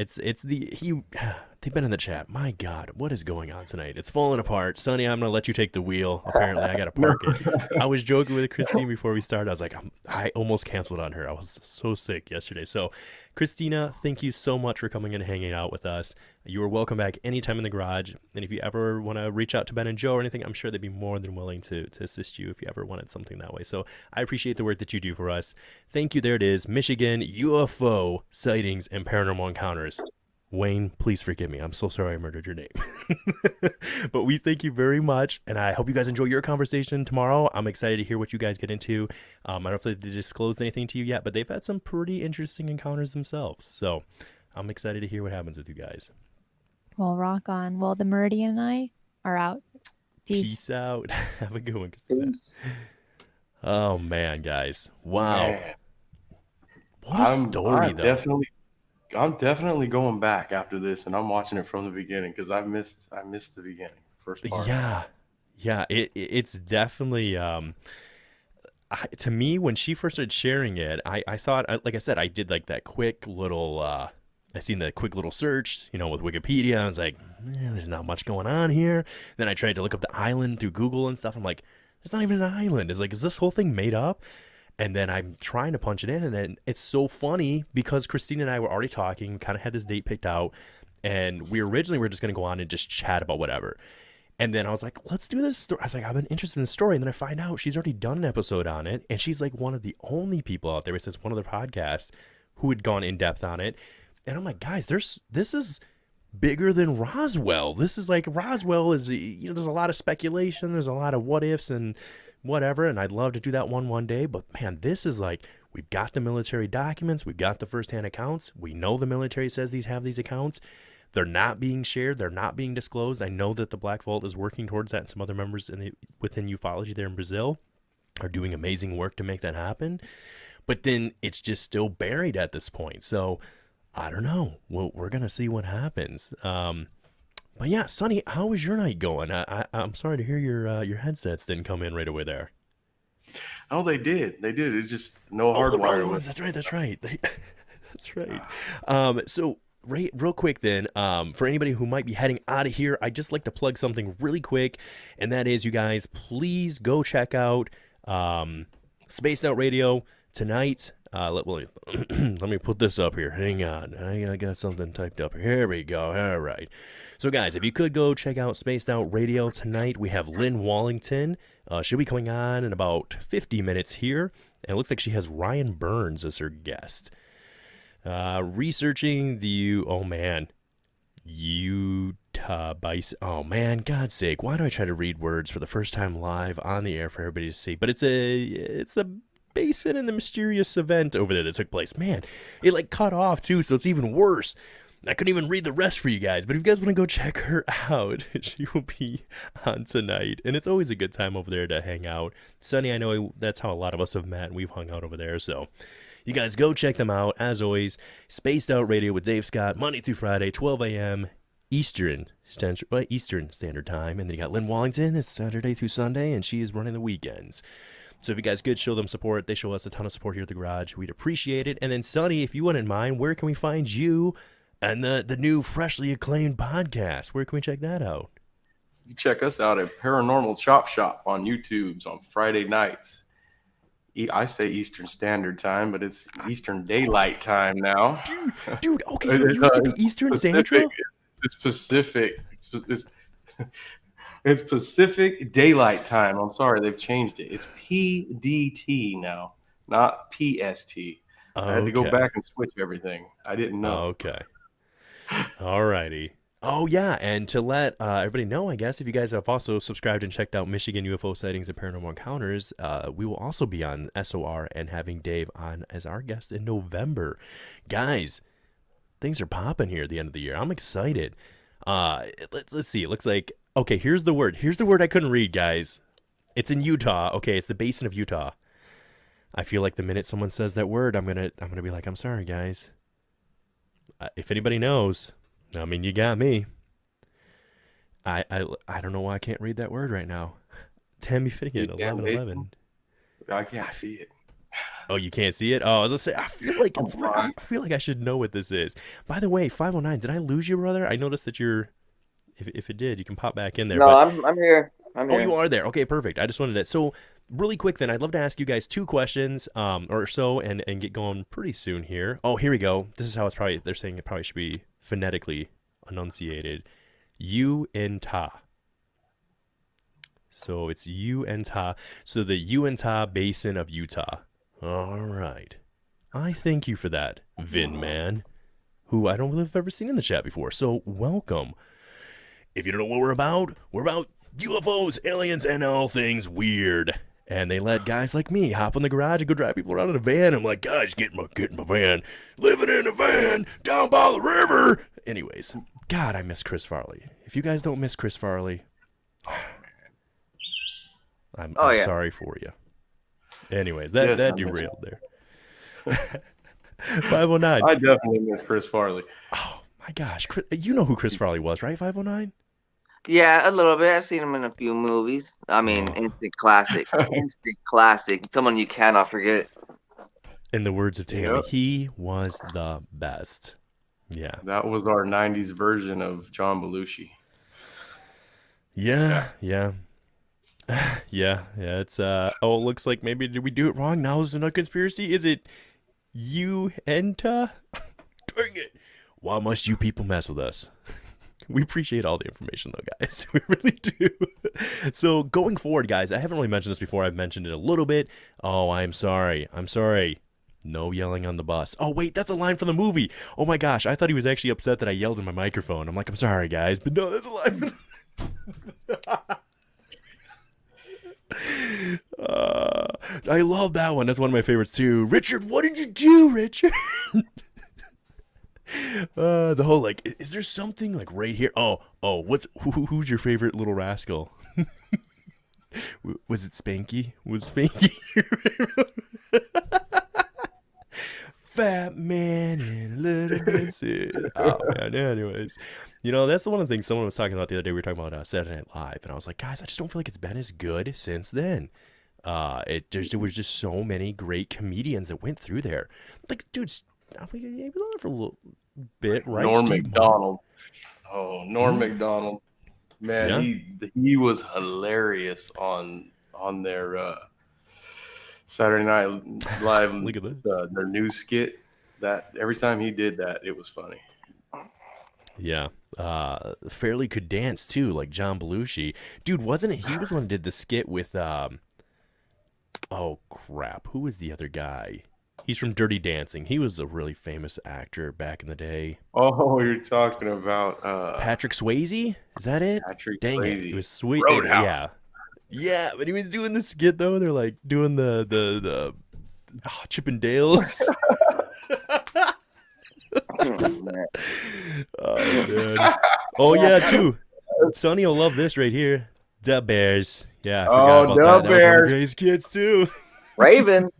They've been in the chat. My God, what is going on tonight? It's falling apart. Sonny, I'm gonna let you take the wheel. Apparently, I gotta park it. I was joking with Christine before we started. I was like, I almost canceled on her. I was so sick yesterday. So, Cristina, thank you so much for coming and hanging out with us. You are welcome back anytime in the garage. And if you ever want to reach out to Ben and Joe or anything, I'm sure they'd be more than willing to assist you if you ever wanted something that way. So I appreciate the work that you do for us. Thank you. There it is. Michigan UFO sightings and paranormal encounters. Wayne, please forgive me. I'm so sorry I murdered your name. But we thank you very much, and I hope you guys enjoy your conversation tomorrow. I'm excited to hear what you guys get into. I don't know if they've disclosed anything to you yet, but they've had some pretty interesting encounters themselves. So I'm excited to hear what happens with you guys. Well, rock on. Well, the Meridian and I are out. Peace out. Have a good one, Cristina. Peace. Oh, man, guys. Wow. Man. What a story, though. I'm definitely going back after this, and I'm watching it from the beginning because I missed the beginning, first part. Yeah. It's definitely to me, when she first started sharing it, I thought, like I said, I did like that quick little I seen the quick little search, with Wikipedia. I was like, there's not much going on here. Then I tried to look up the island through Google and stuff. I'm like, there's not even an island. It's like, is this whole thing made up? And then I'm trying to punch it in, and then it's so funny because Cristina and I were already talking, kind of had this date picked out, and we originally were just going to go on and just chat about whatever. And then I was like, let's do this story. I was like, I've been interested in the story. And then I find out she's already done an episode on it, and she's like one of the only people out there, it says one other podcast, who had gone in depth on it. And I'm like, guys, this is bigger than Roswell. This is like, Roswell is, there's a lot of speculation. There's a lot of what ifs and whatever. And I'd love to do that one day. But man, this is like, we've got the military documents. We've got the firsthand accounts. We know the military says have these accounts. They're not being shared. They're not being disclosed. I know that the Black Vault is working towards that, and some other members within ufology there in Brazil are doing amazing work to make that happen. But then it's just still buried at this point. So I don't know. We're going to see what happens. But yeah, Sonny, how was your night going? I'm sorry to hear your headsets didn't come in right away there. Oh, they did. It's just no hardwire ones. That's right. That's right. So real quick then, for anybody who might be heading out of here, I'd just like to plug something really quick, and that is, you guys, please go check out Spaced Out Radio tonight. Let me put this up here. Hang on. I got something typed up here. Here we go. All right. So, guys, if you could go check out Spaced Out Radio tonight, we have Lynn Wallington. She'll be coming on in about 50 minutes here. And it looks like she has Ryan Burns as her guest. Researching the, Utah bison. Oh, man, God's sake. Why do I try to read words for the first time live on the air for everybody to see? But it's the basin and the mysterious event over there that took place. Man, it like cut off too, so it's even worse. I couldn't even read the rest for you guys, but if you guys want to go check her out, she will be on tonight. And it's always a good time over there to hang out. Sunny, I know that's how a lot of us have met, and we've hung out over there, so you guys go check them out. As always, Spaced Out Radio with Dave Scott, Monday through Friday, 12 a.m. Eastern Standard Time. And then you got Lynn Wallington. It's Saturday through Sunday, and she is running the weekends. So if you guys could show them support, they show us a ton of support here at the garage. We'd appreciate it. And then, Sonny, if you wouldn't mind, where can we find you and the new freshly acclaimed podcast? Where can we check that out? You check us out at Paranormal Chop Shop on YouTube's on Friday nights. I say Eastern Standard Time, but it's Eastern Daylight Time now. Dude, okay, so it used to be Eastern Central? It's Pacific. It's Pacific Daylight Time. I'm sorry, they've changed it. It's PDT now, not PST. I had to go back and switch everything. I didn't know. Okay. All righty. Oh, yeah, and to let everybody know, I guess, if you guys have also subscribed and checked out Michigan UFO Sightings and Paranormal Encounters, we will also be on SOR and having Dave on as our guest in November. Guys, things are popping here at the end of the year. I'm excited. Let's see. It looks like, okay, here's the word. Here's the word I couldn't read, guys. It's in Utah. Okay, it's the basin of Utah. I feel like the minute someone says that word, I'm gonna be like, I'm sorry, guys. If anybody knows, I mean, you got me. I don't know why I can't read that word right now. Tammy Finnegan, 11:11. I can't see it. Oh, you can't see it? Oh, I was gonna say, I feel like it's I feel like I should know what this is. By the way, 509, did I lose you, brother? I noticed that you're. If it did, you can pop back in there. No, but... I'm here. I'm here. Oh, you are there. Okay, perfect. I just wanted to. So, really quick then, I'd love to ask you guys 2 questions or so and get going pretty soon here. Oh, here we go. This is how it's probably, they're saying it probably should be phonetically enunciated. Uintah. So, it's Uintah. So, the Uintah Basin of Utah. All right. I thank you for that, Vin Man, who I don't believe I've ever seen in the chat before. So, welcome. If you don't know what we're about UFOs, aliens, and all things weird. And they let guys like me hop in the garage and go drive people around in a van. I'm like, guys, get in my van. Living in a van down by the river. Anyways, God, I miss Chris Farley. If you guys don't miss Chris Farley, I'm sorry for you. Anyways, that derailed there. 509. I definitely miss Chris Farley. Oh, my gosh. You know who Chris Farley was, right, 509? Yeah, a little bit. I've seen him in a few movies. I mean, instant classic. Instant classic. Someone you cannot forget. In the words of Tammy, he was the best. Yeah. That was our 90s version of John Belushi. Yeah. It's, it looks like maybe did we do it wrong? Now there's another conspiracy? Is it Uintah? Dang it. Why must you people mess with us? We appreciate all the information, though, guys. We really do. So, going forward, guys, I haven't really mentioned this before. I've mentioned it a little bit. Oh, I'm sorry. No yelling on the bus. Oh, wait, that's a line from the movie. Oh, my gosh. I thought he was actually upset that I yelled in my microphone. I'm like, I'm sorry, guys. But no, that's a line from I love that one. That's one of my favorites, too. Richard, what did you do, Richard? The whole like, is there something like right here? Who's your favorite little rascal? Was it Spanky? Was Spanky your favorite? Fat man and a little bit sick. Oh man. Anyways, that's one of the things someone was talking about the other day. We were talking about Saturday Night Live, and I was like, guys, I just don't feel like it's been as good since then. There was just so many great comedians that went through there. Like, dude, we been on it for a little bit, right? Norm Macdonald. Oh, Norm Macdonald. Man, he was hilarious on their Saturday Night Live. Look at this. Their news skit. That every time he did that, it was funny. Yeah. Fairly could dance too, like John Belushi. Dude, wasn't it? He was the one who did the skit with oh crap, who was the other guy? He's from Dirty Dancing. He was a really famous actor back in the day. Oh, you're talking about Patrick Swayze? Is that it? Patrick Dang Swayze. it. It was sweet. Roadhouse. Yeah. Yeah, but he was doing the skit though. They're like doing the Chip and Dales. Oh man. Oh yeah, too. Sonny will love this right here. The Bears. Yeah, I forgot about that. That was one of the greatest kids too. Ravens.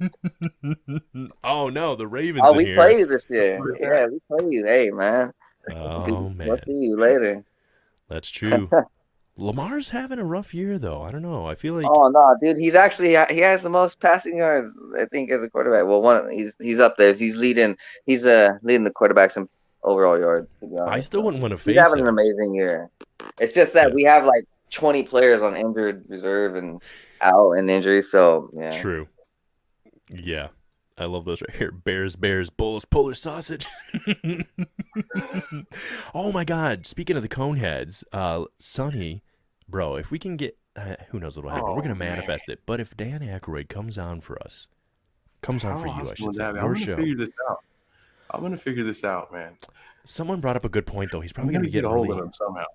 Oh no, the Ravens. Oh, in we here. play you this year. Yeah, we play you. Hey, man. Oh man, We'll see you later. that's true. Lamar's having a rough year though. I don't know. I feel like Oh no, dude, he has the most passing yards, I think, as a quarterback. Well, he's up there. He's leading the quarterbacks in overall yards. To be honest. I still wouldn't want to face He's having him. an amazing year. It's just that Yeah. we have like 20 players on injured reserve and out and injury. So yeah. True. Yeah. I love those right here. Bears, Bulls, Polish sausage. Oh my God. Speaking of the Coneheads, Sonny, bro, if we can get, who knows what will happen. We're going to manifest it. But if Dan Aykroyd comes on for us, comes on for you, I should say, I'm your gonna show. figure this out. I'm gonna figure this out, man. Someone brought up a good point though. He's I'm probably going gonna to be get a getting hold really, of him somehow.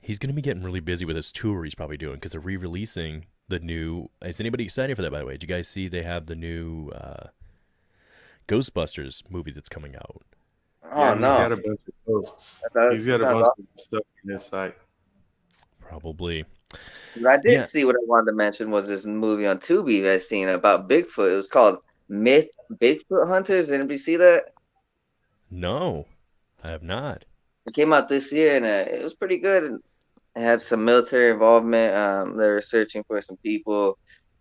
he's going to be getting really busy with his tour he's probably doing because they're re-releasing the new, is anybody excited for that, by the way? Did you guys see they have the new Ghostbusters movie that's coming out? Oh Yeah, he's got no. a bunch of posts. That He's got a sounds bunch of stuff on his site. Probably. I did Yeah. see what I wanted to mention was this movie on Tubi I seen about Bigfoot. It was called Myth Bigfoot Hunters. Anybody see that? No, I have not. It came out this year and it was pretty good. And it had some military involvement. They were searching for some people,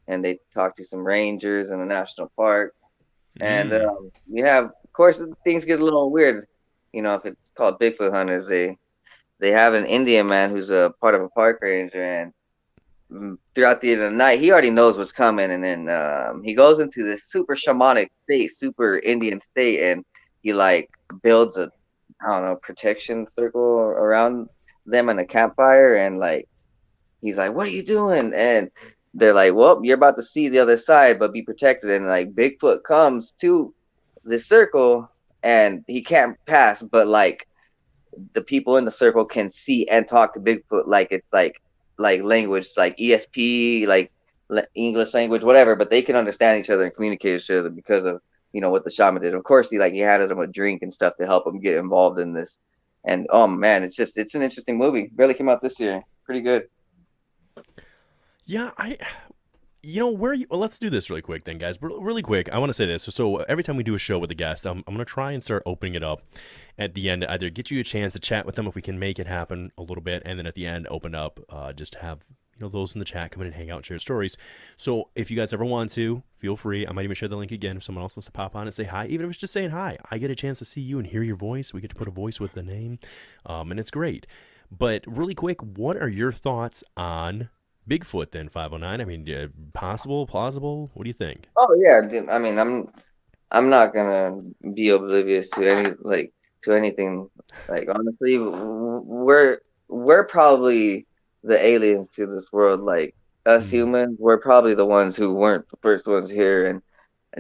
and they talked to some rangers in the national park. And you have, of course, things get a little weird. You know, if it's called Bigfoot Hunters, they have an Indian man who's a part of a park ranger, and throughout the end of the night, he already knows what's coming, and then he goes into this super shamanic state, super Indian state, and he like builds a, I don't know, protection circle around them and a campfire, and like he's like, "What are you doing?" And they're like, "Well, you're about to see the other side, but be protected." And like Bigfoot comes to the circle, and he can't pass, but like the people in the circle can see and talk to Bigfoot like it's like language, like ESP, like English language, whatever. But they can understand each other and communicate with each other because of what the shaman did. Of course, he handed him a drink and stuff to help him get involved in this. And oh man, it's an interesting movie. Barely came out this year. Pretty good. Yeah, where you, well, let's do this really quick then, guys. Really quick, I want to say this. So every time we do a show with a guest, I'm going to try and start opening it up at the end, either get you a chance to chat with them if we can make it happen a little bit, and then at the end, open up, just to have those in the chat come in and hang out and share stories. So if you guys ever want to, feel free. I might even share the link again if someone else wants to pop on and say hi. Even if it's just saying hi, I get a chance to see you and hear your voice. We get to put a voice with the name, and it's great. But really quick, what are your thoughts on Bigfoot then, 509? I mean, possible, plausible? What do you think? Oh yeah, dude, I mean, I'm not gonna be oblivious to anything. Like honestly, we're probably the aliens to this world. Like us humans, we're probably the ones who weren't the first ones here, and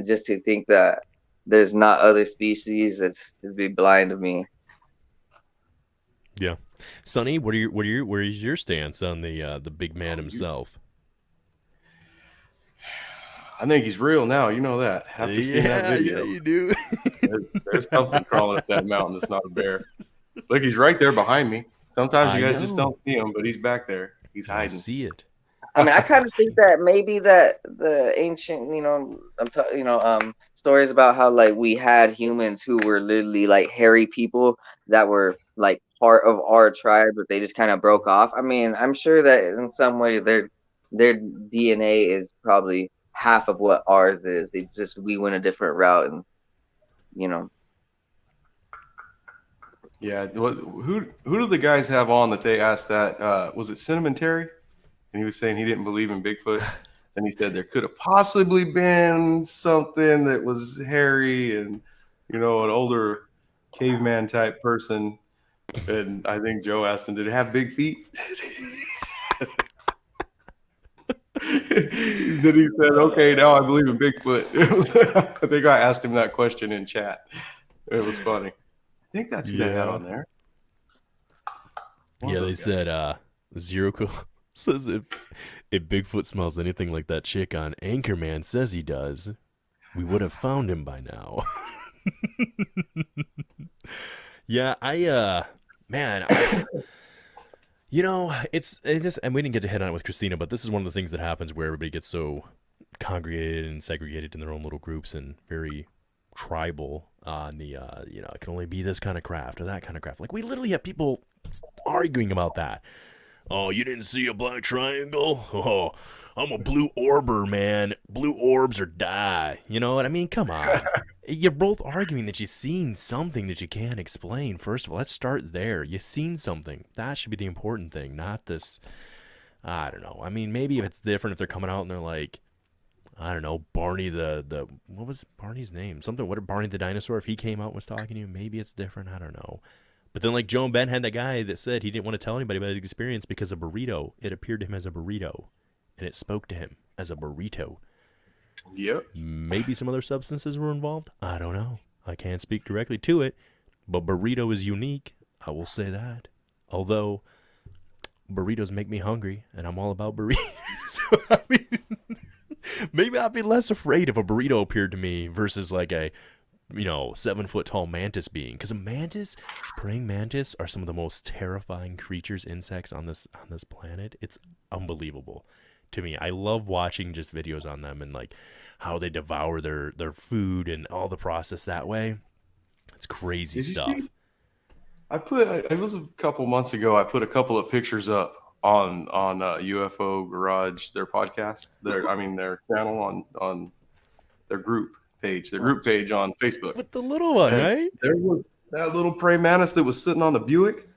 just to think that there's not other species, it'd be blind to me. Yeah. Sonny, where is your stance on the big man himself? I think he's real now. You know that. After seeing that video, you do. there's something crawling up that mountain that's not a bear. Look, he's right there behind me. Sometimes you guys just don't see him, but he's back there. He's hiding. I see it. I mean, I kind of think that maybe that the ancient, stories about how like we had humans who were literally like hairy people that were like part of our tribe, but they just kind of broke off. I mean, I'm sure that in some way their DNA is probably half of what ours is. We went a different route, and Yeah. Who do the guys have on that they asked that? Was it Cinnamon Terry? And he was saying he didn't believe in Bigfoot. And he said there could have possibly been something that was hairy and, an older caveman type person. And I think Joe asked him, did it have big feet? Then he said, okay, now I believe in Bigfoot. I think I asked him that question in chat. It was funny. I think that's who they had on there. They said Zero Cool says if Bigfoot smells anything like that chick on Anchorman says he does, we would have found him by now. And we didn't get to hit on it with Cristina, but this is one of the things that happens where everybody gets so congregated and segregated in their own little groups and very tribal on the, it can only be this kind of craft or that kind of craft. Like, we literally have people arguing about that. Oh, you didn't see a black triangle? Oh, I'm a blue orber, man. Blue orbs or die. You know what I mean? Come on. You're both arguing that you've seen something that you can't explain. First of all, let's start there. You've seen something. That should be the important thing, not this. I don't know. I mean, maybe if it's different, if they're coming out and they're like, I don't know, Barney the what was Barney's name? Something. What, Barney the dinosaur? If he came out and was talking to you, maybe it's different. I don't know. But then, like, Joe and Ben had that guy that said he didn't want to tell anybody about his experience because a burrito, it appeared to him as a burrito, and it spoke to him as a burrito. Yep. Maybe some other substances were involved. I don't know. I can't speak directly to it, but burrito is unique. I will say that. Although burritos make me hungry, and I'm all about burritos. So, I mean, maybe I'd be less afraid if a burrito appeared to me versus like a 7-foot tall mantis being, because praying mantis are some of the most terrifying creatures, insects on this planet. It's unbelievable to me. I love watching just videos on them and like how they devour their food and all the process that way. It's crazy stuff. It was a couple months ago. I put a couple of pictures up on UFO Garage, their podcast, their channel on their group page, on Facebook. With the little one, right? There was that little praying mantis that was sitting on the Buick.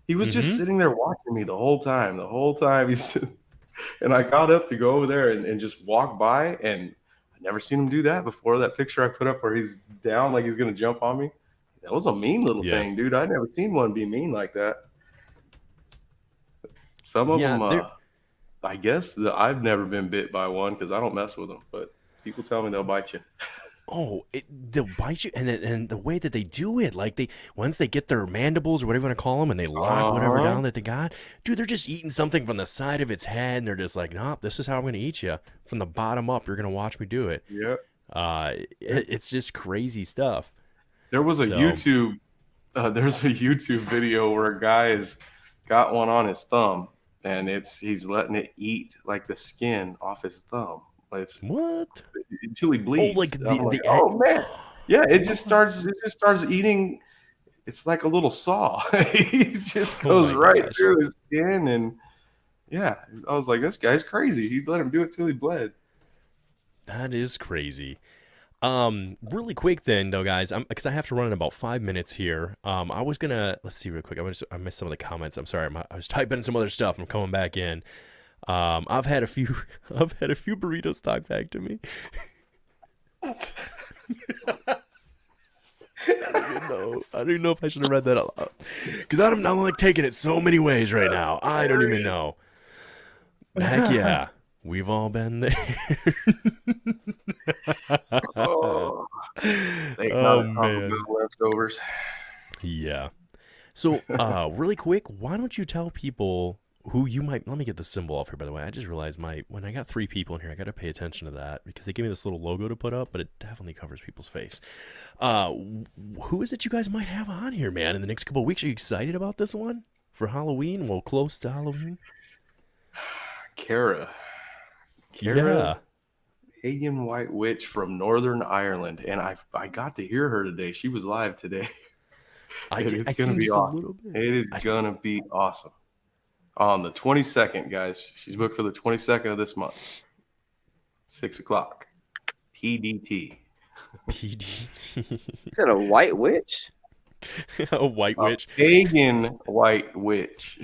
He was just sitting there watching me the whole time. And I got up to go over there and just walk by, and I never seen him do that before. That picture I put up where he's down like he's gonna jump on me. That was a mean little thing, dude. I never seen one be mean like that. Some of them, I guess I've never been bit by one because I don't mess with them, but people tell me they'll bite you. Oh, they'll bite you, and the way that they do it, like once they get their mandibles or whatever you want to call them, and they lock whatever down that they got, dude, they're just eating something from the side of its head, and they're just like, nope, this is how I'm going to eat you from the bottom up. You're going to watch me do it. Yeah. It's just crazy stuff. There was a YouTube video where a guy has got one on his thumb, and he's letting it eat like the skin off his thumb. It's what? Until he bleeds. Oh, like oh man. Yeah, it just starts eating. It's like a little saw. He just goes right through his skin, and yeah, I was like, this guy's crazy. He let him do it till he bled. That is crazy. Really quick then, though, guys, because I have to run in about 5 minutes here. I was gonna let's see real quick. I missed some of the comments. I'm sorry. I was typing in some other stuff. I'm coming back in. I've had a few burritos talk back to me. I don't even know if I should have read that out loud, because I'm like taking it so many ways right now. I don't even know. Heck yeah, we've all been there. Man, leftovers. Yeah. So, really quick, why don't you tell people who you might, let me get the symbol off here, by the way. I just realized when I got 3 people in here, I got to pay attention to that because they give me this little logo to put up, but it definitely covers people's face. Who is it you guys might have on here, man, in the next couple of weeks? Are you excited about this one for Halloween? Well, close to Halloween. Kara, Pagan White Witch from Northern Ireland, and I got to hear her today. She was live today. It's going to be awesome. It is going to be awesome. On the 22nd, guys. She's booked for the 22nd of this month. 6 o'clock. PDT. PDT. You said a white witch? A white witch. Pagan White Witch.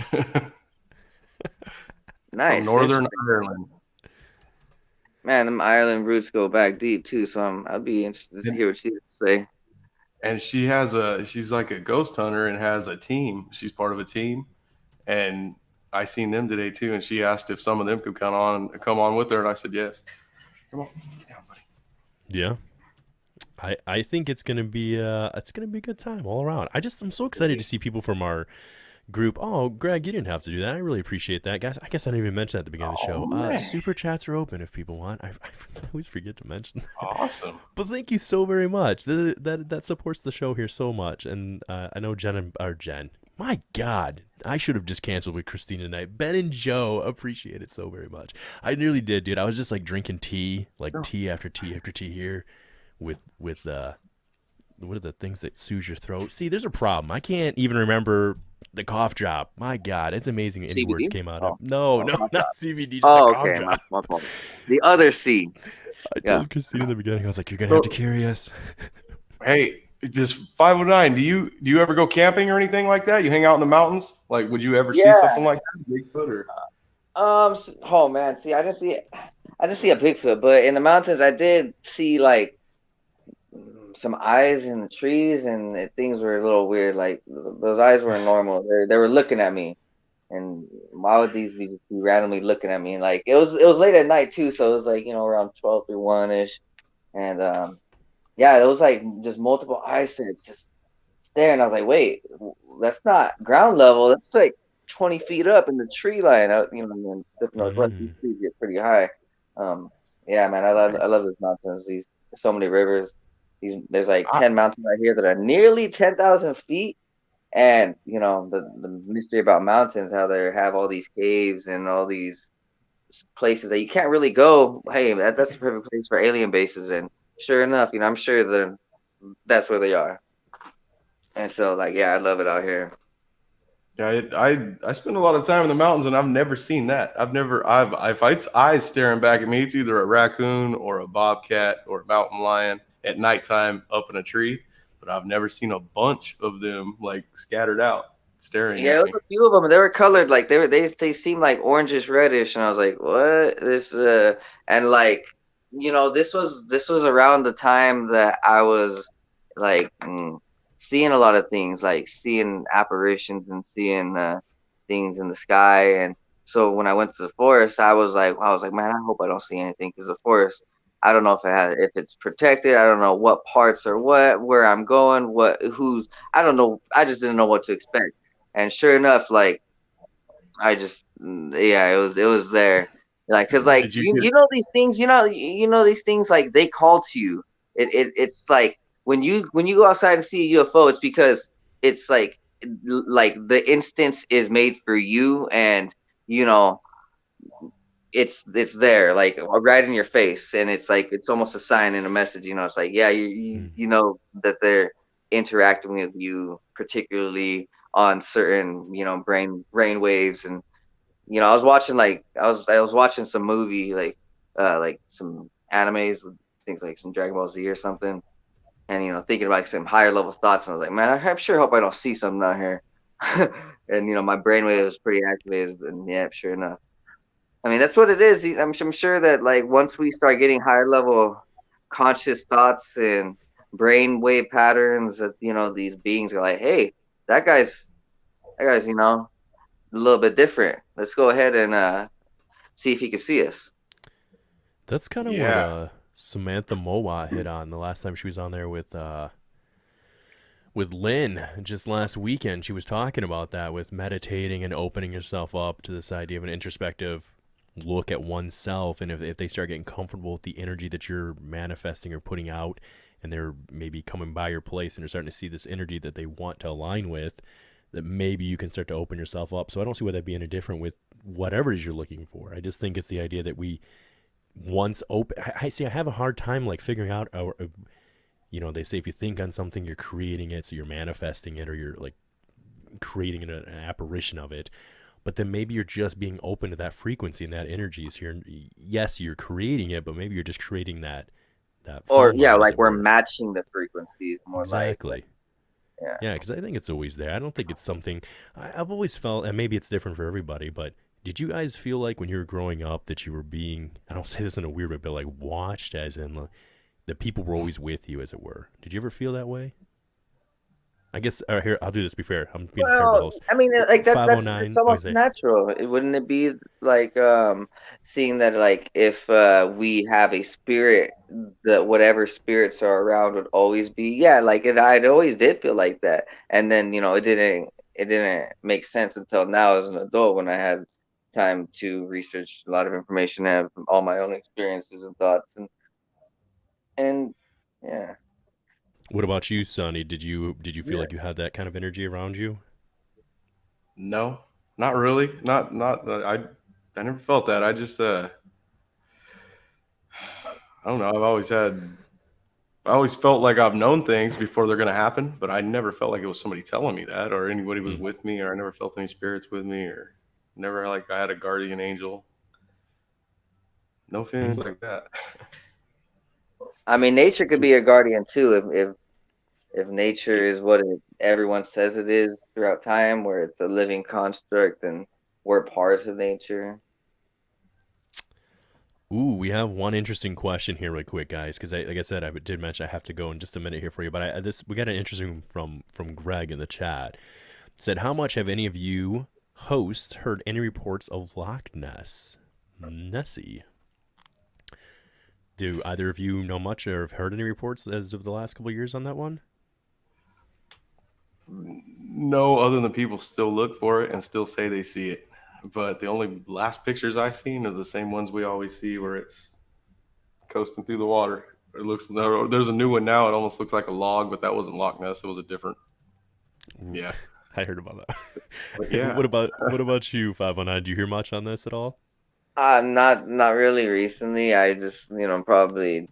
Nice. From Northern Ireland. Man, them Ireland roots go back deep too, so I'd be interested to hear what she has to say. And she's like a ghost hunter and has a team. She's part of a team, and I seen them today too. And she asked if some of them could come on with her, and I said yes. Come on, get down, buddy. Yeah. I think it's gonna be a good time all around. I'm so excited to see people from our group. Oh, Greg, you didn't have to do that. I really appreciate that, guys. I guess I didn't even mention that at the beginning of the show. Man. Super chats are open if people want. I always forget to mention that. Awesome. But thank you so very much. That supports the show here so much. And I know Jen. My God, I should have just canceled with Cristina and I. Ben and Joe appreciate it so very much. I nearly did, dude. I was just like drinking tea, tea after tea after tea here, with what are the things that soothe your throat? See, there's a problem. I can't even remember the cough drop. My God, it's amazing. Any words came out of no, not CBD. Just Oh, Oh, cough okay, drop. my fault. The other C. I Yeah. told Christina in the beginning. I was like, "You're gonna have to carry us." Hey, this 509. Do you ever go camping or anything like that? You hang out in the mountains? Like, would you ever see Yeah. something like that? Bigfoot or? Oh man, see, I didn't see a Bigfoot, but in the mountains, I did see like some eyes in the trees, and things were a little weird. Like those eyes weren't normal. They were looking at me, and why would these be just be randomly looking at me? And like it was late at night too, so it was like around 12 or 1 ish, and yeah, it was like just multiple eyes just staring. I was like, wait, that's not ground level. That's like 20 feet up in the tree line. In the Northwest, these trees get pretty high. Yeah, man, I love those mountains. There's so many rivers. There's like 10 mountains right here that are nearly 10,000 feet. And the mystery about mountains, how they have all these caves and all these places that you can't really go. Hey, that's the perfect place for alien bases. And sure enough, I'm sure that's where they are. And so, like, yeah, I love it out here. Yeah, I spend a lot of time in the mountains, and I've never seen that. If it's eyes staring back at me, it's either a raccoon or a bobcat or a mountain lion at nighttime up in a tree. But I've never seen a bunch of them like scattered out staring Yeah, at it me. was a few of them. They were colored like they seemed like orangish reddish, and I was like, what this? And like, this was around the time that I was like seeing a lot of things, like seeing apparitions and seeing things in the sky. And so when I went to the forest, I was like, man, I hope I don't see anything, because the forest, I don't know if it's protected. I don't know what parts or where I'm going, I don't know. I just didn't know what to expect. And sure enough, like it was there. Like, cause like Did you you know these things, these things, like they call to you. It's like when you go outside and see a UFO, it's because it's like the instance is made for you, and it's there, like right in your face, and it's like it's almost a sign and a message. It's like, yeah, you know that they're interacting with you, particularly on certain brain waves. And I was watching I was watching some movie, like some animes with things like some Dragon Ball Z or something, and thinking about some higher level thoughts, and I was like, man, I sure hope I don't see something out here. And my brainwave was pretty activated, and yeah, sure enough. I mean, that's what it is. I'm sure that like once we start getting higher level conscious thoughts and brain wave patterns, that these beings are like, hey, that guy's a little bit different. Let's go ahead and see if he can see us. That's kind of what Samantha Mowat hit on the last time she was on there with Lynn just last weekend. She was talking about that with meditating and opening yourself up to this idea of an introspective look at oneself, and if they start getting comfortable with the energy that you're manifesting or putting out, and they're maybe coming by your place and they're starting to see this energy that they want to align with, that maybe you can start to open yourself up. So I don't see why that'd be any different with whatever it is you're looking for. I just think it's the idea that we once open. I have a hard time like figuring out they say if you think on something, you're creating it, so you're manifesting it, or you're like creating an apparition of it. But then maybe you're just being open to that frequency and that energy. So you're creating it, but maybe you're just creating that. Or yeah, like we're matching the frequencies more. Exactly. Like, yeah, because I think it's always there. I don't think it's something I've always felt, and maybe it's different for everybody, but Did you guys feel like when you were growing up that you were being, I don't say this in a weird way, but like watched, as in like, that people were always with you, as it were? Did you ever feel that way? I guess here, I'll do this. Be fair, I'm being a terrible Well, host. I mean, like that's 509. it's almost Okay. natural. Wouldn't it be like seeing that like if we have a spirit, that whatever spirits are around would always be, yeah, like it always did feel like that. And then, it didn't make sense until now as an adult when I had time to research a lot of information, have all my own experiences and thoughts and yeah. What about you, Sonny? Did you feel Yeah. like you had that kind of energy around you? No, not really. Not. I never felt that. I just I don't know. I always felt like I've known things before they're gonna happen, but I never felt like it was somebody telling me that, or anybody was with me, or I never felt any spirits with me, or never like I had a guardian angel. No feelings like that. I mean, nature could be your guardian too if nature is what everyone says it is throughout time, where it's a living construct and we're parts of nature. Ooh, we have one interesting question here, really quick, guys. Because like I said, I did mention I have to go in just a minute here for you. But we got an interesting from Greg in the chat. Said, how much have any of you hosts heard any reports of Loch Ness? Nessie. Do either of you know much or have heard any reports as of the last couple of years on that one? No, other than people still look for it and still say they see it. But the only last pictures I've seen are the same ones we always see, where it's coasting through the water. There's a new one now. It almost looks like a log, but that wasn't Loch Ness. It was a different. Yeah, I heard about that. but yeah. What about you, 509? Do you hear much on this at all? Not really recently. I just, probably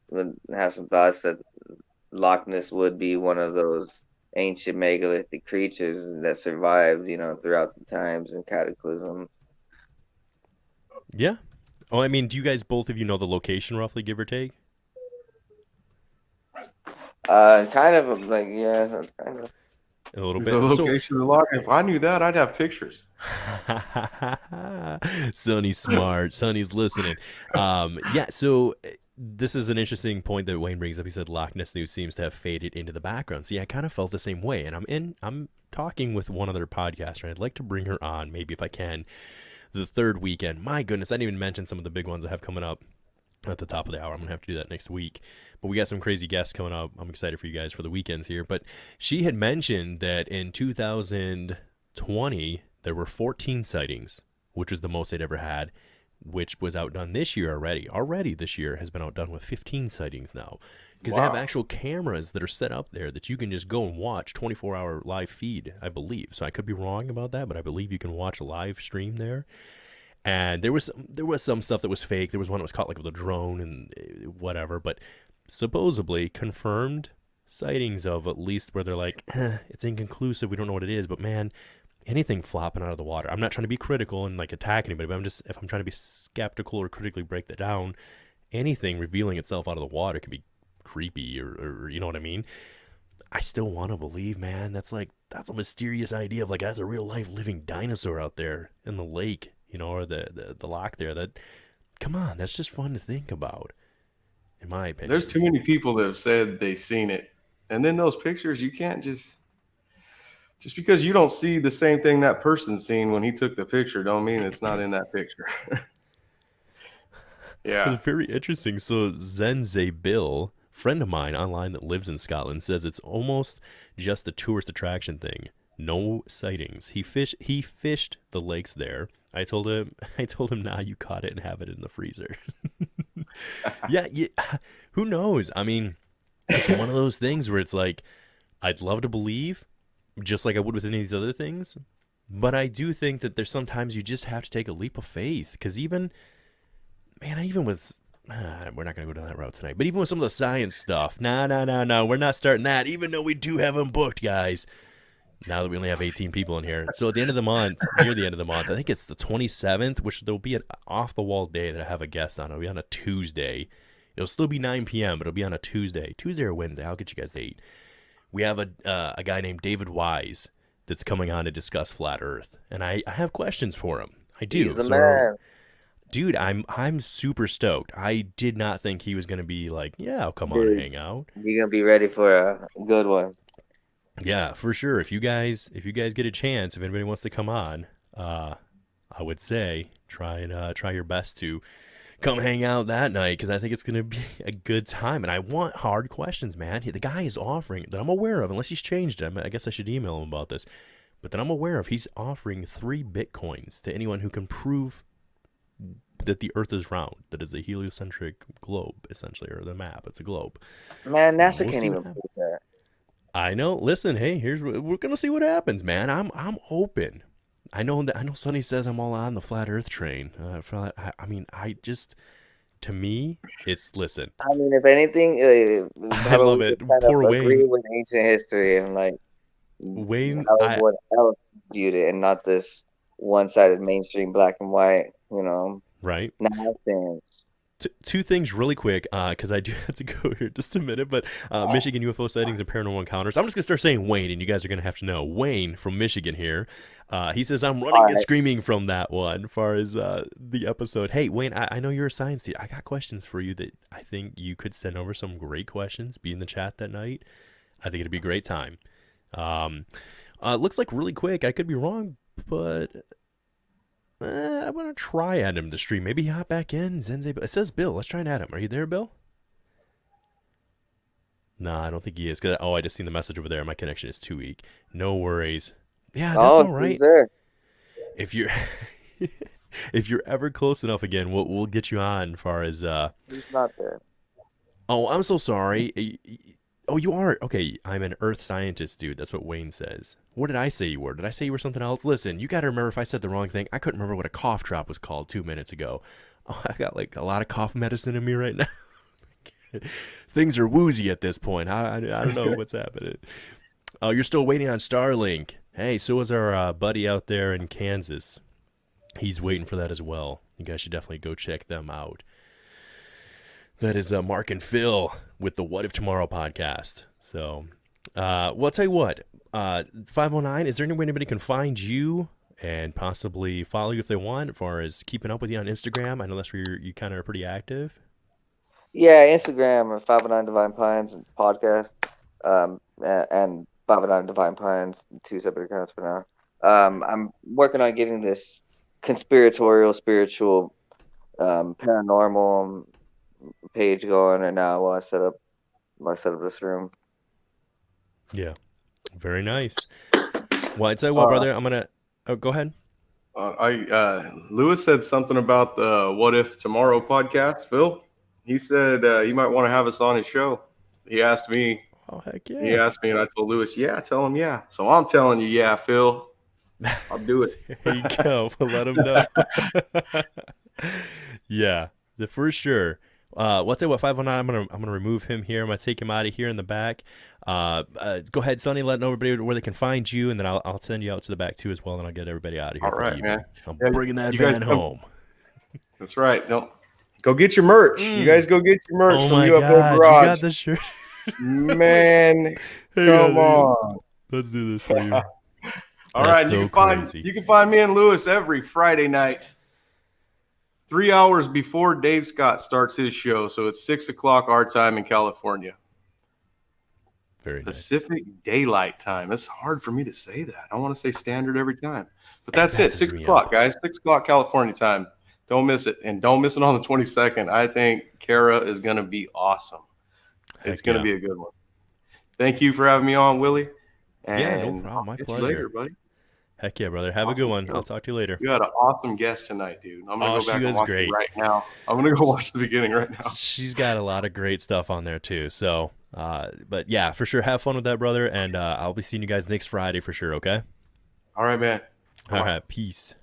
would have some thoughts that Loch Ness would be one of those ancient megalithic creatures that survived, throughout the times and cataclysms. Yeah. Oh, I mean, do you guys, both of you, know the location roughly, give or take? Kind of like, yeah, kind of. A little The bit. location of the lock. If I knew that, I'd have pictures. Sonny's smart. Sonny's listening. Yeah, so this is an interesting point that Wayne brings up. He said Loch Ness news seems to have faded into the background. See, I kind of felt the same way, and I'm talking with one other podcaster, and I'd like to bring her on, maybe if I can, the third weekend. My goodness, I didn't even mention some of the big ones I have coming up at the top of the hour. I'm going to have to do that next week. But we got some crazy guests coming up. I'm excited for you guys for the weekends here. But she had mentioned that in 2020, there were 14 sightings, which was the most they'd ever had, which was outdone this year already. Already this year has been outdone with 15 sightings now. Because They have actual cameras that are set up there that you can just go and watch 24-hour live feed, I believe. So I could be wrong about that, but I believe you can watch a live stream there. And there was some stuff that was fake. There was one that was caught like with a drone and whatever, but supposedly confirmed sightings of at least where they're like, it's inconclusive. We don't know what it is, but man, anything flopping out of the water. I'm not trying to be critical and like attack anybody, but if I'm trying to be skeptical or critically break that down, anything revealing itself out of the water can be creepy or you know what I mean? I still want to believe, man, that's a mysterious idea of like, that's a real life living dinosaur out there in the lake. Or the lock there. That, come on, that's just fun to think about, in my opinion. There's too many people that have said they've seen it, and then those pictures, you can't just because you don't see the same thing that person's seen when he took the picture, don't mean it's not in that picture. Yeah, It's very interesting. So Zenze Bill, friend of mine online that lives in Scotland, says it's almost just a tourist attraction thing. No sightings. He fished the lakes there. I told him, nah, you caught it and have it in the freezer. yeah, who knows? I mean, it's one of those things where it's like, I'd love to believe, just like I would with any of these other things, but I do think that there's sometimes you just have to take a leap of faith, because even with, we're not going to go down that route tonight, but even with some of the science stuff, no, we're not starting that, even though we do have them booked, guys. Now that we only have 18 people in here. So at the end of the month, near the end of the month, I think it's the 27th, which there'll be an off-the-wall day that I have a guest on. It'll be on a Tuesday. It'll still be 9 p.m., but it'll be on a Tuesday or Wednesday. I'll get you guys the date. We have a guy named David Wise that's coming on to discuss Flat Earth. And I have questions for him. I do. He's the So, man. dude, I'm super stoked. I did not think he was gonna be like, yeah, I'll come on and Dude, hang out. you're gonna be ready for a good one. Yeah, for sure. If you guys get a chance, if anybody wants to come on, I would say try your best to come hang out that night because I think it's gonna be a good time. And I want hard questions, man. The guy is offering that I'm aware of, unless he's changed it. I guess I should email him about this. But that I'm aware of, he's offering 3 Bitcoins to anyone who can prove that the Earth is round, that it's a heliocentric globe, essentially, or the map. It's a globe. Man, NASA We'll can't see what even happens. prove that. I know. Listen, hey, we're gonna see what happens, man. I'm open. I know Sonny says I'm all on the flat Earth train. I mean, to me, it's listen. I mean, if anything, I how about love we it. just kind Poor of agree Wayne. with ancient history and like Wayne, how everyone else viewed it, and not this one-sided mainstream black and white, right? nonsense. Two things really quick, because I do have to go here just a minute, but Michigan UFO sightings and paranormal encounters. I'm just going to start saying Wayne, and you guys are going to have to know. Wayne from Michigan here. He says, I'm running and screaming from that one as far as the episode. Hey, Wayne, I know you're a science teacher. I got questions for you that I think you could send over some great questions. Be in the chat that night. I think it'd be a great time. Looks like really quick. I could be wrong, but... I'm going to try add him to stream. Maybe hop back in. Zenze. It says Bill. Let's try and add him. Are you there, Bill? Nah, I don't think he is. I just seen the message over there. My connection is too weak. No worries. Yeah, that's all right. There. If you're if you're ever close enough again, we'll get you on as far as He's not there. Oh, I'm so sorry. Oh, you are? Okay, I'm an earth scientist, dude. That's what Wayne says. What did I say you were? Did I say you were something else? Listen, you got to remember if I said the wrong thing. I couldn't remember what a cough drop was called 2 minutes ago. Oh, I got like a lot of cough medicine in me right now. Things are woozy at this point. I don't know what's happening. Oh, you're still waiting on Starlink. Hey, so is our buddy out there in Kansas. He's waiting for that as well. You guys should definitely go check them out. That is Mark and Phil with the What If Tomorrow podcast. So, well, I'll tell you what. 509, is there any way anybody can find you and possibly follow you if they want, as far as keeping up with you on Instagram? I know that's where you kind of are pretty active. Yeah, Instagram and 509 Divine Pines podcast, and 509 Divine Pines, 2 separate accounts for now. I'm working on getting this conspiratorial, spiritual, paranormal page going, and now while I set up this room. Yeah, very nice. Well, I tell you what, brother, I'm gonna go ahead. Lewis said something about the What If Tomorrow podcast. Phil, he said he might want to have us on his show. He asked me. Oh, heck yeah. He asked me, and I told Lewis, yeah, tell him yeah. So I'm telling you, yeah, Phil, I'll do it. There you go. We'll let him know. Yeah, for sure. What's it? 509. I'm gonna remove him here. I'm gonna take him out of here in the back. Go ahead, Sonny. Let everybody where they can find you, and then I'll send you out to the back too as well, and I'll get everybody out of here. All right, man. I'm bringing that van home. That's right. Don't go get your merch. You guys go get your merch from UFO God, Garage. you got the shirt. Man, come on. Let's do this for you. All right, you can find me and Lewis every Friday night, 3 hours before Dave Scott starts his show. So it's 6 o'clock our time in California. Very nice. Pacific Daylight Time. It's hard for me to say that. I want to say standard every time. But that's it. 6 o'clock, guys. 6 o'clock California time. Don't miss it. And don't miss it on the 22nd. I think Kara is going to be awesome. It's going to be a good one. Thank you for having me on, Willie. And yeah, no problem. My pleasure. You later, buddy. Heck yeah, brother. Have a good one. I'll talk to you later. You had an awesome guest tonight, dude. I'm going to go back and watch it right now. I'm going to go watch the beginning right now. She's got a lot of great stuff on there, too. So, but yeah, for sure. Have fun with that, brother. And I'll be seeing you guys next Friday for sure, okay? All right, man. All right, peace.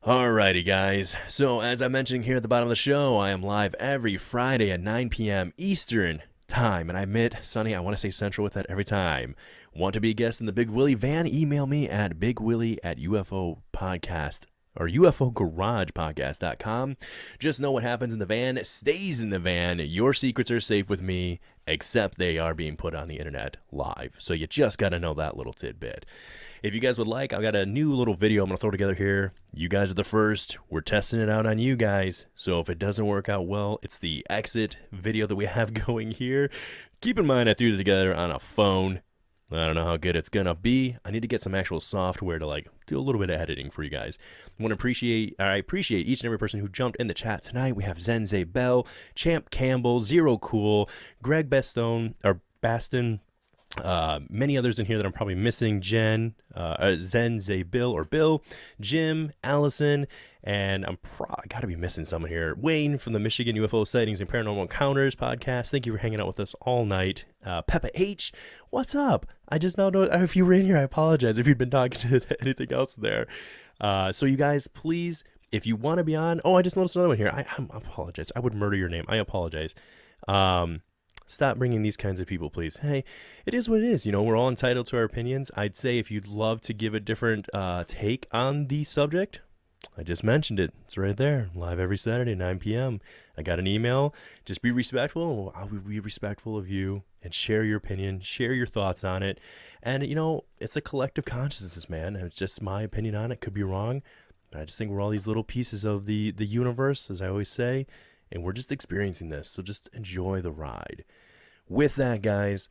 Alrighty, guys. So, as I mentioned here at the bottom of the show, I am live every Friday at 9 p.m. Eastern Time. And I admit, Sonny, I want to say Central with that every time. Want to be a guest in the Big Willie van? Email me at bigwilly@ufopodcast or UFOGaragePodcast.com. Just know what happens in the van stays in the van. Your secrets are safe with me, except they are being put on the internet live. So you just got to know that little tidbit. If you guys would like, I've got a new little video I'm going to throw together here. You guys are the first. We're testing it out on you guys. So if it doesn't work out well, it's the exit video that we have going here. Keep in mind, I threw it together on a phone. I don't know how good it's going to be. I need to get some actual software to like do a little bit of editing for you guys. I appreciate each and every person who jumped in the chat tonight. We have Zenze Bell, Champ Campbell, Zero Cool, Greg Baston, many others in here that I'm probably missing. Zenze Bill, Jim, Allison, and I gotta be missing someone here. Wayne from the Michigan UFO Sightings and Paranormal Encounters podcast. Thank you for hanging out with us all night. Peppa H, what's up? I just now know if you were in here, I apologize if you'd been talking to anything else there. So you guys, please, if you want to be on, I just noticed another one here. I apologize. I would murder your name. I apologize. Stop bringing these kinds of people, please. Hey, it is what it is. You know, we're all entitled to our opinions. I'd say if you'd love to give a different take on the subject, I just mentioned it. It's right there. Live every Saturday, 9 p.m. I got an email. Just be respectful. I'll be respectful of you and share your opinion, share your thoughts on it. And, you know, it's a collective consciousness, man. It's just my opinion on it. Could be wrong. But I just think we're all these little pieces of the universe, as I always say. And we're just experiencing this, so just enjoy the ride. With that, guys,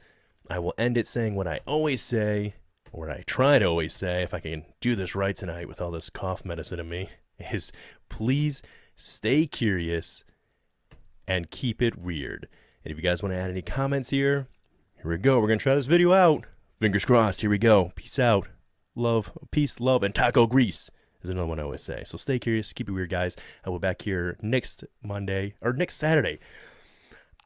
I will end it saying what I always say, or what I try to always say, if I can do this right tonight with all this cough medicine in me, is please stay curious and keep it weird. And if you guys want to add any comments here we go. We're going to try this video out. Fingers crossed. Here we go. Peace out. Love, peace, love, and taco grease is another one I always say. So stay curious, keep it weird, guys. I will be back here next Monday, or next Saturday.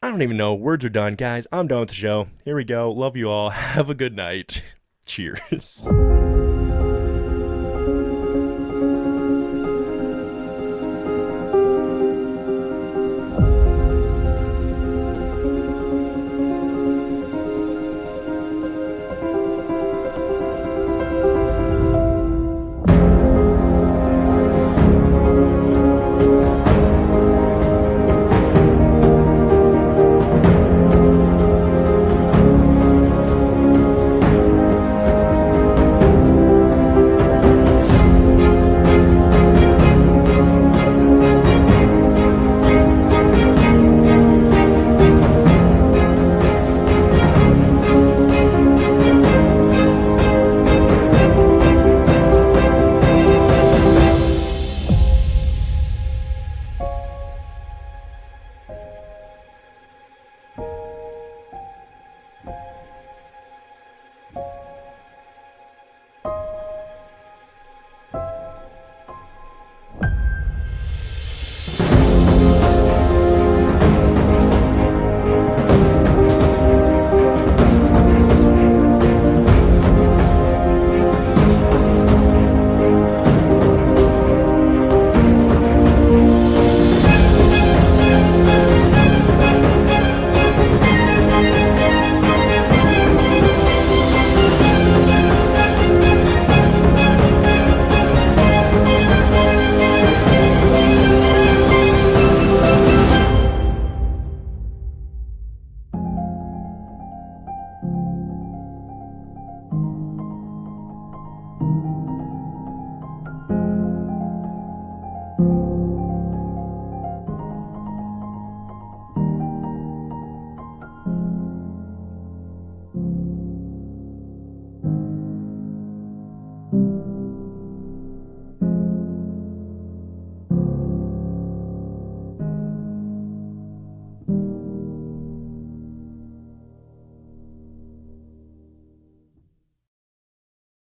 I don't even know. Words are done, guys. I'm done with the show. Here we go. Love you all. Have a good night. Cheers.